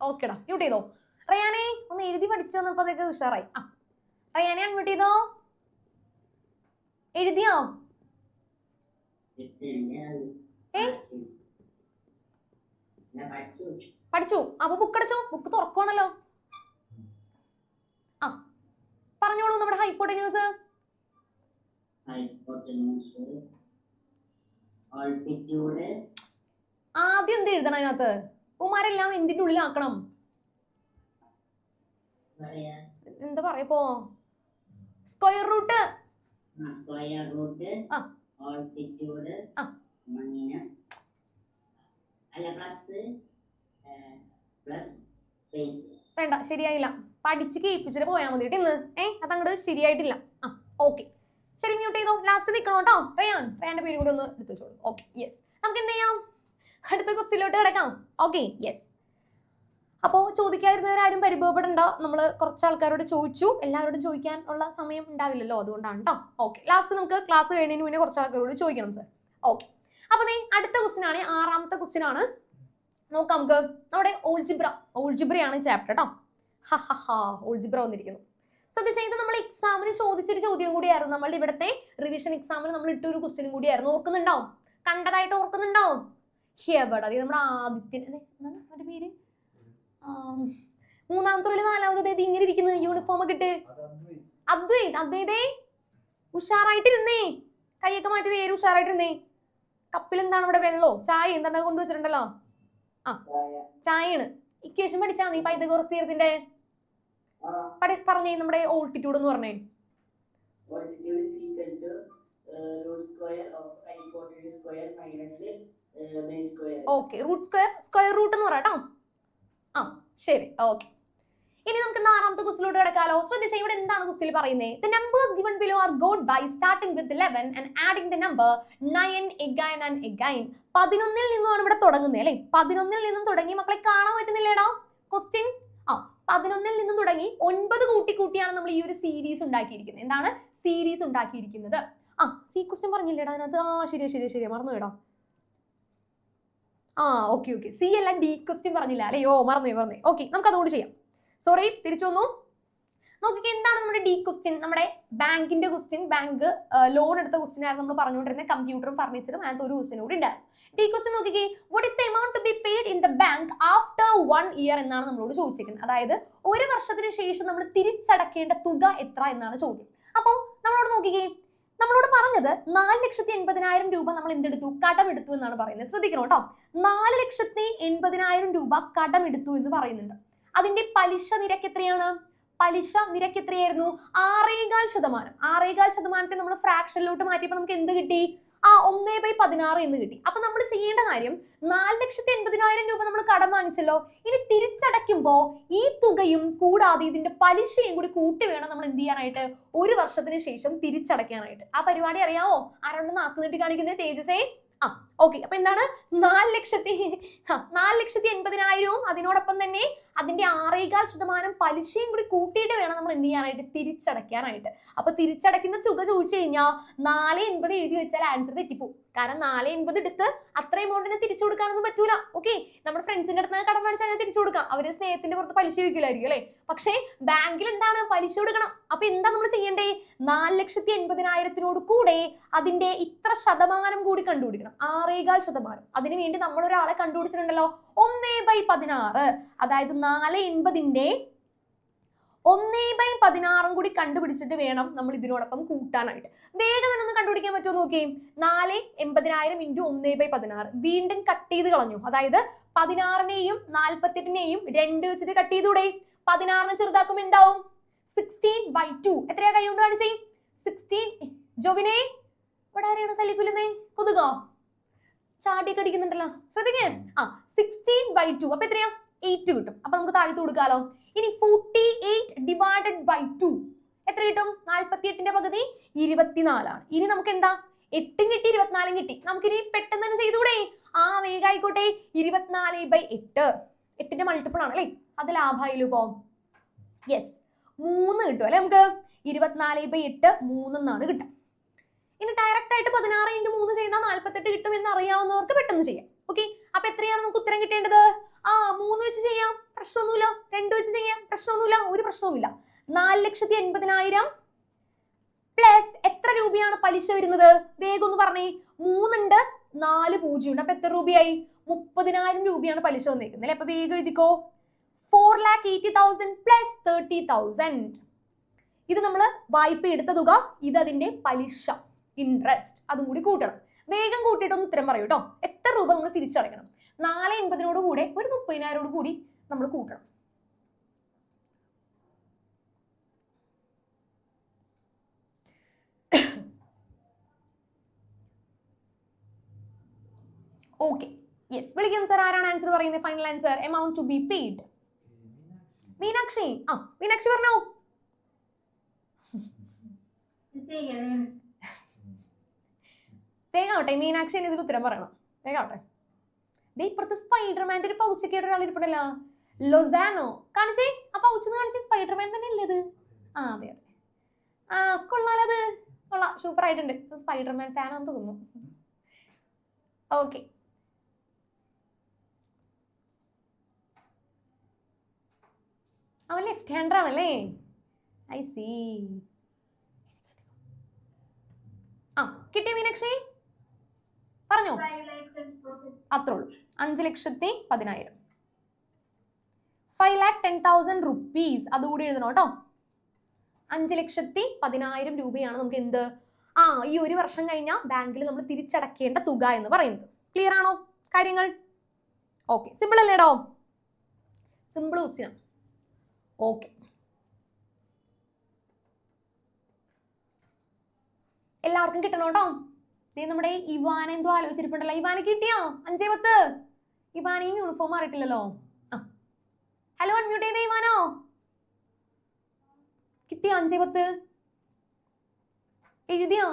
ഓക്കേടാ, മ്യൂട്ട് ചെയ്തോ. റയാനെ ഒന്ന് എഴുതി പഠിച്ചു വന്നപ്പോഴത്തേക്ക് ഉഷാറായി. റയാനെ അൺമ്യൂട്ട് ചെയ്തോ. എഴുതിയോ? പഠിച്ചു. അപ്പൊ ബുക്ക് അടച്ചോ, ബുക്ക് തുറക്കുവാണല്ലോ. പറഞ്ഞോളൂ നമ്മുടെ ഹൈപ്പോട്ടന്യൂസ്. ആദ്യം എന്ത് എഴുതണം അതിനകത്ത്? ഉമാരെല്ലാം എന്തിന്റെ ഉള്ളിലാക്കണം? എന്താ പറയപ്പോ? Square root. altitude minus plus base. വേണ്ട, ശരിയായില്ല. പഠിച്ച് കേൾപ്പിച്ചിട്ട് പോയാൽ മതി കേട്ടോ ഇന്ന്. അതങ്ങോട്ട് ശരിയായിട്ടില്ല. ഓക്കെ, ശരി, മ്യൂട്ട് ചെയ്തോ. ലാസ്റ്റ് നിൽക്കണം കേട്ടോ. റയാന്റെ പേര് കൂടെ ഒന്ന് എടുത്തു വെച്ചോളൂ. Okay, yes. നമുക്ക് എന്ത് ചെയ്യാം? അടുത്ത ക്വസ്റ്റ്യനിലോട്ട് കിടക്കാം. Okay, yes. അപ്പോൾ ചോദിക്കാതിരുന്നവരാരും പരിഭവപ്പെടണ്ട. നമ്മൾ കുറച്ച് ആൾക്കാരോട് ചോദിച്ചു, എല്ലാവരോടും ചോദിക്കാൻ ഉള്ള സമയം ഉണ്ടാവില്ലല്ലോ, അതുകൊണ്ടാണ് കേട്ടോ. ഓക്കെ, ലാസ്റ്റ് നമുക്ക് ക്ലാസ് കഴിഞ്ഞതിന് മുന്നേ കുറച്ച് ആൾക്കാരോട് ചോദിക്കണം സർ. ഓക്കെ, അപ്പോൾ അടുത്ത ക്വസ്റ്റ്യൻ ആണ്, 6ാമത്തെ ക്വസ്റ്റ്യൻ ആണ്. നോക്കാം നമുക്ക്. നമ്മുടെ ഓൾജിബ്രയാണ് ചാപ്റ്റർ കേട്ടോ. ഓൾജിബ്ര വന്നിരിക്കുന്നു. ശ്രദ്ധിച്ചാൽ ഇത് നമ്മൾ എക്സാമിന് ചോദിച്ചൊരു ചോദ്യം കൂടിയായിരുന്നു. നമ്മളുടെ ഇവിടുത്തെ റിവിഷൻ എക്സാമിന് നമ്മൾ ഇട്ടൊരു ക്വസ്റ്റ്യനും കൂടിയായിരുന്നു. ഓർക്കുന്നുണ്ടാവും, കണ്ടതായിട്ട് ഓർക്കുന്നുണ്ടാവും. ഹിയബഡ്, അത് നമ്മുടെ ആദിത്യൻ, എന്താണ് അവരുടെ പേര്? 3ാമത്തെ റോളി 4ാമത് ഇങ്ങനെ ഇരിക്കുന്നു, യൂണിഫോം ഒക്കെ ഇട്ട്. അദ്വൈതേ ഉഷാറായിട്ടിരുന്നേ, കൈയൊക്കെ മാറ്റി നേരെ ഉഷാറായിട്ടിരുന്നേ. കപ്പിൽ എന്താണ് ഇവിടെ? വെള്ളോ ചായ എന്താണ് കൊണ്ടുവച്ചിട്ടുണ്ടല്ലോ. ചായയാണ്. ഇക്വേഷൻ പഠിച്ചാ നീ പൈതഗോറസ് തിയറത്തിന്റെ പറഞ്ഞേ. നമ്മുടെ ഓൾട്ടിറ്റ്യൂഡ് എന്ന് പറഞ്ഞേ. Altitude is equal to root square of hypotenuse square minus base square. Okay, root square root എന്ന് പറയാം കേട്ടോ. ശരി, ഓക്കെ. ഇനി നമുക്ക് 6ാമത്തെ ക്വസ്റ്റ്യനിലോട്ട് കിടക്കാലോ. ശ്രദ്ധിച്ചാൽ ഇവിടെ എന്താണ് ക്വസ്റ്റ്യനിൽ പറയുന്നത്? The numbers given below are got by starting with 11 and adding the number 9 again and again. 11ൽ നിന്നുമാണ് ഇവിടെ തുടങ്ങുന്നത് അല്ലേ? 11ൽ നിന്നും തുടങ്ങി. മക്കളെ കാണാൻ പറ്റുന്നില്ലേടാ ക്വസ്റ്റ്യൻ? 11ൽ നിന്നും തുടങ്ങി 9 കൂട്ടിയാണ് നമ്മൾ ഈ ഒരു സീരീസ് ഉണ്ടാക്കിയിരിക്കുന്നത്. എന്താണ് സീരീസ് ഉണ്ടാക്കിയിരിക്കുന്നത്? സി ക്വസ്റ്റ്യൻ പറഞ്ഞില്ലേടാ അതിനകത്ത്? ശരിയാ മറന്നു കേടാ. ഓക്കെ, സി അല്ല, ഡി ക്വസ്റ്റ്യൻ പറഞ്ഞില്ല അല്ലേ? മറന്നു. ഓക്കെ, നമുക്ക് അതുകൊണ്ട് ചെയ്യാം. സോറി, തിരിച്ചു വന്നു. നോക്കിക്കേ, എന്താണ് നമ്മുടെ ഡി ക്വസ്റ്റ്യൻ? നമ്മുടെ ബാങ്കിന്റെ ക്വസ്റ്റ്യൻ, ബാങ്ക് ലോൺ എടുത്ത ക്വസ്റ്റ്യൻ ആയിരുന്നു നമ്മൾ പറഞ്ഞുകൊണ്ടിരുന്നത്. കമ്പ്യൂട്ടറും ഫർണിച്ചറും അതിനകത്ത് ഒരു ക്വസ്റ്റ്യൻ കൂടി ഉണ്ടായിരുന്നു. ഡി ക്വസ്റ്റ്യൻ നോക്കിക്കേ, what is the amount to be paid in the bank after 1 year എന്നാണ് നമ്മളോട് ചോദിച്ചിരിക്കുന്നത്. അതായത് 1 വർഷത്തിന് ശേഷം നമ്മൾ തിരിച്ചടക്കേണ്ട തുക എത്ര എന്നാണ് ചോദ്യം. അപ്പോൾ നമ്മളോട് നോക്കിക്കേ, നമ്മളോട് പറഞ്ഞത് 4,80,000 രൂപ നമ്മൾ എന്തെടുത്തു? കടമെടുത്തു എന്നാണ് പറയുന്നത്. ശ്രദ്ധിക്കണം കേട്ടോ, 4,80,000 രൂപ കടമെടുത്തു എന്ന് പറയുന്നുണ്ട്. അതിന്റെ പലിശ നിരക്ക് എത്രയാണ്? പലിശ നിരക്ക് എത്രയായിരുന്നു? 6.25%. 6.25% നമ്മൾ ഫ്രാക്ഷനിലോട്ട് മാറ്റിയപ്പോൾ നമുക്ക് എന്ത് കിട്ടി? 1/16 എന്ന് കിട്ടി. അപ്പൊ നമ്മൾ ചെയ്യേണ്ട കാര്യം, 4,80,000 രൂപ നമ്മൾ കടം വാങ്ങിച്ചല്ലോ. ഇനി തിരിച്ചടയ്ക്കുമ്പോ ഈ തുകയും കൂടാതെ ഇതിന്റെ പലിശയും കൂടി കൂട്ടി വേണം നമ്മൾ എന്ത് ചെയ്യാനായിട്ട്? 1 വർഷത്തിന് ശേഷം തിരിച്ചടയ്ക്കാനായിട്ട്. ആ പരിപാടി അറിയാവോ? ആരാണ് നാക്ക് നീട്ടി കാണിക്കുന്നത്? തേജസേ ഓക്കെ. അപ്പൊ എന്താണ് 4,80,000 അതിനോടൊപ്പം തന്നെ അതിന്റെ 6.25% പലിശയും കൂടി കൂട്ടിയിട്ട് വേണം നമ്മൾ എന്ത് ചെയ്യാനായിട്ട്, തിരിച്ചടയ്ക്കാനായിട്ട്. അപ്പൊ തിരിച്ചടയ്ക്കുന്ന തുക ചോദിച്ചു കഴിഞ്ഞാൽ 4.80 എഴുതി വെച്ചാൽ ആൻസർ തെറ്റിപ്പോവും. കാരണം 4.80 എടുത്ത് അത്ര എമൗണ്ടിന് തിരിച്ചു കൊടുക്കാനൊന്നും പറ്റൂല. ഓക്കെ, നമ്മുടെ ഫ്രണ്ട്സിന്റെ അടുത്ത് കടം മേടിച്ചാൽ അങ്ങനെ തിരിച്ചു കൊടുക്കാം. അവര് സ്നേഹത്തിന്റെ പുറത്ത് പലിശ വയ്ക്കില്ലായിരിക്കും അല്ലെ. പക്ഷേ ബാങ്കിൽ എന്താണ്, പലിശ കൊടുക്കണം. അപ്പൊ എന്താ നമ്മൾ ചെയ്യേണ്ടേ, 4,80,000 കൂടെ അതിന്റെ ഇത്ര ശതമാനം കൂടി കണ്ടുപിടിക്കണം, 6.25%. അതിനുവേണ്ടി നമ്മൾ ഒരാളെ കണ്ടുപിടിച്ചിട്ടുണ്ടല്ലോ, 1/16. അതായത് 4.80ന്റെ 1/16 കൂടി കണ്ടുപിടിച്ചിട്ട് വേണം നമ്മൾ ഇതിനോടൊപ്പം കൂട്ടാനായിട്ട്. വേഗം തന്നെ ഒന്ന് കണ്ടുപിടിക്കാൻ പറ്റുമോ നോക്കിയേ. 4,80,000 × 1/16 വീണ്ടും കട്ട് ചെയ്ത് കളഞ്ഞു. അതായത് 16നെയും 48നെയും 2 വെച്ചിട്ട് കട്ട് ചെയ്തൂടെ. 16നെ ചെറുതാക്കുമ്പോൾ എന്താവും, 16/2. എത്രയാ കൈ കൊണ്ട് കാണിച്ചേ, 16. ജോവിനെ ഇവിടെ ആരെയാണ് തല്ലിക്കുലുന്നേ, കൊതുകോ ചാടി കടിക്കുന്നുണ്ടല്ലോ, ശ്രദ്ധിക്കേ. 16/2. അപ്പൊ എത്രയാ, 8 കിട്ടും. അപ്പൊ നമുക്ക് താഴ്ത്തു കൊടുക്കാലോ. ഇനി 48/2 എത്ര കിട്ടും, 48ന്റെ പകുതി 24 ആണ്. ഇനി നമുക്ക് എന്താ, 8 കിട്ടി 24 കിട്ടി. നമുക്കിനി പെട്ടെന്ന് തന്നെ ചെയ്തൂടെ. വേഗായിക്കോട്ടെ. 24/8 8ന്റെ മൾട്ടിപ്പിൾ ആണ് അല്ലേ, അത് ലാഭായില്ലോ ഇപ്പോ. യെസ്, 3 കിട്ടും അല്ലെ നമുക്ക്. 24/8 3 എന്നാണ് കിട്ടുക. ഇനി ഡയറക്റ്റ് ആയിട്ട് 16 × 3 ചെയ്താൽ 48 കിട്ടും എന്ന് അറിയാവുന്നവർക്ക് പെട്ടെന്ന് ചെയ്യാം. ഓക്കെ, അപ്പൊ എത്രയാണ് നമുക്ക് ഉത്തരം കിട്ടേണ്ടത്, 3 വെച്ച് ചെയ്യാം, പ്രശ്നമൊന്നുമില്ല. 2 വെച്ച് ചെയ്യാം, പ്രശ്നമൊന്നുമില്ല, ഒരു പ്രശ്നവുമില്ല. 4,80,000 പ്ലസ് എത്ര രൂപയാണ് പലിശ വരുന്നത്, വേഗം ഒന്ന് പറഞ്ഞേ. 3 ഉണ്ട്, 4 0 ഉണ്ട്. അപ്പൊ എത്ര രൂപയായി, 30,000 രൂപയാണ് പലിശ വന്നേക്കുന്നത് അല്ലെ. അപ്പൊ വേഗം എഴുതിക്കോ, 4,80,000 പ്ലസ് 30,000. ഇത് നമ്മൾ വായ്പ എടുത്ത തുക, ഇത് അതിന്റെ പലിശ, ഇൻട്രസ്റ്റ്, അതും കൂടി കൂട്ടണം. വേഗം കൂട്ടിയിട്ടൊന്ന് ഉത്തരം പറയൂ കേട്ടോ. എത്ര രൂപ നമ്മൾ തിരിച്ചടയ്ക്കണം. 4.80 കൂടെ ഒരു 30,000 കൂടി നമ്മൾ കൂട്ടണം. ഓക്കെ, യെസ്, വിളിക്കാം സാർ. ആരാണ് ആൻസർ പറയുന്നത്, final answer, amount to be paid. Meenakshi. Meenakshi പറഞ്ഞോ. വേഗാവട്ടെ, മീനാക്ഷി ഇതിന് ഉത്തരം പറയണം. വേഗാവട്ടെ. ഇപ്പുറത്ത് സ്പൈഡർമാന്റെ ഒരു പൗച്ചൊക്കെയായിട്ട് ഒരാൾ ഇരിപ്പുണ്ടല്ലോ, ലൊസാനോ. കാണിച്ചേ, ആ പൗച്ചെന്ന് കാണിച്ചേ. സ്പൈഡർമാൻ തന്നെ അല്ലേ ഇത്? അതെ അതെ. കൊള്ളാലത്, കൊള്ളാം, സൂപ്പർ ആയിട്ടുണ്ട്. സ്പൈഡർമാൻ ഫാനാണെന്ന് തോന്നുന്നു. ഓക്കെ, അവൻ ലെഫ്റ്റ് ഹാൻഡർ ആണല്ലേ. I see. കിട്ടിയ മീനാക്ഷി പറഞ്ഞോ. അത്രേ ഉള്ളൂ, 5,10,000. 5,10,000 rupees. അതുകൂടി എഴുതണം കേട്ടോ. 5,10,000 രൂപയാണ് നമുക്ക് എന്ത്, ഈ ഒരു വർഷം കഴിഞ്ഞാൽ ബാങ്കിൽ നമ്മൾ തിരിച്ചടക്കേണ്ട തുക എന്ന് പറയുന്നത്. ക്ലിയർ ആണോ കാര്യങ്ങൾ? ഓക്കെ, സിമ്പിൾ അല്ലേടോ, സിമ്പിൾ ക്വസ്റ്റ്യൻ. ഓക്കെ, എല്ലാവർക്കും കിട്ടണം കേട്ടോ. നമ്മുടെ ഇവാന എന്തോ ആലോചിച്ചിരിപ്പുണ്ടല്ലോ. ഇവാന കിട്ടിയോ 5/10? ഇവാനയും യൂണിഫോം മാറിയിട്ടില്ലല്ലോ. ഹലോ, അൺമ്യൂട്ട് ചെയ്തേ ഇവാനോ. കിട്ടിയോ 5/10? എഴുതിയോ?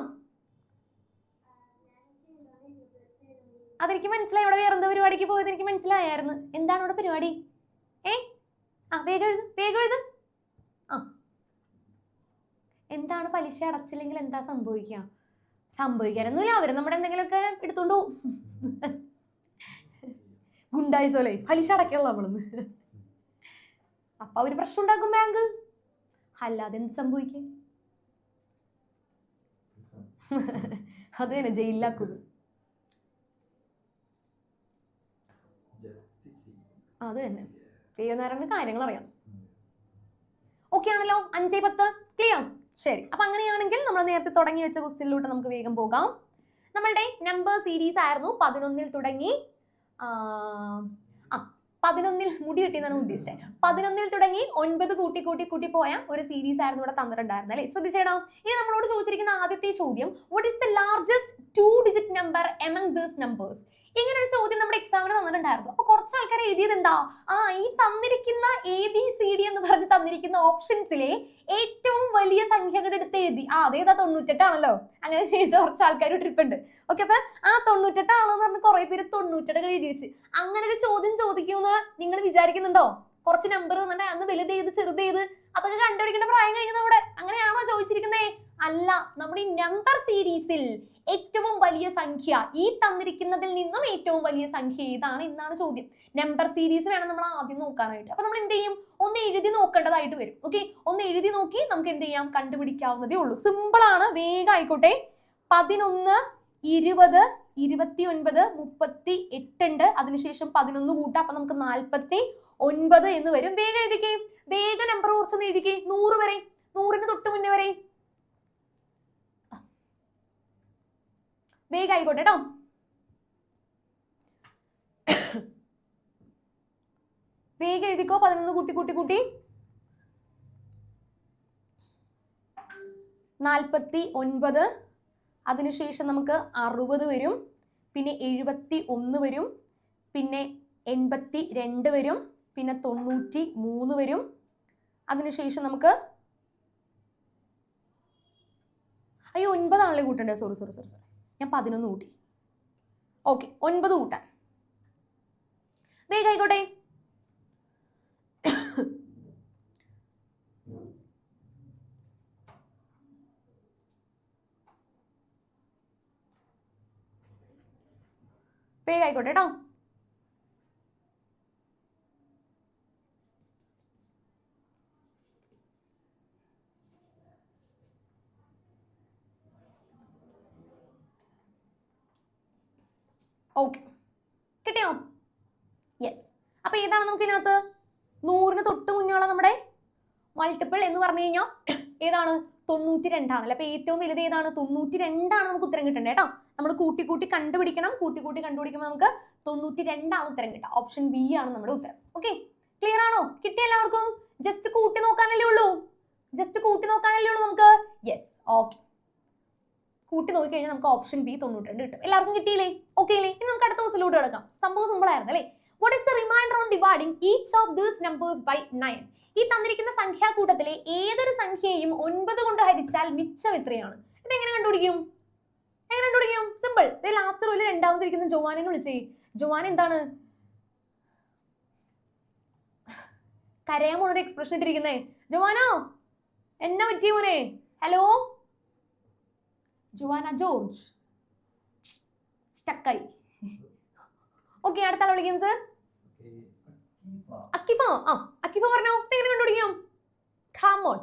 അതെനിക്ക് മനസ്സിലായി. ഇവിടെ വേറെ എന്തോ പരിപാടിക്ക് പോയത് എനിക്ക് മനസ്സിലായായിരുന്നു. എന്താണ് ഇവിടെ പരിപാടി? വേഗം എഴുത്, വേഗം എഴുത്. എന്താണ് പലിശ അടച്ചില്ലെങ്കിൽ എന്താ സംഭവിക്കുക? സംഭവിക്കാനൊന്നുമില്ല, അവര് നമ്മുടെ എന്തെങ്കിലുമൊക്കെ എടുത്തോണ്ടു ഗുണ്ടായിസോലെ പലിശ അടയ്ക്കണല്ലോ നമ്മളൊന്ന്. അപ്പൊ അവര് പ്രശ്നം ഉണ്ടാക്കും ബാങ്ക്. അല്ലാതെ എന്ത് സംഭവിക്കും? അത് തന്നെ, ജയിലിലാക്കുന്നത്. അത് തന്നെ, ദൈവനാരായണ കാര്യങ്ങൾ അറിയാം. ഓക്കെ ആണല്ലോ, 5/10 ക്ലിയർ. ശരി, അപ്പൊ അങ്ങനെയാണെങ്കിൽ നമ്മൾ നേരത്തെ തുടങ്ങി വെച്ച ക്വസ്റ്റ്യനിലോട്ട് നമുക്ക് വേഗം പോകാം. നമ്മളുടെ നമ്പർ സീരീസ് ആയിരുന്നു 11 തുടങ്ങി. 11 മുടി കിട്ടിയെന്നാണ് ഉദ്ദേശിച്ചത്. 11 തുടങ്ങി 9 കൂട്ടി പോയ ഒരു സീരീസ് ആയിരുന്നു ഇവിടെ തന്നിട്ടുണ്ടായിരുന്നത് അല്ലെ. ശ്രദ്ധിച്ചേടാ. ഇനി നമ്മളോട് ചോദിച്ചിരിക്കുന്ന ആദ്യത്തെ ചോദ്യം, what is the largest 2-digit number among these numbers? ഇങ്ങനെ ഒരു ചോദ്യം നമ്മുടെ എക്സാമിന് തന്നിട്ടുണ്ടായിരുന്നു. അപ്പൊ കുറച്ച് ആൾക്കാർ എഴുതിയത് എന്താ, ഈ തന്നിരിക്കുന്ന ABCD എന്ന് പറഞ്ഞ് തന്നിരിക്കുന്ന ഓപ്ഷൻസിലെ ഏറ്റവും വലിയ സംഖ്യകൾ എടുത്ത് എഴുതി. അതേതാ 98 ആണല്ലോ, അങ്ങനെ ചെയ്ത കുറച്ച് ആൾക്കാർ ട്രിപ്പ് ഉണ്ട്. ഓക്കെ, അപ്പൊ 98 ആണെന്ന് പറഞ്ഞ് കുറെ പേര് 98 എഴുതി വെച്ച്. അങ്ങനെ ഒരു ചോദ്യം ചോദിക്കുമെന്ന് നിങ്ങൾ വിചാരിക്കുന്നുണ്ടോ? കുറച്ച് നമ്പർ തന്നെ അന്ന് വലുതേത് ചെറുതേത് അതൊക്കെ കണ്ടുപിടിക്കേണ്ട പ്രായം കഴിഞ്ഞു നമ്മുടെ. അങ്ങനെയാണോ ചോദിച്ചിരിക്കുന്നേ? അല്ല, നമ്മുടെ ഈ നമ്പർ സീരീസിൽ ഏറ്റവും വലിയ സംഖ്യ, ഈ തന്നിരിക്കുന്നതിൽ നിന്നും ഏറ്റവും വലിയ സംഖ്യ ഏതാണ് എന്നാണ് ചോദ്യം. നമ്പർ സീരീസ് വേണം നമ്മൾ ആദ്യം നോക്കാനായിട്ട്. അപ്പൊ നമ്മൾ എന്ത് ചെയ്യും, ഒന്ന് എഴുതി നോക്കേണ്ടതായിട്ട് വരും. ഓക്കെ, ഒന്ന് എഴുതി നോക്കി നമുക്ക് എന്ത് ചെയ്യാം, കണ്ടുപിടിക്കാവുന്നതേ ഉള്ളൂ. സിമ്പിൾ ആണ്, വേഗം ആയിക്കോട്ടെ. 11, 20, 29, 38 ഉണ്ട്. അതിനുശേഷം 11 കൂട്ടാം, അപ്പൊ നമുക്ക് 49 എന്ന് വരും. വേഗം എഴുതിക്കേ, വേഗം നമ്പർ കുറച്ചൊന്ന് എഴുതിക്കേ. 100 വരെ, 100ന് തൊട്ട് മുന്നേ വരെ വേഗം ആയിക്കോട്ടെ കേട്ടോ. വേഗം എഴുതിക്കോ. 11 കൂട്ടി കൂട്ടി കൂട്ടി 49. അതിനുശേഷം നമുക്ക് 60 വരും, പിന്നെ 71 വരും, പിന്നെ 82 വരും, പിന്നെ 93 വരും. അതിനുശേഷം നമുക്ക് 9 ആണല്ലേ കൂട്ടേണ്ടത്. സോറി, ഞാൻ 11 കൂട്ടി. ഓക്കെ, 9 കൂട്ടാൻ. വേഗം ആയിക്കോട്ടെ. വേഗം ആയിക്കോട്ടെ കേട്ടോ. ഓക്കെ, കിട്ടിയോ? യെസ്. അപ്പൊ ഏതാണ് നമുക്ക് ഇതിനകത്ത് 100ന് തൊട്ട് മുന്നുള്ള നമ്മുടെ മൾട്ടിപ്പിൾ എന്ന് പറഞ്ഞു കഴിഞ്ഞാൽ ഏതാണ്? 92 ആണല്ലേ. അപ്പൊ ഏറ്റവും വലുത് ഏതാണ്? 92 ആണ് നമുക്ക് ഉത്തരം കിട്ടേണ്ടത് കേട്ടോ. നമ്മൾ കൂട്ടി കൂട്ടി കണ്ടുപിടിക്കണം. കൂട്ടി കൂട്ടി കണ്ടുപിടിക്കുമ്പോൾ നമുക്ക് 92 ആണ് ഉത്തരം കിട്ടുക. ഓപ്ഷൻ ബി ആണ് നമ്മുടെ ഉത്തരം. ഓക്കെ, ക്ലിയർ ആണോ? കിട്ടിയ എല്ലാവർക്കും? ജസ്റ്റ് കൂട്ടി നോക്കാനല്ലേ ഉള്ളൂ, നമുക്ക്. Yes, okay. കൂട്ടി നോക്കി കഴിഞ്ഞാൽ നമുക്ക് ഓപ്ഷൻ ബി 92 കിട്ടും. എല്ലാവർക്കും കിട്ടിയില്ലേ? ഓക്കെ അല്ലേ? ഇനി നമുക്ക് അടുത്ത ദിവസത്തിലൂടെ കിടക്കാം. സംഭവം സിമ്പിൾ ആയിരുന്നു അല്ലേ? What is the remainder on dividing each of these numbers by 9? ഈ തന്നിരിക്കുന്ന സംഖ്യാകൂട്ടത്തിലെ ഏതൊരു സംഖ്യയും 9 കൊണ്ട് ഹരിച്ചാൽ മിച്ചം എത്രയാണ്? ഇതെങ്ങനെ കണ്ടുപിടിക്കും? സിമ്പിൾ. ലാസ്റ്റ് റോയിൽ രണ്ടാമതിരിക്കുന്ന ജോവാനെ വിളിച്ചേ. ജോവാൻ എന്താണ് കരയാൻ പോണൊരു എക്സ്പ്രഷൻ ഇട്ടിരിക്കുന്നേ? ജോവാനോ, എന്നാ പറ്റിയ മോനെ? ഹലോ ജോവാന ജോർജ്, സ്റ്റക്കായി. ഓക്കെ, അടുത്ത ആൾ വിളിക്കും സർ. അക്കിഫ. അക്കിഫ പറഞ്ഞോ, എങ്ങനെ കണ്ടുപിടിക്കാം? ഖാമോൺ,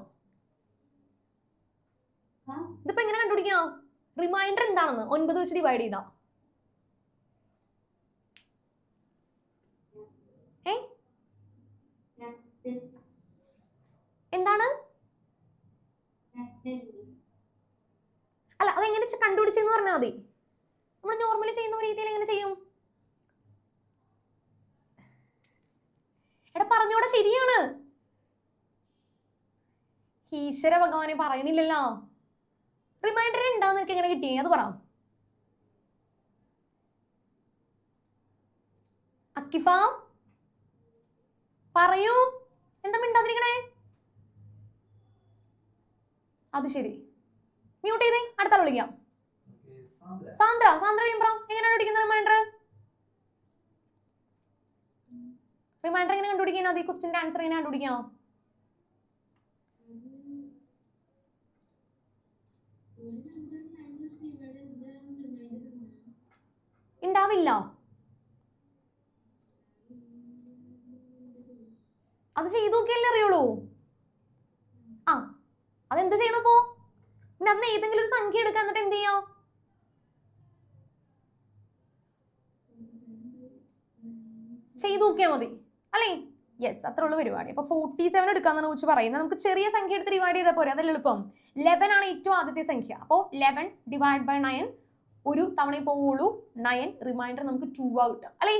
ഇതിപ്പോ എങ്ങനെ കണ്ടുപിടിക്കാം? റിമൈൻഡർ എന്താണെന്ന് 9 വെച്ച് ഡിവൈഡ് ചെയ്താ എന്താണ്? അല്ല, അതെങ്ങനെ കണ്ടുപിടിച്ചെന്ന് പറഞ്ഞാൽ മതി. നമ്മൾ നോർമലി ചെയ്യുന്ന രീതിയിൽ എങ്ങനെ ചെയ്യും? എടാ പറഞ്ഞോടെ, ശരിയാണ്. ഈശ്വര ഭഗവാനെ പറയണില്ലല്ലോ. റിമൈൻഡർ ഉണ്ടാന്ന് എനിക്ക് എങ്ങനെ കിട്ടിയേ? അത് പറ. അക്കിഫ പറയൂ, എന്താ മിണ്ടാതിരിക്കണേ? അത് ശരി, മ്യൂട്ട് ചെയ്തേ. അടുത്ത ആൾ വിളിക്കാം. സാന്ദ്ര എങ്ങനെയാണ് കണ്ടുപിടിക്കുന്നത് റിമൈൻഡർ എങ്ങനെ കണ്ടുപിടിക്കാൻ? അത് ഈ ക്വസ്റ്റിന്റെ ആൻസർ എങ്ങനെ കണ്ടുപിടിക്കാം? ഉണ്ടാവില്ല. അത് ചെയ്തു നോക്കിയല്ലേ അറിയുള്ളൂ. അതെന്ത് ചെയ്യണം ഇപ്പോ? പിന്നെ അന്ന് ഏതെങ്കിലും ഒരു സംഖ്യ എടുക്കാൻ, എന്നിട്ട് എന്ത് ചെയ്യാം? ചെയ്തു നോക്കിയാൽ മതി അല്ലേ? യെസ്, അത്ര ഉള്ള പരിപാടി. അപ്പൊ 47 എടുക്കാന്നാണ് കുറിച്ച് പറയുന്നത്. നമുക്ക് ചെറിയ സംഖ്യ എടുത്ത് ഡിവൈഡ് ചെയ്താൽ പോരെ, അതല്ല എളുപ്പം. 11 ആണ് ഏറ്റവും ആദ്യത്തെ സംഖ്യ. അപ്പോൾ 11 ഡിവൈഡ് ബൈ 9 ഒരു തവണ പോവുള്ളൂ. 9 റിമൈൻഡർ നമുക്ക് 2 കിട്ടുക അല്ലേ?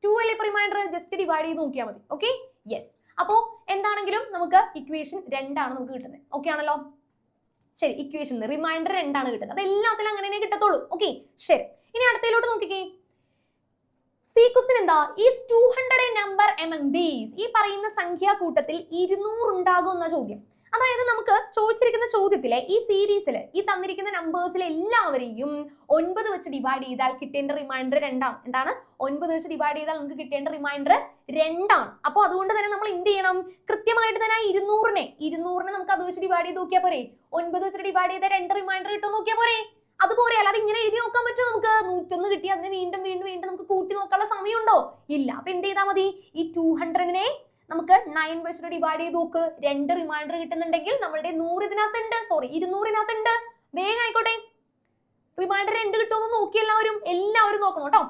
2 അല്ലേ ഇപ്പൊ റിമൈൻഡർ? ജസ്റ്റ് ഡിവൈഡ് ചെയ്ത് നോക്കിയാൽ മതി. Okay, yes. അപ്പോ എന്താണെങ്കിലും നമുക്ക് ഇക്വേഷൻ 2 ആണ് നമുക്ക് കിട്ടുന്നത്. ഓക്കെ ആണല്ലോ? ശരി, ഇക്വേഷൻ റിമൈൻഡർ 2 ആണ് കിട്ടുന്നത്. അത് എല്ലാത്തിലും അങ്ങനെ തന്നെ കിട്ടത്തുള്ളൂ. ഓക്കെ, ശരി. ഇനി അടുത്തതിലോട്ട് നോക്കിക്കേ. സി ക്വസ്റ്റ്യൻ എന്താ? Is 200 A number among these? ഈ പറയുന്ന സംഖ്യാകൂട്ടത്തിൽ 200 ഉണ്ടാകും എന്ന ചോദ്യം. അതായത് നമുക്ക് ചോദിച്ചിരിക്കുന്ന ചോദ്യത്തിലെ ഈ സീരീസിൽ ഈ തന്നിരിക്കുന്ന നമ്പേഴ്സിലെ എല്ലാവരെയും 9 വെച്ച് ഡിവൈഡ് ചെയ്താൽ കിട്ടേണ്ട റിമൈൻഡർ 2 ആണ്. എന്താണ്? 9 വെച്ച് ഡിവൈഡ് ചെയ്താൽ നമുക്ക് കിട്ടേണ്ട റിമൈൻഡർ 2 ആണ്. അപ്പോൾ അതുകൊണ്ട് തന്നെ നമ്മൾ എന്ത് ചെയ്യണം? കൃത്യമായിട്ട് തന്നെ ആ 200നെ നമുക്ക് അത് വെച്ച് ഡിവൈഡ് ചെയ്ത് നോക്കിയാൽ പോരെ? 9 വെച്ച് ഡിവൈഡ് ചെയ്താൽ 2 റിമൈൻഡർ കിട്ടും നോക്കിയാൽ പോരെ? അതുപോലെ അല്ലാതെ ഇങ്ങനെ എഴുതി നോക്കാൻ പറ്റുമോ? നമുക്ക് 101 കിട്ടി അതിനെ വീണ്ടും വീണ്ടും വീണ്ടും നമുക്ക് കൂട്ടി നോക്കാനുള്ള സമയമുണ്ടോ? ഇല്ല. അപ്പൊ എന്ത് ചെയ്താൽ മതി? ഈ 200നെ നമുക്ക് 9 വെച്ചിട്ട് ഡിവൈഡ് ചെയ്ത് നോക്ക്. 2 റിമൈൻഡർ കിട്ടുന്നുണ്ടെങ്കിൽ നമ്മളുടെ 100 ഇതിനകത്തുണ്ട്, 200 വേഗം ആയിക്കോട്ടെ. റിമൈൻഡർ 2 കിട്ടുമെന്ന് നോക്കി എല്ലാവരും നോക്കണം കേട്ടോ.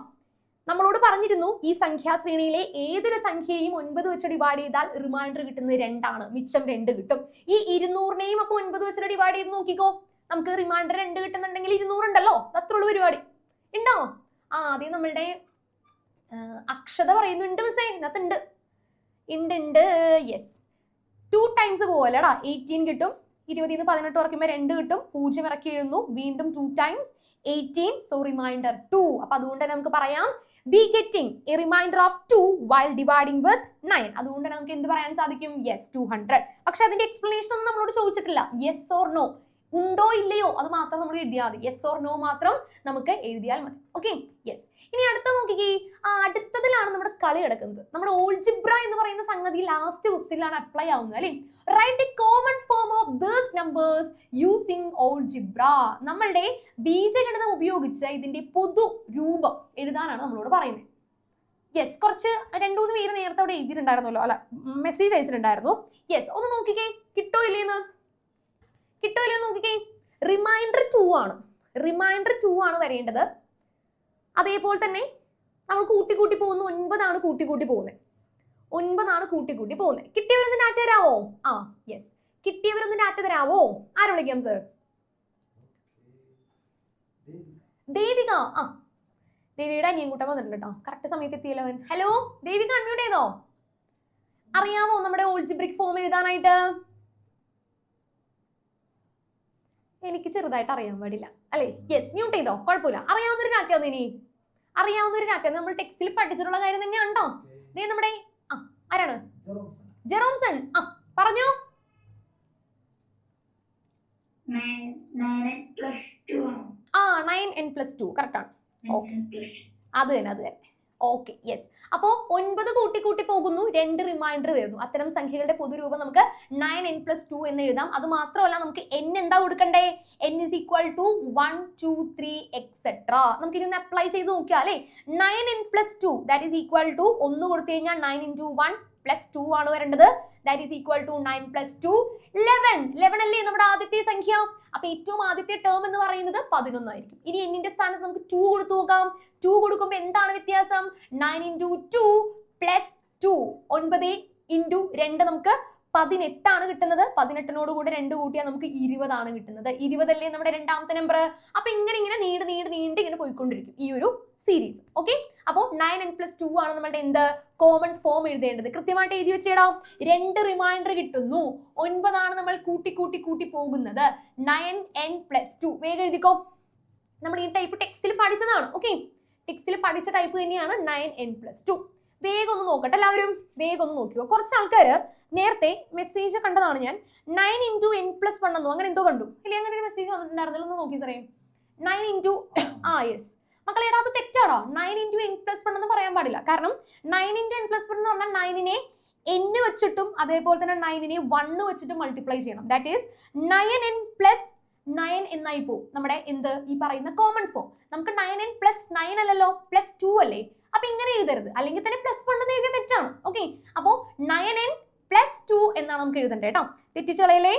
നമ്മളോട് പറഞ്ഞിരുന്നു ഈ സംഖ്യാശ്രേണിയിലെ ഏതൊരു സംഖ്യയും 9 വെച്ച് ഡിവൈഡ് ചെയ്താൽ റിമൈൻഡർ കിട്ടുന്നത് 2 ആണ്, മിച്ചം 2 കിട്ടും. ഈ 200നെയും അപ്പൊ 9 വെച്ചിട്ട് ഡിവൈഡ് ചെയ്ത് നോക്കിക്കോ. നമുക്ക് റിമൈൻഡർ 2 കിട്ടുന്നുണ്ടെങ്കിൽ 200 ഉണ്ടല്ലോ. അത്രയുള്ള പരിപാടി ഉണ്ടോ? ആദ്യം നമ്മളുടെ അക്ഷത പറയുന്നുണ്ട് മിസ്സേ, ഇതിനകത്തുണ്ട് ഉണ്ട്. Yes, 2 times പോലെടാ. 18 കിട്ടും. 20 18 കുറയ്ക്കുമ്പോൾ 2 കിട്ടും. 0 ഇറക്കി എഴുതുന്നു. വീണ്ടും 2 ടൈംസ് 18. So reminder 2. അപ്പൊ അതുകൊണ്ട് തന്നെ നമുക്ക് പറയാം we getting a remainder of 2 while dividing with 9. അതുകൊണ്ട് നമുക്ക് എന്ത് പറയാൻ സാധിക്കും? യെസ്, 200. പക്ഷെ അതിന്റെ എക്സ്പ്ലനേഷൻ ഒന്നും നമ്മളോട് ചോദിച്ചിട്ടില്ല. യെസ് ഓർ നോ, ഉണ്ടോ ഇല്ലയോ അത് മാത്രം നമ്മൾ എഴുതിയാൽ മതി. യെസ് ഓർ നോ മാത്രം നമുക്ക് എഴുതിയാൽ മതി. Okay, yes. ഇനി അടുത്ത നോക്കിക്കേ. അടുത്തതിലാണ് നമ്മുടെ കളി കിടക്കുന്നത്. നമ്മുടെ ഓൾജിബ്ര എന്ന് പറയുന്ന സംഗതി ലാസ്റ്റ് ക്വസ്റ്റ്യനിലാണ് അപ്ലൈ ആവുന്നത് അല്ലേ? Write a common form of these numbers using algebra. നമ്മളുടെ ബീജഗണിതം ഉപയോഗിച്ച് ഇതിന്റെ പൊതു രൂപം എഴുതാനാണ് നമ്മളോട് പറയുന്നത്. യെസ്, കുറച്ച് 2-3 പേര് നേരത്തെ അവിടെ എഴുതിയിട്ടുണ്ടായിരുന്നല്ലോ, അല്ല മെസ്സേജ് അയച്ചിട്ടുണ്ടായിരുന്നു. യെസ്, ഒന്ന് നോക്കിക്കേ കിട്ടോ ഇല്ലേന്ന്. കിട്ടുമല്ലോ നോക്കിക്കേ. റിമൈൻഡർ 2 ആണ് വരേണ്ടത്. അതേപോലെ തന്നെ നമ്മൾ കൂട്ടി പോകുന്നു. 9 ആണ് കൂട്ടി പോകുന്നത്. 9 ആണ് കൂട്ടി പോകുന്നത്. കിട്ടിയവരൊന്ന് ഡാറ്റ തരാവോ? യെസ്, കിട്ടിയവരൊന്ന് ഡാറ്റ തരാവോ? ആരെ വിളിക്കാം സർ? ദേവിക. ദേവിയുടെ അനിയൻകൂട്ടം വന്നിട്ടുണ്ട് കേട്ടോ. കറക്റ്റ് സമയത്ത് എത്തിയല്ലോ അവൻ. ഹലോ ദേവിക, അൺമ്യൂട്ട് ചെയ്തോ? അറിയാമോ നമ്മുടെ ഓൾജിബ്രിക് ഫോം എഴുതാനായിട്ട്? എനിക്ക് ചെറുതായിട്ട് അറിയാൻ പാടില്ല അല്ലേ? യെസ്, മ്യൂട്ട് ചെയ്തോ, കുഴപ്പമില്ല. അറിയാവുന്നൊരു ഡാറ്റ ഒന്ന് ഇനി അറിയാവുന്നൊരു ഡാറ്റ നമ്മൾ ടെക്സ്റ്റിൽ പഠിച്ചിട്ടുള്ള കാര്യം തന്നെയാണ് കേട്ടോ. ദേ നമ്മുടെ ആരാണ്? ജെറോംസൺ. പറഞ്ഞോ. 9n+2 കറക്റ്റ് ആണ്. ഓക്കെ, അത് തന്നെ. Okay, yes. അപ്പോ 9 കൂട്ടി പോകുന്നു, 2 റിമൈൻഡർ വരുന്നു. അത്തരം സംഖ്യകളുടെ പൊതുരൂപം നമുക്ക് 9n+2 എന്ന് എഴുതാം. അത് മാത്രമല്ല നമുക്ക് n എന്താ കൊടുക്കണ്ടേ? n is equal to 1 2 3 etc. നമുക്ക് ഇനി ഒന്ന് അപ്ലൈ ചെയ്ത് നോക്കിയാൽ അല്ലേ? 9n+2 that is equal to 1 കൊടുത്തു കഴിഞ്ഞാൽ 9 into 1 plus 2 ആണ് വരേണ്ടത്. that is equal to 9 plus 2 11 അല്ലേ നമ്മുടെ ആദ്യത്തെ സംഖ്യ? അപ്പൊ ഏറ്റവും ആദ്യത്തെ ടേം എന്ന് പറയുന്നത് 11 ആയിരിക്കും. ഇനി എന്നിന്റെ സ്ഥാനത്ത് നമുക്ക് 2 കൊടുത്തു നോക്കാം. 2 കൊടുക്കുമ്പോൾ എന്താണ് വ്യത്യാസം? 9 into 2 plus 2. 9 into 2 നമുക്ക് 18 ആണ് കിട്ടുന്നത്. 18നോട് കൂടെ 2 കൂട്ടിയാൽ നമുക്ക് 20 ആണ് കിട്ടുന്നത്. 20 അല്ലേ നമ്മുടെ രണ്ടാമത്തെ നമ്പർ. അപ്പൊ ഇങ്ങനെ നീണ്ട് ഇങ്ങനെ പോയിക്കൊണ്ടിരിക്കും ഈ ഒരു സീരീസ്. ഓക്കെ, അപ്പോൾ 9n+2 ആണ് നമ്മളുടെ എന്ത് കോമൺ ഫോം എഴുതേണ്ടത്. കൃത്യമായിട്ട് എഴുതി വെച്ചേടാം. 2 റിമൈൻഡർ കിട്ടുന്നു. 9 ആണ് നമ്മൾ കൂട്ടി പോകുന്നത്. 9n+2 വേഗം എഴുതിക്കോ. നമ്മൾ ഈ ടൈപ്പ് ടെക്സ്റ്റിൽ പഠിച്ചതാണ്. ഓക്കെ, ടെക്സ്റ്റിൽ പഠിച്ച ടൈപ്പ് തന്നെയാണ് 9n+2. വേഗം ഒന്ന് നോക്കട്ടെ എല്ലാവരും, വേഗം ഒന്ന് നോക്കിക്കോ. കുറച്ച് ആൾക്കാർ നേരത്തെ മെസ്സേജ് കണ്ടതാണ് ഞാൻ. 9 into n+1 എന്നോ അങ്ങനെ എന്തോ കണ്ടു ഇല്ലേ? അങ്ങനെ ഒരു മെസ്സേജ് വന്നിട്ടുണ്ടായിരുന്നല്ലോ, ഒന്ന് നോക്കി സാറേ. 9 into യെസ് മക്കളെ, അത് തെറ്റാടാ. 9 into n+1 എന്ന് പറയാൻ പാടില്ല. കാരണം 9 into n+1 എന്ന് പറഞ്ഞാൽ 9നെ n വെച്ചിട്ടും അതേപോലെ തന്നെ 9നെ 1 വെച്ചിട്ടും മൾട്ടിപ്ലൈ ചെയ്യണം. ദാറ്റ് ഈസ് 9n+9 എന്നായി പോകും നമ്മുടെ എന്ത് ഈ പറയുന്ന കോമൺ ഫോം. നമുക്ക് 9n+9 അല്ലല്ലോ, +2 അല്ലേ? അപ്പൊ ഇങ്ങനെ എഴുതരുത്, അല്ലെങ്കിൽ തന്നെ +1 എന്ന് എഴുതിയ തെറ്റാണ്. ഓക്കെ, അപ്പോ 9n+2 എന്നാണ് നമുക്ക് എഴുതണ്ടേ കേട്ടോ. തെറ്റിച്ച് കളയല്ലേ?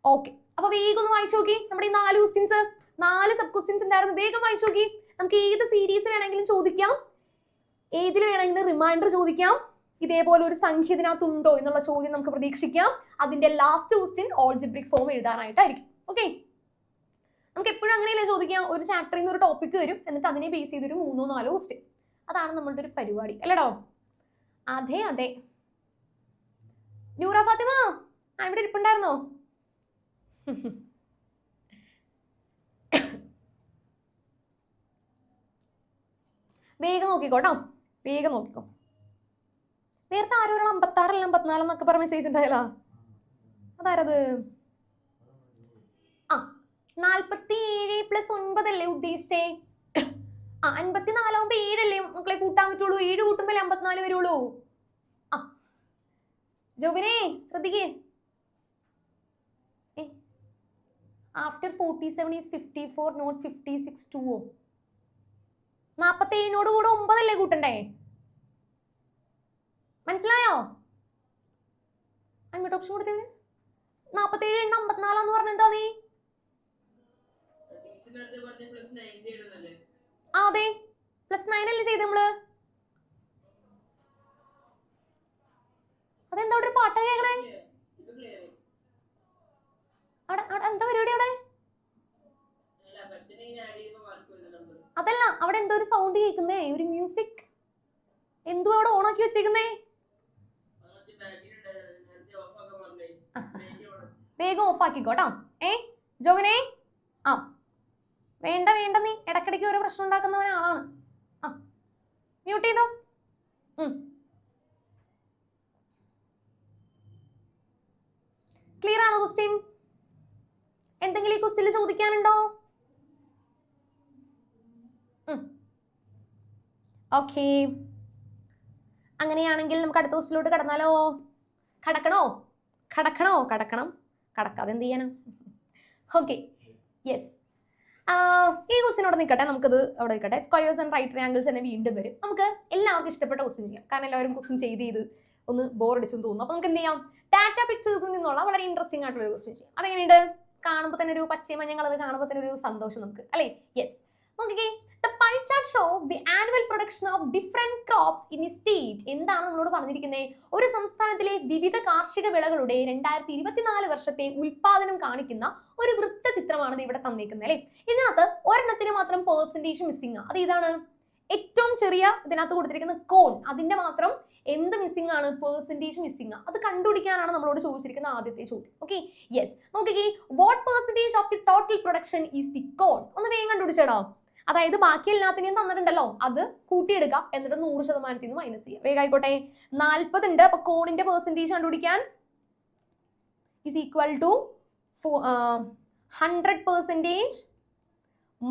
ഓക്കെ, അപ്പൊ വേഗം ഒന്ന് വായിച്ചു നോക്കി. നമ്മുടെ ഈ 4 ക്വസ്റ്റ്യൻസ്, 4 സബ് ക്വസ്റ്റ്യൻസ് ഉണ്ടായിരുന്നു. വേഗം വായിച്ചു നോക്കി. നമുക്ക് ഏത് സീരീസ് വേണമെങ്കിലും ചോദിക്കാം, ഏതിൽ വേണമെങ്കിലും റിമൈൻഡർ ചോദിക്കാം. ഇതേപോലെ ഒരു സംഖ്യ ഇതിനകത്തുണ്ടോ എന്നുള്ള ചോദ്യം നമുക്ക് പ്രതീക്ഷിക്കാം. അതിന്റെ ലാസ്റ്റ് ക്വസ്റ്റ്യൻ ഓൾജിബ്രിക് ഫോം എഴുതാനായിട്ടായിരിക്കും. ഓക്കെ, നമുക്ക് എപ്പോഴും അങ്ങനെയല്ലേ ചോദിക്കാം. ഒരു ചാപ്റ്ററിൽ നിന്ന് ഒരു ടോപ്പിക് വരും, എന്നിട്ട് അതിനെ ബേസ് ചെയ്തൊരു 3-4 ക്വസ്റ്റ്യൻ. അതാണ് നമ്മളുടെ ഒരു പരിപാടി അല്ലേടോ? അതെ. നൂറ ഫാത്തിമ ഇവിടെ ഇരിപ്പുണ്ടായിരുന്നോ? വേഗം നോക്കിക്കോട്ടോ, വേഗം നോക്കിക്കോ. നേരത്തെ ആരോ ഒരാൾ 56 54 എന്നൊക്കെ പറഞ്ഞ മെസ്സേജ് ഉണ്ടായല്ലോ, അതാരത്? ആ 47 + 9 അല്ലേ ഉദ്ദേശിച്ചേ? 54 ആവുമ്പോ 7 അല്ലേ മക്കളെ കൂട്ടാൻ പറ്റുള്ളൂ. 7 കൂട്ടുമ്പോൾ 54 വരുള്ളൂ. ജോബിനെ ശ്രദ്ധിക്കേ. After 47 is 54 not 56 2. 47 കൂടെ 9 അല്ലേ കൂട്ടണ്ടേ? മനസ്സിലായോ? അൺമ്യൂട്ട് ഓപ്ഷൻ കൊടുത്തത് 47 54 എന്ന് പറഞ്ഞ എന്താ നീ? അതെ +9 അല്ലേ ചെയ്ത് നമ്മള്. അതെന്താ ഒരു പാട്ട് കേൾക്കണേ? എന്താ പരിപാടി അവിടെ? അതല്ല, അവിടെ എന്തോ ഒരു സൗണ്ട് കേൾക്കുന്നേ, ഒരു മ്യൂസിക് എന്തോ അവിടെ ഓണാക്കി വെച്ചേക്കുന്നേ. വേഗം ഓഫ് ആക്കിക്കോട്ടോ. ജോവിനെ വേണ്ട വേണ്ട, നീ ഇടക്കിടയ്ക്ക് ഓരോ പ്രശ്നം ഉണ്ടാക്കുന്നവൻ ആളാണ്. മ്യൂട്ട് ചെയ്തോ. ക്ലിയർ ആണോ ക്വസ്റ്റ്യൻ? എന്തെങ്കിലും ഈ ക്വസ്റ്റ്യനിൽ ചോദിക്കാനുണ്ടോ? ഓക്കെ, അങ്ങനെയാണെങ്കിൽ നമുക്ക് അടുത്ത ക്വസ്റ്റ്യനിലോട്ട് കടന്നാലോ? കടക്കണം, കടക്കാതെ എന്ത് ചെയ്യാനാ? Okay, yes. ഈ ക്വസ്റ്റ്യനോട് നിൽക്കട്ടെ, നമുക്കത് അവിടെ നിൽക്കട്ടെ. സ്ക്വയേഴ്സ് ആൻഡ് റൈറ്റ് ട്രയാങ്കിൾസ് തന്നെ വീണ്ടും വരും. നമുക്ക് എല്ലാവർക്കും ഇഷ്ടപ്പെട്ട ക്വസ്റ്റ്യൻ ചെയ്യാം, കാരണം എല്ലാവരും ക്വസ്റ്റ്യൻ ചെയ്ത് ഒന്ന് ബോറടിച്ചെന്ന് തോന്നുന്നു. അപ്പൊ നമുക്ക് എന്ത് ചെയ്യാം? ഡാറ്റ പിക്ചേഴ്സിൽ നിന്നുള്ള വളരെ ഇൻട്രസ്റ്റിംഗ് ആയിട്ടുള്ള ഒരു ക്വസ്റ്റ്യൻ ചെയ്യാം. അതെങ്ങനെയുണ്ട്? കാണുമ്പോൾ തന്നെ ഒരു പച്ചയും മഞ്ഞ കളർ കാണുമ്പോൾ തന്നെ ഒരു സന്തോഷം നമുക്ക്, അല്ലേ? യെസ്. നോക്കിക്കേ, the pie chart shows the annual production of different crops in a state. എന്താണ് നമ്മളോട് പറഞ്ഞിരിക്കുന്നത്? ഒരു സംസ്ഥാനത്തിലെ വിവിധ കാർഷിക വിളകളുടെ 2024 വർഷത്തെ ഉൽപാദനം കാണിക്കുന്ന ഒരു വൃത്ത ചിത്രമാണ് ഇവിടെ തന്നിരിക്കുന്നത്, അല്ലേ? ഇതിനകത്ത് ഒരെണ്ണത്തിന് മാത്രം പെർസെന്റേജ് മിസ്സിംഗ്. അത് ഇതാണ് ഏറ്റവും ചെറിയ ഇതിനകത്ത് കൊടുത്തിരിക്കുന്ന കോൺ, അതിന്റെ മാത്രം എന്ത് മിസ്സിംഗ് ആണ്? Percentage missing. അത് കണ്ടുപിടിക്കാനാണ് നമ്മളോട് ചോദിച്ചിരിക്കുന്ന ആദ്യത്തെ ചോദ്യം. Okay, yes. നോക്കിക്കേ, what percentage of the total production is the corn? ഒന്ന് വേഗം കണ്ടുപിടിച്ചേടാ. അതായത് ബാക്കി എല്ലാത്തിനെയും തന്നിട്ടുണ്ടല്ലോ, അത് കൂട്ടിയെടുക്കുക, എന്നിട്ട് 100% നിന്ന് മൈനസ് ചെയ്യുക. വേഗം ആയിക്കോട്ടെ. 40 ഉണ്ട്. അപ്പൊ കോണിന്റെ പെർസെന്റേജ് കണ്ടുപിടിക്കാൻ is equal to 100%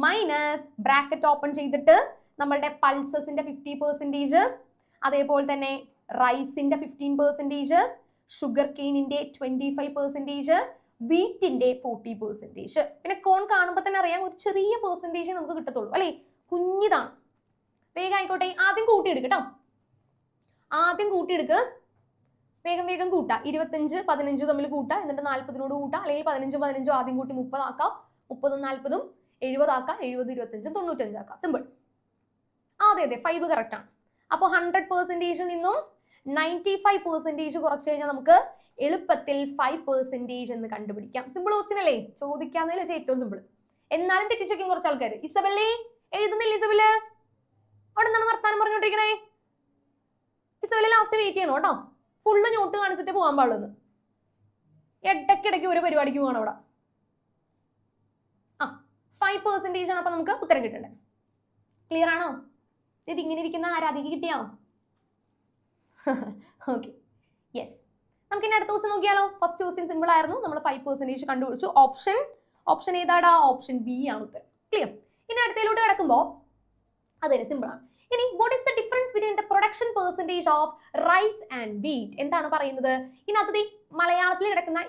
minus bracket open ചെയ്തിട്ട് നമ്മളുടെ പൾസസിന്റെ 50%, അതേപോലെ തന്നെ റൈസിന്റെ 15%, ഷുഗർ കെയിനിന്റെ 25%, വീറ്റിന്റെ 40%. പിന്നെ കോൺ കാണുമ്പോൾ തന്നെ അറിയാം ഒരു ചെറിയ പെർസെന്റേജ് നമുക്ക് കിട്ടത്തുള്ളൂ, അല്ലേ? കുഞ്ഞിതാണ്. വേഗം ആയിക്കോട്ടെ. ആദ്യം കൂട്ടിയെടുക്കട്ടോ, ആദ്യം കൂട്ടിയെടുക്ക്. വേഗം കൂട്ടാ. 25 15 തമ്മിൽ കൂട്ടാ, എന്നിട്ട് 40നോട് കൂട്ടാ, അല്ലെങ്കിൽ 15 15 ആദ്യം കൂട്ടി 30 ആക്കാം, 30 40 70 ആക്കാം, 70 25 95 ആക്കാം. സിമ്പിൾ. അതെ 5 കറക്റ്റ് ആണ്. അപ്പോൾ 100% നിന്നും 95% കുറച്ച് കഴിഞ്ഞാൽ നമുക്ക് എളുപ്പത്തിൽ 5% എന്ന് കണ്ടുപിടിക്കാം. സിമ്പിൾ ക്വസ്റ്റ്യൻ അല്ലേ? ചോദിക്കാന്നതിൽ വെച്ചാൽ ഏറ്റവും സിമ്പിൾ. എന്നാലും തെറ്റിച്ചേക്കും കുറച്ച് ആൾക്കാർ. ഇസബല്ലേ എഴുതുന്നില്ല? ഇസബല് അവിടെ എന്താണ് വർത്താനം പറഞ്ഞോണ്ടിരിക്കണേ? ഇസബല് ലാസ്റ്റ് വെയിറ്റ് ചെയ്യണം കേട്ടോ. ഫുള്ള് നോട്ട് കാണിച്ചിട്ട് പോകാൻ പാടുള്ളൂ. ഇടയ്ക്കിടയ്ക്ക് ഒരു പരിപാടിക്ക് പോകണം അവിടെ. 5% ആണ് അപ്പൊ നമുക്ക് ഉത്തരം കിട്ടണ്ടേ. ക്ലിയർ ആണോ? ഇത് ഇങ്ങനെ ഇരിക്കുന്ന ആരാധിക്ക് കിട്ടിയോ? Okay, yes. നമുക്ക് ഇനി അടുത്ത ക്വസ്റ്റ്യൻ നോക്കിയാലോ. ഫസ്റ്റ് ക്വസ്റ്റ്യൻ സിമ്പിൾ ആയിരുന്നു, നമ്മൾ 5% കണ്ടുപിടിച്ചു. ഓപ്ഷൻ ഏതാടാ? ഓപ്ഷൻ ബി ആണ് ഉത്തരം. ക്ലിയർ. ഇനി അടുത്തയിലോട്ട് കിടക്കുമ്പോൾ അതെ സിമ്പിൾ ആണ്. ഇനി what is the difference between the production percentage of rice and wheat? എന്താണ് പറയുന്നത്? ഇതിനകത്ത് മലയാളത്തിൽ കിടക്കുന്ന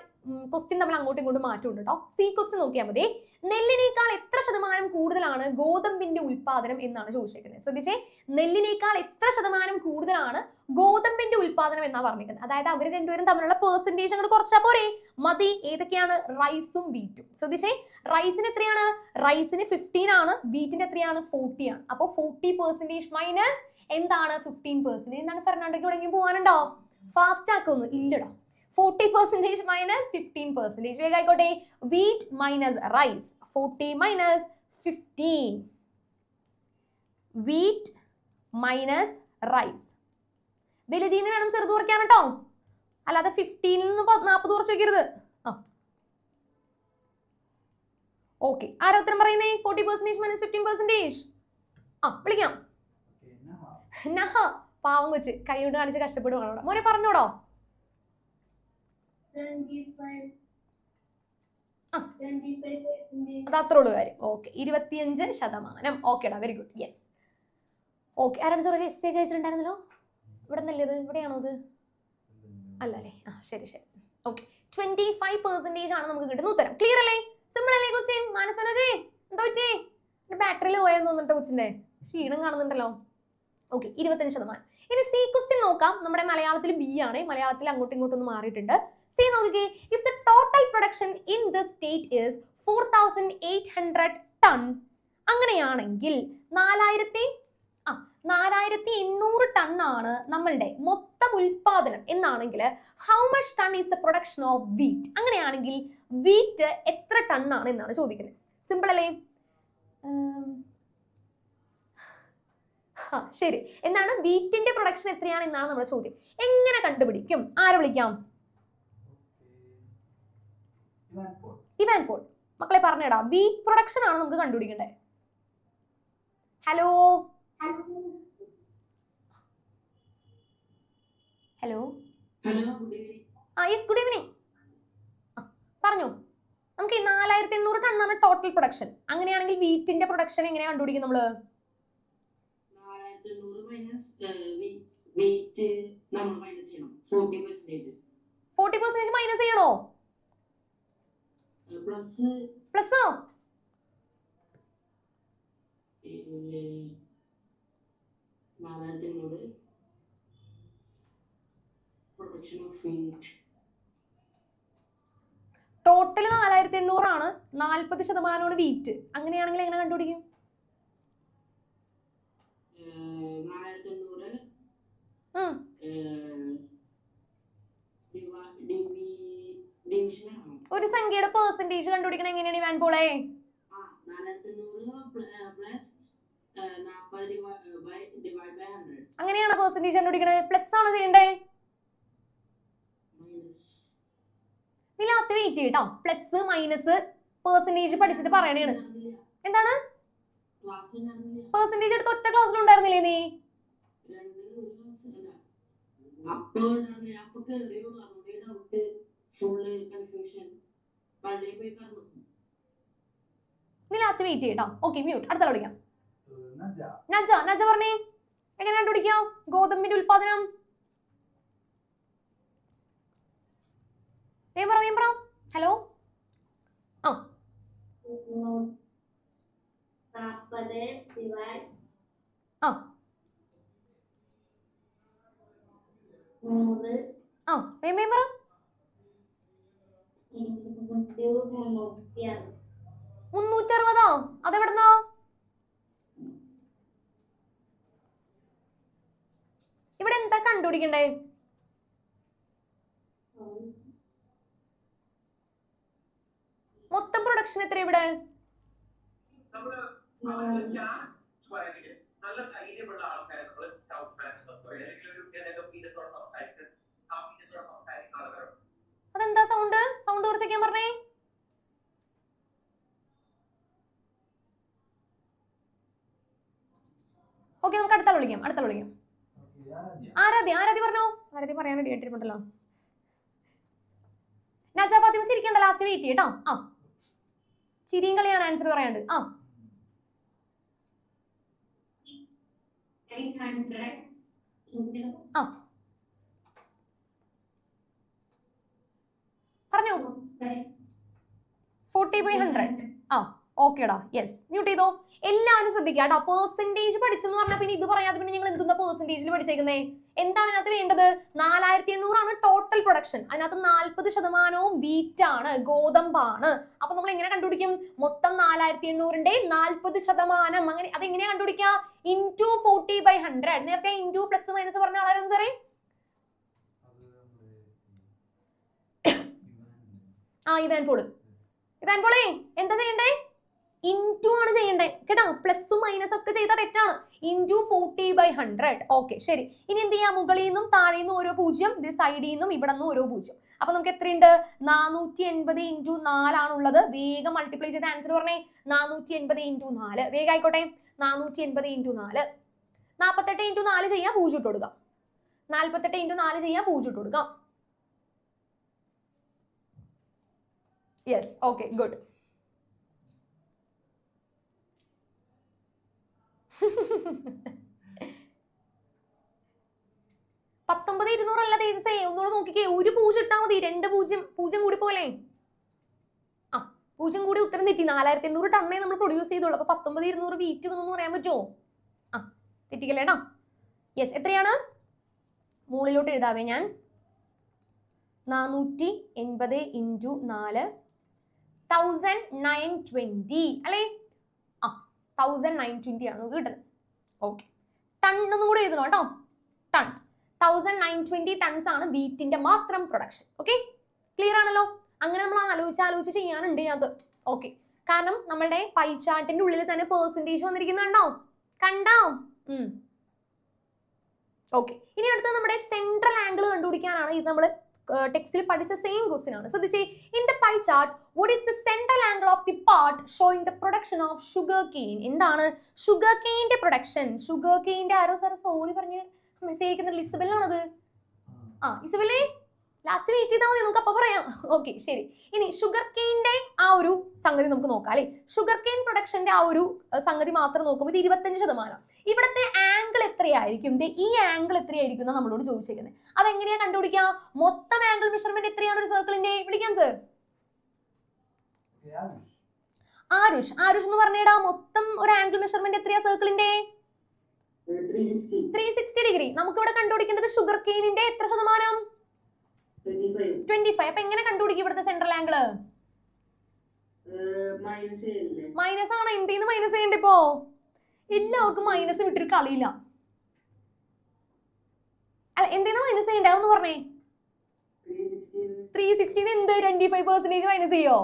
ക്വസ്റ്റ്യൻ നമ്മൾ അങ്ങോട്ടും ഇങ്ങോട്ടും മാറ്റുന്നുണ്ട് കേട്ടോ. സി ക്വസ്റ്റ്യൻ നോക്കിയാൽ മതി. നെല്ലിനേക്കാൾ എത്ര ശതമാനം കൂടുതലാണ് ഗോതമ്പിന്റെ ഉൽപാദനം എന്നാണ് ചോദിച്ചിരിക്കുന്നത്. ശ്രദ്ധിച്ചേ, നെല്ലിനേക്കാൾ എത്ര ശതമാനം കൂടുതലാണ് ഗോതമ്പിന്റെ ഉൽപാദനം എന്നാണ് പറഞ്ഞിരിക്കുന്നത്. അതായത് അവർ രണ്ടുപേരും തമ്മിലുള്ള പെർസെന്റേജ് അങ്ങോട്ട് കുറച്ചാൽ പോരെ? മതി. ഏതൊക്കെയാണ്? റൈസും വീറ്റും. ശ്രദ്ധിച്ചേ, റൈസിന് എത്രയാണ്? റൈസിന് 15 ആണ്, വീറ്റിന് എത്രയാണ്? 40 ആണ്. അപ്പോൾ 40% മൈനസ് എന്താണ്? 15%. എന്താണ് ഫെർണാണ്ടോയ്ക്ക് എവിടെയെങ്കിലും പോകാനുണ്ടോ? ഫാസ്റ്റ് ആക്കൊന്നു ഇല്ലടോ. 40% മൈനസ് 15%. വേഗം ആയിക്കോട്ടെ. Wheat minus rice. 40 minus 15. Wheat minus rice. വലുതീന്ന് വേണം ചെറുത് കുറയ്ക്കാൻ കേട്ടോ, അല്ലാതെ 15 നിന്ന് 40 കുറച്ച് വെക്കരുത്. ഓക്കെ, ആരാ ഉത്തരം പറയുന്നേ? 40% മൈനസ് 15%. വിളിക്കാം. നഹ പാവം കൊച്ച് കൈ കൊണ്ട് കാണിച്ച് കഷ്ടപ്പെടുവാണോ. മോനെ പറഞ്ഞോടോ. 25. Ah. 25%. അത് അത്രേ ഉള്ളൂ കാര്യം. ഓക്കെ 25%. ഓക്കേടാ, വെരി ഗുഡ്. Yes okay. ആരാണ് സാർ ഒരു എസ് ഒക്കെ അയച്ചിട്ടുണ്ടായിരുന്നല്ലോ? ഇവിടെ നിന്നല്ലേ ഇത്? ഇവിടെയാണോ ഇത്? അല്ല അല്ലേ? ആ ശരി ശരി. ഓക്കെ 25% ആണ് നമുക്ക് കിട്ടുന്ന ഉത്തരം. ക്ലിയർ അല്ലേ? സിമ്പിൾ അല്ലേ ക്വസ്റ്റ്യൻ? മാനസനോജി എന്താ പറ്റി? ബാറ്ററിയിൽ പോയെന്ന് തോന്നിട്ട് കൊച്ചിന്റെ ക്ഷീണം കാണുന്നുണ്ടല്ലോ. ഓക്കെ 25%. ഇനി സി ക്വസ്റ്റ്യൻ നോക്കാം. നമ്മുടെ മലയാളത്തിൽ ബി ആണ്. മലയാളത്തിൽ അങ്ങോട്ടും ഇങ്ങോട്ടും ഒന്ന് മാറിയിട്ടുണ്ട്. സി നോക്കിക്കേ. If the total production in the state is 4800 ton, അങ്ങനെയാണെങ്കിൽ 4800 ടൺ ആണ് നമ്മളുടെ മൊത്തം ഉൽപാദനം എന്നാണെങ്കിൽ how much ton is the production of wheat? അങ്ങനെയാണെങ്കിൽ വീറ്റ് എത്ര ടൺ ആണ് എന്നാണ് ചോദിക്കുന്നത്. സിമ്പിൾ അല്ലേ? ശരി. എന്താണ് വീറ്റിന്റെ പ്രൊഡക്ഷൻ എത്രയാണ് എന്നാണ് നമ്മുടെ ചോദ്യം. എങ്ങനെ കണ്ടുപിടിക്കും? ആരെ വിളിക്കാം? ഇവാൻ പോൾ. മക്കളെ പറഞ്ഞേടാ, വീറ്റ് പ്രൊഡക്ഷൻ ആണ് നമുക്ക് കണ്ടുപിടിക്കണ്ടേ. Hello hello yes good evening. പറഞ്ഞോ. നമുക്ക് 4800 ടണ്ണാണ് ടോട്ടൽ പ്രൊഡക്ഷൻ. അങ്ങനെയാണെങ്കിൽ വീറ്റിന്റെ പ്രൊഡക്ഷൻ എങ്ങനെ കണ്ടുപിടിക്കും നമ്മള്? 40% മൈനസ് ചെയ്യണോ? പ്ലസ് ടോട്ടൽ 4800 ആണ്. 40% വീറ്റ്. അങ്ങനെയാണെങ്കിൽ എങ്ങനെ കണ്ടുപിടിക്കും? ഒരു സംഖ്യയുടെ പെർസെന്റേജ് കണ്ടുപിടിക്കണം എങ്ങനെയാണ് ഇവാൻ പോളെ? അങ്ങനെയാണ് പെർസെന്റേജ് കണ്ടുപിടിക്കണേ. പ്ലസ് ആണ് ചെയ്യണ്ടേ? നീ ലാസ്റ്റ് വെയിറ്റ് ചെയ്യട്ടോ. പ്ലസ് മൈനസ് പെർസെന്റേജ് പഠിച്ചിട്ട് പറയണേണ്. എന്താണ് പെർസെന്റേജ് എടുത്ത് ഒറ്റ ക്ലാസ്സിൽ ഉണ്ടായിരുന്നില്ലേ നീ? നീ ലാസ്റ്റ് വെയിറ്റ് ചെയ്യട്ടോ. Okay mute. അടുത്ത വിളിക്കാം. നജ പറഞ്ഞേ എങ്ങനെ കണ്ടുപിടിക്കാം ഗോതമ്പിന്റെ ഉൽപാദനം? ഹലോ. 360. അതെവിടുന്നോ? ഇവിടെ എന്താ കണ്ടുപിടിക്കണ്ടേ? മൊത്തം പ്രൊഡക്ഷൻ എത്ര ഇവിടെ? അതെന്താ സൗണ്ട് കുറച്ചേക്കാൻ പറഞ്ഞേ. ഓക്കെ നമുക്ക് അടുത്ത വിളിക്കാം. ആരാധ്യ പറഞ്ഞോ. ആരാധ്യ പറയാൻ റെഡി ആയിട്ടിരിപ്പുണ്ടല്ലോ. നജ ഫാത്തിമ ചിരിക്കണ്ട. ലാസ്റ്റ് വെയിറ്റ് ചെയ്യട്ടോ. ചിരിയും കളിയാണ് ആൻസർ പറയാണ്ട്. 800. പറഞ്ഞോ. 40/100. ഓക്കേടാ. യെസ് മ്യൂട്ട് ചെയ്തോ. എല്ലാവരും ശ്രദ്ധിക്കാട്ടോ. പെർസെന്റേജ് പഠിച്ചെന്ന് പറഞ്ഞാൽ പിന്നെ ഇത് പറയാതെ പിന്നെ നിങ്ങൾ എന്തെന്നാ പെർസെന്റേജിൽ പഠിച്ചേക്കുന്നേ? എന്താണ് ഇതിനകത്ത് വേണ്ടത്? 4800 ആണ് ടോട്ടൽ പ്രൊഡക്ഷൻ. അതിനകത്ത് 40% വീറ്റ് ആണ്, ഗോതമ്പാണ്. അപ്പൊ നമ്മൾ എങ്ങനെ കണ്ടുപിടിക്കും? മൊത്തം 4800ന്റെ 40%. അങ്ങനെ അതെങ്ങനെയാ കണ്ടുപിടിക്കുക? ഇൻറ്റു 40/100. നേരത്തെ ഇൻറ്റു പ്ലസ് മൈനസ് പറഞ്ഞ ആളായിരുന്നു സാറേ? ഇവാൻ പോളെ എന്താ ചെയ്യണ്ടേ? ഇൻറ്റു ആണ് ചെയ്യണ്ടേ കേട്ടോ. പ്ലസും മൈനസ് ഒക്കെ ചെയ്താൽ തെറ്റാണ്. ഇൻറ്റു 40/100. ഓക്കെ ശരി. ഇനി എന്ത് ചെയ്യാം? മുകളിൽ നിന്നും താഴെ നിന്നും ഓരോ 0, സൈഡിൽ നിന്നും ഇവിടെ നിന്നും ഓരോ 0. അപ്പൊ നമുക്ക് എത്രയുണ്ട്? 480 × 4 ആണുള്ളത്. വേഗം മൾട്ടിപ്ലൈ ചെയ്ത ആൻസർ പറഞ്ഞേ. 480 × 4. വേഗം ആയിക്കോട്ടെ. 480 × 4. 48 ഇൻറ്റു 4 ചെയ്യാം, 0 ഇട്ട് കൊടുക്കാം. 48 ഇൻറ്റു 4 ചെയ്യാം, 0 ഇട്ട് കൊടുക്കാം. Yes, okay, good. പത്തൊമ്പത് 200 അല്ല തേജസേ, ഒന്നുകൂടെ നോക്കിക്കേ. ഒരു 0 ഇട്ടാൽ മതി. 2 0 കൂടി പോലെ. 0 കൂടി ഉത്തരം തെറ്റി. 4800 ടണ്ണേ നമ്മൾ പ്രൊഡ്യൂസ് ചെയ്തോളൂ. അപ്പൊ 19,200 വീറ്റ് വന്നു പറയാൻ പറ്റുമോ? തെറ്റിക്കല്ലേടാ. യെസ്, എത്രയാണ്? മുകളിലോട്ട് എഴുതാവേ ഞാൻ. 480 ഇൻറ്റു 4 1920 അല്ലേ? 1920 ആണ് നമുക്ക് കിട്ടുന്നത്. ഓക്കെ, ടണ്ണൊന്നും കൂടെ എഴുതണം കേട്ടോ. ടൺസ്, 1920 ടൺസ് ആണ് വീറ്റിന്റെ മാത്രം പ്രൊഡക്ഷൻ. ഓക്കെ, ക്ലിയർ ആണല്ലോ? അങ്ങനെ നമ്മൾ ആലോചിച്ച് ചെയ്യാനുണ്ട് അത്. ഓക്കെ, കാരണം നമ്മളുടെ പൈ ചാർട്ടിന്റെ ഉള്ളിൽ തന്നെ പെർസെന്റേജ് വന്നിരിക്കുന്നുണ്ടോ? കണ്ടോ? ഓക്കെ, ഇനി അടുത്ത നമ്മുടെ സെൻട്രൽ ആംഗിൾ കണ്ടുപിടിക്കാനാണ്. ഇത് നമ്മൾ ടെക്സ്റ്റിൽ പഠിച്ച സെയിം ക്വസ്റ്റ്യൻ ആണ്. ശ്രദ്ധിച്ചേ, in the pie chart what is the central angle of the part showing the production of sugar cane? എന്താണ് ഷുഗർ കെയിന്റെ പ്രൊഡക്ഷൻ? ഷുഗർ കെയിന്റെ ആരോ സാർ സോറി പറഞ്ഞ് മെസ്സേജ് അയക്കുന്നത് ഇസബെല്ലാണത്. ഇസബെല്ലേ, ലാസ്റ്റ് വെയിറ്റ് ചെയ്താൽ മതി, നമുക്ക് അപ്പൊ പറയാം. ഓക്കെ, ശരി. ഇനി ഷുഗർ കെയിന്റെ ആ ഒരു സംഗതി നമുക്ക് നോക്കാം അല്ലെ. ഷുഗർ കെയിൻ പ്രൊഡക്ഷന്റെ ആ ഒരു സംഗതി മാത്രം നോക്കുമ്പോൾ ഇത് 25%. ഇവിടുത്തെ ആംഗിൾ എത്രയായിരിക്കും? ഈ ആംഗിൾ എത്രയായിരിക്കും എന്നാണ് നമ്മളോട് ചോദിച്ചേക്കുന്നത്. അതെങ്ങനെയാ കണ്ടുപിടിക്കുക? മൊത്തം ആംഗിൾ മെഷർമെന്റ് എത്രയാണ് ഒരു സർക്കിളിന്റെ? വിളിക്കാം സർ. ആരുഷ് എന്ന് പറഞ്ഞേടാ, മൊത്തം ഒരു ആംഗിൾ മെഷർമെന്റ് എത്രയാ സർക്കിളിന്റെ? 360 ഡിഗ്രി. നമുക്ക് ഇവിടെ കണ്ടുപിടിക്കേണ്ടത് ഷുഗർ കെയിനിന്റെ എത്ര ശതമാനം? 25. അപ്പൊ എങ്ങനെ കണ്ടുപിടിക്കും ഇവിടുത്തെ സെൻട്രൽ ആംഗിള്? മൈനസ് ആണ്. എന്തിന്ന് മൈനസ് ചെയ്യണ്ട? ഇപ്പോ എല്ലാവർക്കും മൈനസ് വിട്ടൊരു കളിയില്ല. അല്ല, എന്തിനാ മൈനസ് ചെയ്യണ്ടേ? ഒന്ന് പറഞ്ഞേ. 360 എന്ത് 25% മൈനസ് ചെയ്യോ?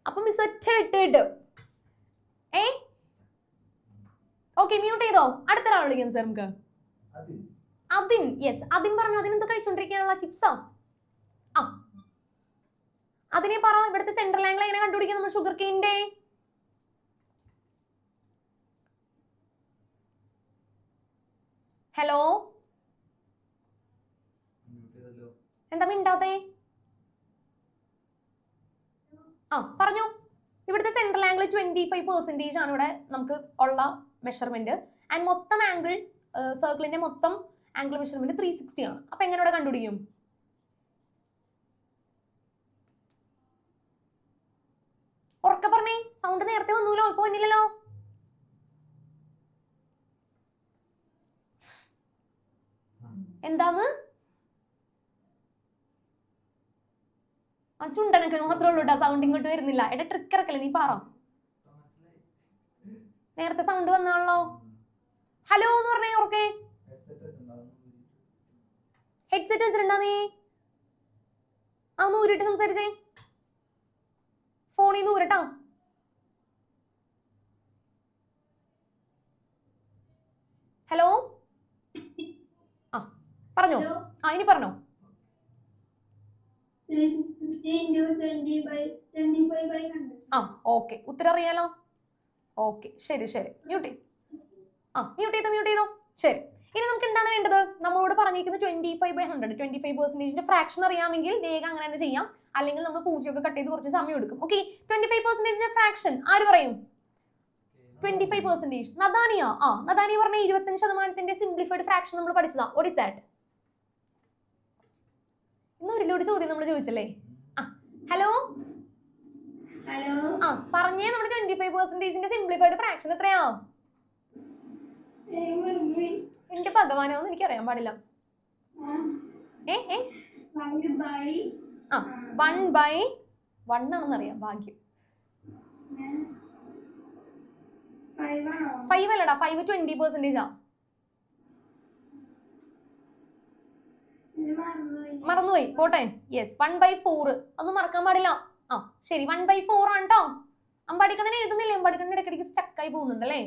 അപ്പൊ മിസ് ഒറ്റ ഇട്ട് ഓക്കെ, മ്യൂട്ട് ചെയ്തോ. അടുത്ത ഒരാൾ വിളിക്കാം സാർ. നമുക്ക് അതിൻ. യെസ്, അതിൻ പറഞ്ഞു. അതിനെന്താ കഴിച്ചോണ്ടിരിക്കാനുള്ള ചിപ്സാ? അതിനെ പറ. ഇവിടുത്തെ സെൻട്രൽ ആംഗിൾ എങ്ങനെ കണ്ടുപിടിക്കാം നമ്മൾ ഷുഗർ കെയിന്റെ? ഹലോ, എന്താ മിണ്ടാത്തേ? പറഞ്ഞോ. ഇവിടുത്തെ സെൻട്രൽ ആംഗിൾ 25% ആണ് ഇവിടെ നമുക്ക് ഉള്ള മെഷർമെന്റ്. ആൻഡ് മൊത്തം ആംഗിൾ സർക്കിളിന്റെ മൊത്തം ആംഗിൾ മെഷർമെന്റ് 360 ആണ്. അപ്പൊ എങ്ങനെ ഇവിടെ കണ്ടുപിടിക്കും? ഉറക്കെ പറഞ്ഞേ. സൗണ്ട് നേരത്തെ വന്നൂലോ, ഇപ്പൊ വന്നില്ലല്ലോ. എന്താന്ന്? ചുണ്ടനക്ക് മാത്രമേ ഉള്ളൂ കേട്ടോ, സൗണ്ട് ഇങ്ങോട്ട് വരുന്നില്ല. എടാ, ട്രിക്ക് ഇറക്കല്ലേ, നീ പറ. നേരത്തെ സൗണ്ട് വന്നാണല്ലോ. ഹലോ എന്ന് പറഞ്ഞേ ഉറക്കെ. ഹെഡ്സെറ്റ് വെച്ചിട്ടുണ്ടോ നീ? ഊരിട്ട് സംസാരിച്ചേ. ഫോണിൽ നിന്ന് ഊരട്ടോ. ഹലോ, പറഞ്ഞോ. ഇനി പറഞ്ഞോ. 360 ഓക്കെ, ഉത്തരം അറിയാലോ. ഓക്കെ, ശരി. മ്യൂട്ട് ചെയ്തോ. ശരി, ഇനി നമുക്ക് എന്താണ് വേണ്ടത്? നമ്മളോട് പറഞ്ഞിരിക്കുന്നത് 25/100. 25% ഫ്രാക്ഷൻ അറിയാമെങ്കിൽ വേഗം അങ്ങനെ തന്നെ ചെയ്യാം. അല്ലെങ്കിൽ നമ്മൾ 0 ഒക്കെ കട്ട് ചെയ്ത് കുറച്ച് സമയം എടുക്കും. ഓക്കെ, 25% ഫ്രാക്ഷൻ ആര് പറയും? 25%. നദാനിയ. നദാനിയ പറഞ്ഞ 25% സിംപ്ലിഫൈഡ് ഫ്രാക്ഷൻ നമ്മൾ പഠിച്ചതാ. What is that? ഇന്നൊരിലോട് ചോദ്യം നമ്മൾ ചോദിച്ചല്ലേ. ഹലോ, പറഞ്ഞേ. നമ്മുടെ 25% സിംപ്ലിഫൈഡ് ഫ്രാക്ഷൻ എത്രയാ? എന്റെ ഭഗവാനോന്ന് എനിക്ക് അറിയാൻ പാടില്ല. 1/1 ആണെന്നറിയാം. ഭാഗ്യം. 5 അല്ലടാ, 5 20%. മറന്നുപോയി, പോട്ടെ. യെസ്, 1/4. അതൊന്നും മറക്കാൻ പാടില്ല. ശരി, 1/4 ആണ് കേട്ടോ. അമ്പാടിക്കണ്ണൻ എഴുതുന്നില്ലേ? അമ്പാടിക്കണ്ണൻ ഇടയ്ക്കിടയ്ക്ക് സ്റ്റക്കായി പോകുന്നുണ്ട് അല്ലേ?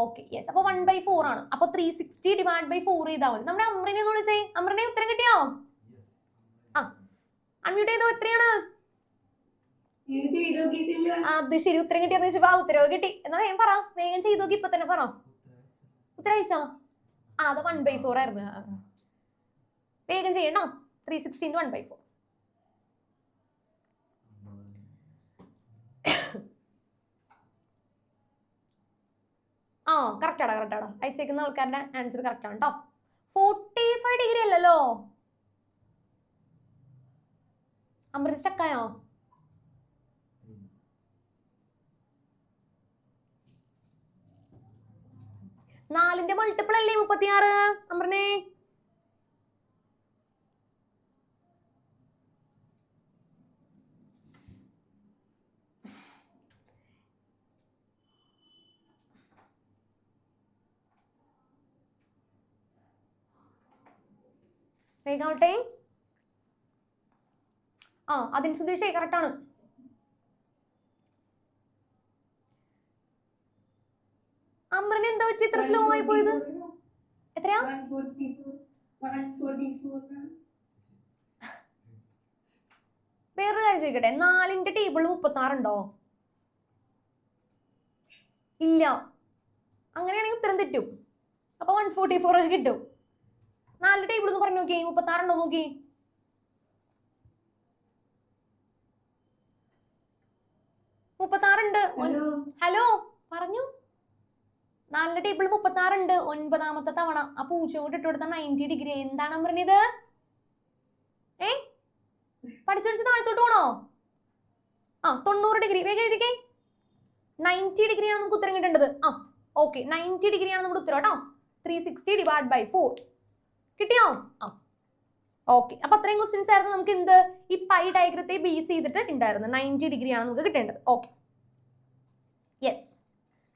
Okay, yes. അപ്പൊ 1/4 ആണ്. അപ്പൊ 360 / 4 ചെയ്താൽ മതി. നമ്മുടെ അമ്രിനെ ഒന്ന് വിളിച്ചേ. അമ്രിനെ ഉത്തരം കിട്ടിയോ? അൺമ്യൂട്ട് ചെയ്തോ. എത്രയാണ്? ഇത് ചെയ്ത് നോക്കിയിട്ടില്ല. അത് ശരി, ഉത്തരം കിട്ടിയെന്ന് വെച്ചപ്പോ ഉത്തരവ് കിട്ടി. എന്നാ വേഗം പറ, വേഗം ചെയ്ത് നോക്കി, ഇപ്പൊ തന്നെ പറ. ഉത്തരം അയച്ചോ? അത് 1/4 ആയിരുന്നു. വേഗം ചെയ്യണോ? 360 × 1/4. ആ കറക്റ്റാടാ അയച്ചേക്കുന്ന ആൾക്കാരുടെ ആൻസർ കറക്റ്റ് ആണ് കേട്ടോ. 45 ഡിഗ്രി അല്ലല്ലോ. അമൃത് സ്റ്റക്കായോ? നാലിന്റെ മൾട്ടിപ്പിൾ അല്ലേ 36 അമൃനെ? വേഗാവട്ടെ. അതിന് സുധീഷേ കറക്റ്റ് ആണ്. അമൃന് എന്താ പറ്റി ഇത്ര സ്ലോ ആയി പോയത്? എത്രയാ? 144. വേറൊരു കാര്യം ചോദിക്കട്ടെ, 4ന്റെ ടേബിൾ 36 ഉണ്ടോ? ഇല്ല. അങ്ങനെയാണെങ്കിൽ ഉത്തരം തെറ്റും. അപ്പൊ 144 കിട്ടും. 4 ടേബിൾ ഒന്ന് പറഞ്ഞു നോക്കി, 36 ഉണ്ടോ നോക്കി. ഉണ്ട്. ഹലോ പറഞ്ഞു. 4 ടേബിൾ 36 ഉണ്ട്. 9ാമത്തെ തവണ ആ പൂച്ച കൊണ്ട് ഇട്ട് കൊടുത്ത 90 ഡിഗ്രി. എന്താണ് പറഞ്ഞത്? പഠിച്ചു താഴത്തോട്ട് പോണോ? 90 ഡിഗ്രി. വേഗം എഴുതിക്കേ. 90 ഡിഗ്രിയാണ് നമുക്ക് ഉത്തരം കിട്ടേണ്ടത്. ഓക്കെ, 90 ഡിഗ്രിയാണ് നമ്മുടെ ഉത്തരം കേട്ടോ. 360/4 കിട്ടിയോ? ഓക്കെ, അപ്പൊ അത്രയും ക്വസ്റ്റ്യൻസ് ആയിരുന്നു നമുക്ക് എന്ത് ഈ പൈ ഡയഗ്രത്തെ ബേസ് ചെയ്തിട്ട് ഉണ്ടായിരുന്നു. 90 ഡിഗ്രിയാണ് നമുക്ക് കിട്ടേണ്ടത്. ഓക്കെ, യെസ്,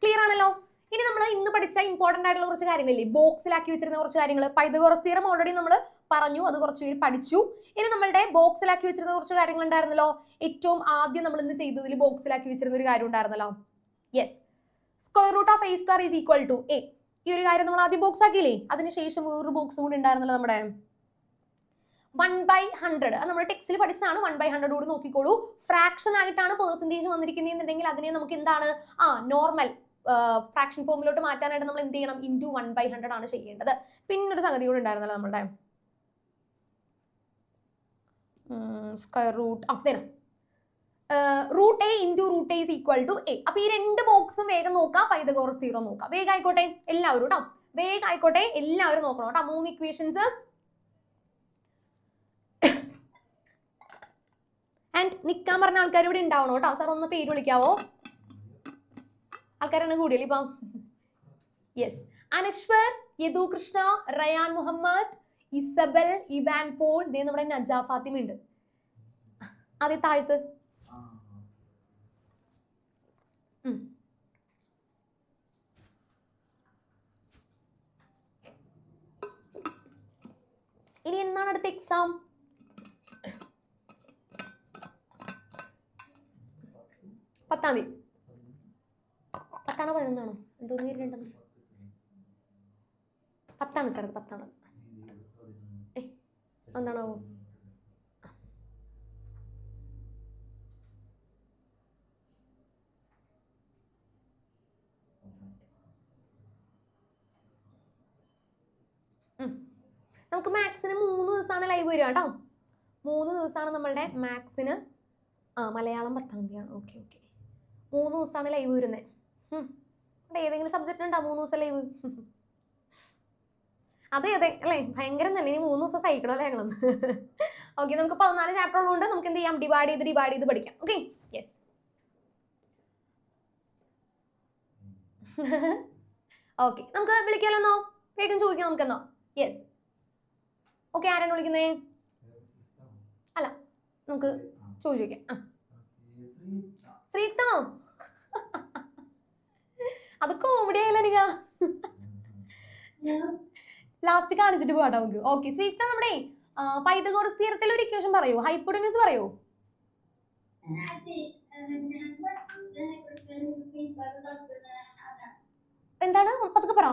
ക്ലിയർ ആണല്ലോ. ഇനി നമ്മൾ ഇന്ന് പഠിച്ച ഇമ്പോർട്ടന്റ് ആയിട്ടുള്ള കുറച്ച് കാര്യങ്ങളില്ലേ, ബോക്സിലാക്കി വെച്ചിരുന്ന കുറച്ച് കാര്യങ്ങൾ. പൈതഗോറസ് തിയറം ഓൾറെഡി നമ്മൾ പറഞ്ഞു, അത് കുറച്ച് പേര് പഠിച്ചു. ഇനി നമ്മളുടെ ബോക്സിലാക്കി വെച്ചിരുന്ന കുറച്ച് കാര്യങ്ങൾ ഉണ്ടായിരുന്നല്ലോ. ഏറ്റവും ആദ്യം നമ്മൾ ഇന്ന് ചെയ്തതിൽ ബോക്സിലാക്കി വെച്ചിരുന്ന ഒരു കാര്യം ഉണ്ടായിരുന്നല്ലോ. Yes, square root of a² is equal to a. ഈ ഒരു കാര്യം നമ്മൾ ആദ്യം ബോക്സ് ആക്കിയില്ലേ. അതിനുശേഷം വേറൊരു ബോക്സും കൂടി ഉണ്ടായിരുന്നല്ലോ നമ്മുടെ 1/100. അത് നമ്മുടെ ടെക്സ്റ്റിൽ പഠിച്ചാണ്. 1/100 കൂടി നോക്കിക്കോളൂ. ഫ്രാക്ഷൻ ആയിട്ടാണ് പെർസെന്റേജ് വന്നിരിക്കുന്നതെന്നുണ്ടെങ്കിൽ അതിനെ നമുക്ക് എന്താണ് നോർമൽ ഫ്രാക്ഷൻ ഫോമിലോട്ട് മാറ്റാനായിട്ട് നമ്മൾ എന്ത് ചെയ്യണം? ഇൻറ്റു 1/100 ആണ് ചെയ്യേണ്ടത്. പിന്നൊരു സംഗതി കൂടി ഉണ്ടായിരുന്നല്ലോ നമ്മുടെ square root root a into root a is equal to a. അപ്പൊ ഈ 2 ബോക്സും വേഗം നോക്കാം. പൈതഗോറസ് തിയറം നോക്കാം. വേഗം ആയിക്കോട്ടെ എല്ലാവരും കേട്ടോ. വേഗം ആയിക്കോട്ടെ എല്ലാവരും നോക്കണം കേട്ടോ. 3 ഇക്വേഷൻസ്. ആൻഡ് നിക്കാൻ പറഞ്ഞ ആൾക്കാർ ഇവിടെ ഉണ്ടാവണം കേട്ടോ. സാർ ഒന്ന് പേര് വിളിക്കാവോ? ആൾക്കാരാണ് കൂടിയല്ലേ ഇപ്പം? Yes, Anaswar, Yadu Krishna, Rayan Muhammad, Isabel, Ivan Paul, ഇതേ നമ്മുടെ നജാ ഫാത്തിമ ഉണ്ട്. അതേ താഴ്ത്ത്. ഇനി എന്നാണ് അടുത്ത എക്സാം? പത്താം തീയതി. 10ആണോ 11ആണോ? 10ആണ് സാർ. 10ആണ്. എന്താണാവോ? നമുക്ക് മാത്സിന് 3 ദിവസമാണ് ലൈവ് വരിക കേട്ടോ. 3 ദിവസമാണ് നമ്മളുടെ മാത്സിന്. മലയാളം 10ആം തീയതിയാണ്. ഓക്കെ 3 ദിവസമാണ് ലൈവ് വരുന്നത്. ഏതെങ്കിലും സബ്ജക്റ്റ് ഉണ്ടോ 3 ദിവസം ലൈവ്? അതെ അല്ലേ, ഭയങ്കരം തന്നെ. ഇനി 3 ദിവസം സഹിക്കണം അല്ലേ ഞങ്ങളൊന്ന്. ഓക്കെ, നമുക്ക് 14 ചാപ്റ്റർ ഉള്ളതുകൊണ്ട് നമുക്ക് എന്ത് ചെയ്യാം? ഡിവൈഡ് ചെയ്ത് പഠിക്കാം. Okay, yes. ഓക്കെ, നമുക്ക് വിളിക്കാമല്ലോ. വേഗം ചോദിക്കാം നമുക്കെന്നോ. Yes, okay. ആരാണ് വിളിക്കുന്നേ? അല്ല, നമുക്ക് ചോദിക്കാം. ശ്രീക്തോ, അത് കോമഡി ആയല്ലോ നിക. ലാസ്റ്റ് കാണിച്ചിട്ട് പോകാം നമുക്ക്. ഓക്കെ, ശ്രീക്ത, നമ്മുടെ പൈതഗോറസ് തിയറത്തിൽ ഒരു ഇക്വേഷൻ പറയൂ. ഹൈപ്പോട്ടന്യൂസ് പറയൂ. എന്താണ്? പതുക്കെ പറ.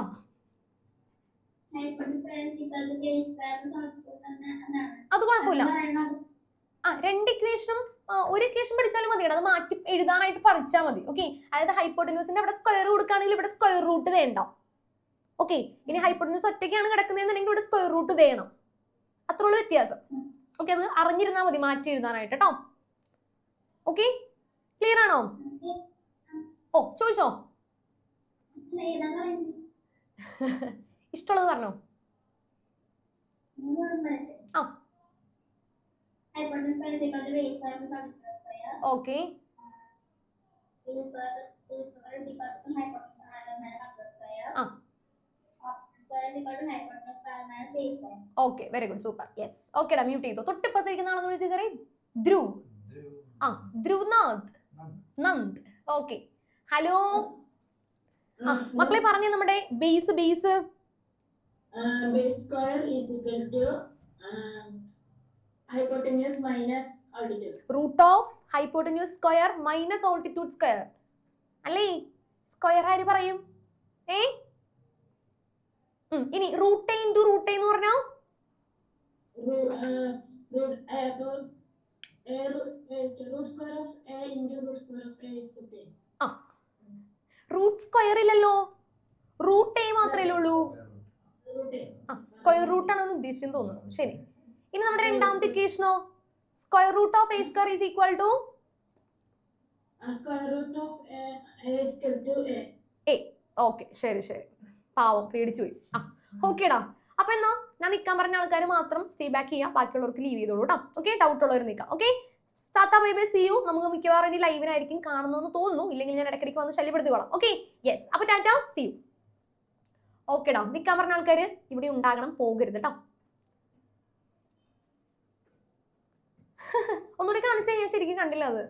അത് കുഴപ്പമില്ല. 2 ഇക്വേഷനും ഒരു ഇക്വേഷൻ പഠിച്ചാലും മതി, അത് മാറ്റി എഴുതാനായിട്ട് പഠിച്ചാൽ മതി. ഓക്കെ, അതായത് ഹൈപ്പോട്ടന്യൂസിന്റെ അവിടെ സ്ക്വയർ കൊടുക്കുകയാണെങ്കിൽ ഇവിടെ സ്ക്വയർ റൂട്ട് വേണ്ട. ഓക്കെ, ഇനി ഹൈപ്പോട്ടന്യൂസ് ഒറ്റയ്ക്കാണ് കിടക്കുന്നതെന്നുണ്ടെങ്കിൽ ഇവിടെ സ്ക്വയർ റൂട്ട് വേണം. അത്രയുള്ള വ്യത്യാസം. ഓക്കെ, അത് അറിഞ്ഞിരുന്നാൽ മതി മാറ്റി എഴുതാനായിട്ട് കേട്ടോ. ഓക്കെ, ക്ലിയർ ആണോ? ഓ, ചോദിച്ചോ, ഇഷ്ടമുള്ളത് പറഞ്ഞോ. ആ, okay, okay, very good, super. Yes, ഓക്കെടാ, മ്യൂട്ട് ചെയ്തോ. തൊട്ടിപ്പത്തിരിക്കുന്ന ആളെന്ന് വിളിച്ചു ചെറിയ ധ്രുവ്. ആ, ധ്രുവ് നന്ദ്. Okay, hello. ആ, മക്കളെ പറഞ്ഞേ നമ്മുടെ base base square is equal to hypotenuse minus altitude. Root of hypotenuse square minus altitude square അല്ലേ? സ്ക്വയർ ആര് പറയും? ഇനി root A into root A എന്ന് പറഞ്ഞോ. Root square of a into root square of a is 15. Root square ഇല്ലല്ലോ, root A മാത്രമേ ഉള്ളൂ. Square root ആണ് ഉദ്ദേശിച്ചെന്ന് തോന്നുന്നു. ശരി, ഇനി നമ്മുടെ രണ്ടാമത്തെ ഇക്വേഷനോ? Square root of a square is equal to square root of a is equal to a. ഓക്കെ, ശരി ശരി, പാവം പേടിച്ചു പോയി. ആ, ഓക്കേടാ. അപ്പൊ എന്നാ ഞാൻ നിൽക്കാൻ പറഞ്ഞ ആൾക്കാർ മാത്രം സ്റ്റേ ബാക്ക് ചെയ്യാം, ബാക്കിയുള്ളവർക്ക് ലീവ് ചെയ്തോളൂ കേട്ടോ. ഓക്കെ, ഡൗട്ട് ഉള്ളവർ നിൽക്കാം. Okay, tata bye bye, see you. നമുക്ക് മിക്കവാറും ഇനി ലൈവിനായിരിക്കും കാണുന്നതെന്ന് തോന്നുന്നു, ഇല്ലെങ്കിൽ ഞാൻ ഇടയ്ക്കിടയ്ക്ക് വന്ന് ശല്യപ്പെടുത്തിക്കോളാം. ഓക്കെ, യെസ്, അപ്പൊ ടാറ്റ, സീ യു. ഓക്കേടാ, നിൽക്കാൻ പറഞ്ഞ ആൾക്കാർ ഇവിടെ ഉണ്ടാകണം, പോകരുത് കേട്ടോ. ഒന്നുകൂടി കാണിച്ചു കഴിഞ്ഞാൽ ശരിക്കും കണ്ടില്ല അത്.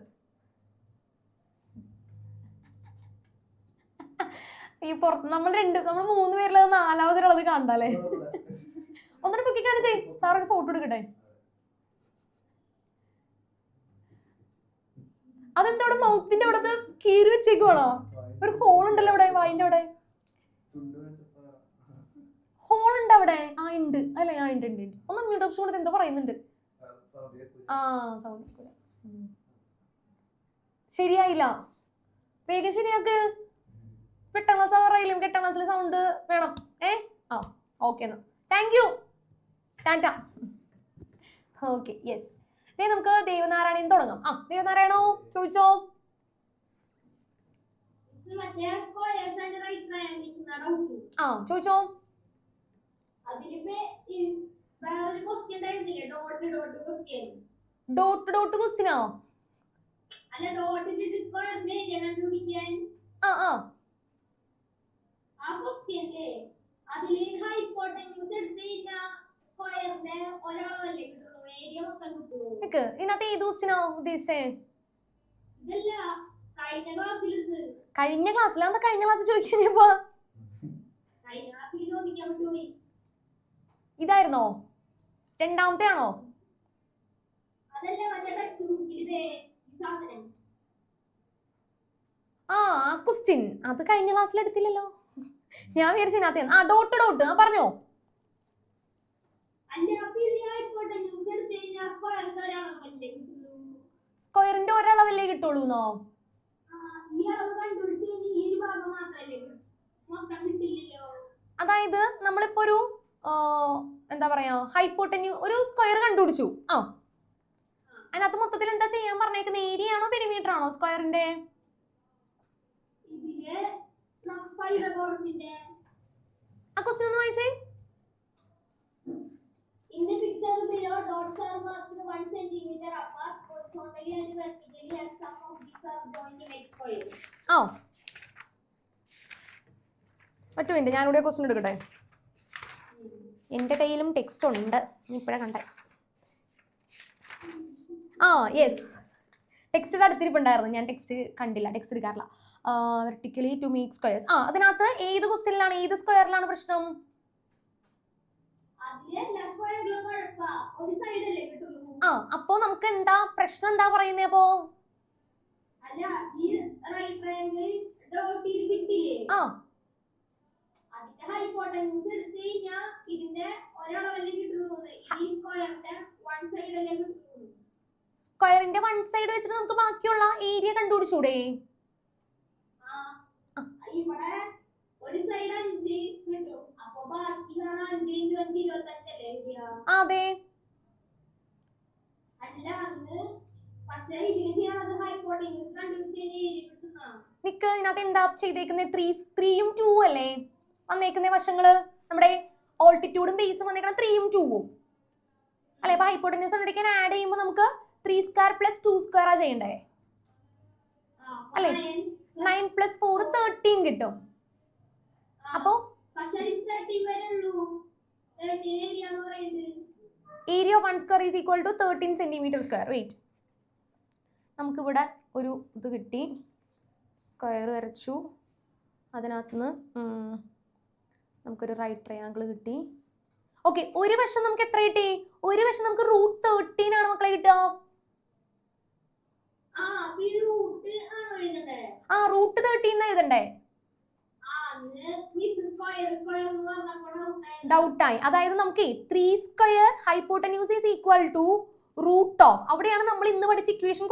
ഈ പുറത്ത് നമ്മൾ 3 പേരിലത് 4ാമതൊരാളത് കണ്ടല്ലേ. ഒന്നുകൂടി പൊക്കി കാണിച്ചേ, സാർ ഒരു ഫോട്ടോ എടുക്കട്ടെ. അതെന്താ അവിടെ മൗത്തിന്റെ അവിടെ കീറി വെച്ചേക്കുവാണോ? ഒരു ഹോൾ ഉണ്ടല്ലോ അവിടെ, വായിന്റെ അവിടെ ഹോൾ ഉണ്ട് അവിടെ. ആ, ഉണ്ട് അല്ലെ? ആ, ഉണ്ട്. ഒന്ന് മ്യൂട്ട് ഓപ്ഷൻ കൊടുത്ത് എന്തോ പറയുന്നുണ്ട്. ആ, സൗണ്ട് ശരിയായില്ല, വേഗം ശരിയാക്ക്. 8ാം ക്ലാസ് ആവാറായില്ലേ? 8ാം ക്ലാസ്സിലെ സൗണ്ട് വേണം. ആ, ഓക്കെ, എന്നാ thank you, Tata. Okay, yes. നമുക്ക് ദേവനാരായണൻ തുടങ്ങാം. ആ, ദേവനാരായണോ, ചോദിച്ചോ. ആ, ചോദിച്ചോ. ഡോട്ട് ക്വസ്റ്റ്യനോ? ആ, ആ, ഇതിനകത്ത് ഏത് ക്വസ്റ്റ്യനാ ഉദ്ദേശിച്ചേ? കഴിഞ്ഞ ക്ലാസ്സിൽ. എന്താ കഴിഞ്ഞ ക്ലാസ് ചോദിക്കാനിപ്പോ? ഇതായിരുന്നോ? രണ്ടാമത്തെ ആണോ? ആ, ക്വസ്റ്റ്യൻ അത് കഴിഞ്ഞ ക്ലാസ്സിൽ എടുത്തില്ലല്ലോ. ഞാൻ വിചാരിച്ചതിനകത്ത്. ആ, ഡോട്ട്. ആ, പറഞ്ഞോ. സ്ക്വയറിന്റെ ഒരളവല്ലേ കിട്ടുള്ളൂന്നോ? അതായത് നമ്മളിപ്പോ ഒരു എന്താ പറയാ, ഒരു സ്ക്വയർ കണ്ടുപിടിച്ചു. ആ, അതിനകത്ത് മൊത്തത്തിൽ എന്താ ചെയ്യാൻ പറഞ്ഞേക്കുന്നത്? ഏരിയ ആണോ പെരിമീറ്റർ ആണോ സ്ക്വയറിന്റെ? ആ ക്വസ്റ്റ്യൻ ഒന്ന് വായിച്ചേ. In the picture below, dots are marked 1 centimeter apart, horizontally and vertically, and some of these are joined in X square. ആ, ഒറ്റ മിനിറ്റ്, ഞാനിവിടെ ക്വസ്റ്റ്യൻ എടുക്കട്ടെ. എൻ്റെ കയ്യിലും ടെക്സ്റ്റ് ഉണ്ട്, ഇപ്പോഴാ കണ്ടേ. ആ, യെസ്, ടെക്സ്റ്റ് അടുത്തിരിപ്പുണ്ടായിരുന്നു, ഞാൻ ടെക്സ്റ്റ് കണ്ടില്ല, ടെക്സ്റ്റ് എടുക്കാറില്ല. Vertically to make squares. ആ, അതിനകത്ത് ഏത് ക്വസ്റ്റ്യനിലാണ്, ഏത് സ്ക്വയറിലാണ് പ്രശ്നം? ആ, അപ്പൊ നമുക്ക് എന്താ പ്രശ്നം? എന്താ പറയുന്നേ അപ്പോ? ആ, സ്ക്വയറിന്റെ വൺ സൈഡ് വെച്ചിട്ട് നമുക്ക് ബാക്കിയുള്ള ഏരിയ കണ്ടുപിടിച്ചൂടെ? ഇവിടെ ഒരു സൈഡ് 5 കിട്ടും. അപ്പൊ ബാക്കി 5 × 5 25 അല്ലേ? അതെ. അല്ല അന്ന് പക്ഷേ ഇതിനെയാണ് ഹൈപ്പോട്ടന്യൂസ് കണ്ടുപിടിച്ചതിന് കിട്ടുന്ന. നിക്ക് ഇതിനകത്ത് എന്താ ചെയ്തേക്കുന്നത്? 3ഉം 2 അല്ലേ വന്നേക്കുന്ന വശങ്ങള്? നമ്മുടെ ഓൾട്ടിറ്റ്യൂഡും ബേസും വന്നേക്കുന്ന 3ഉം 2ഉം അല്ലെ? അപ്പൊ ഹൈപ്പോട്ടന്യൂസ് കണ്ടുപിടിക്കാൻ ആഡ് ചെയ്യുമ്പോൾ നമുക്ക് 3² + 2² ആ ചെയ്യണ്ടേ അല്ലേ? 9 + 4 13 കിട്ടും. അപ്പോ area of 1 square is equal to 13 cm². Wait, നമുക്കിവിടെ ഒരു ഇത് കിട്ടി, സ്ക്വയർ വരച്ചു, അതിനകത്തുനിന്ന് നമുക്കൊരു റൈറ്റ് ട്രയാങ്കിൾ കിട്ടി. ഓക്കെ, ഒരു വശം നമുക്ക് എത്ര കിട്ടി? ഒരു വശം നമുക്ക് √13 ആണ് മക്കളെ കിട്ടുക. √13 എഴുതണ്ടേ? ഡൗട്ടായി. അതായത് നമുക്ക് 3² ഹൈപ്പോട്ടന്യൂസ് ഈസ് ഈക്വൽ ടു √. അവിടെയാണ് നമ്മൾ ഇന്ന് പഠിച്ച ഇക്വേഷൻ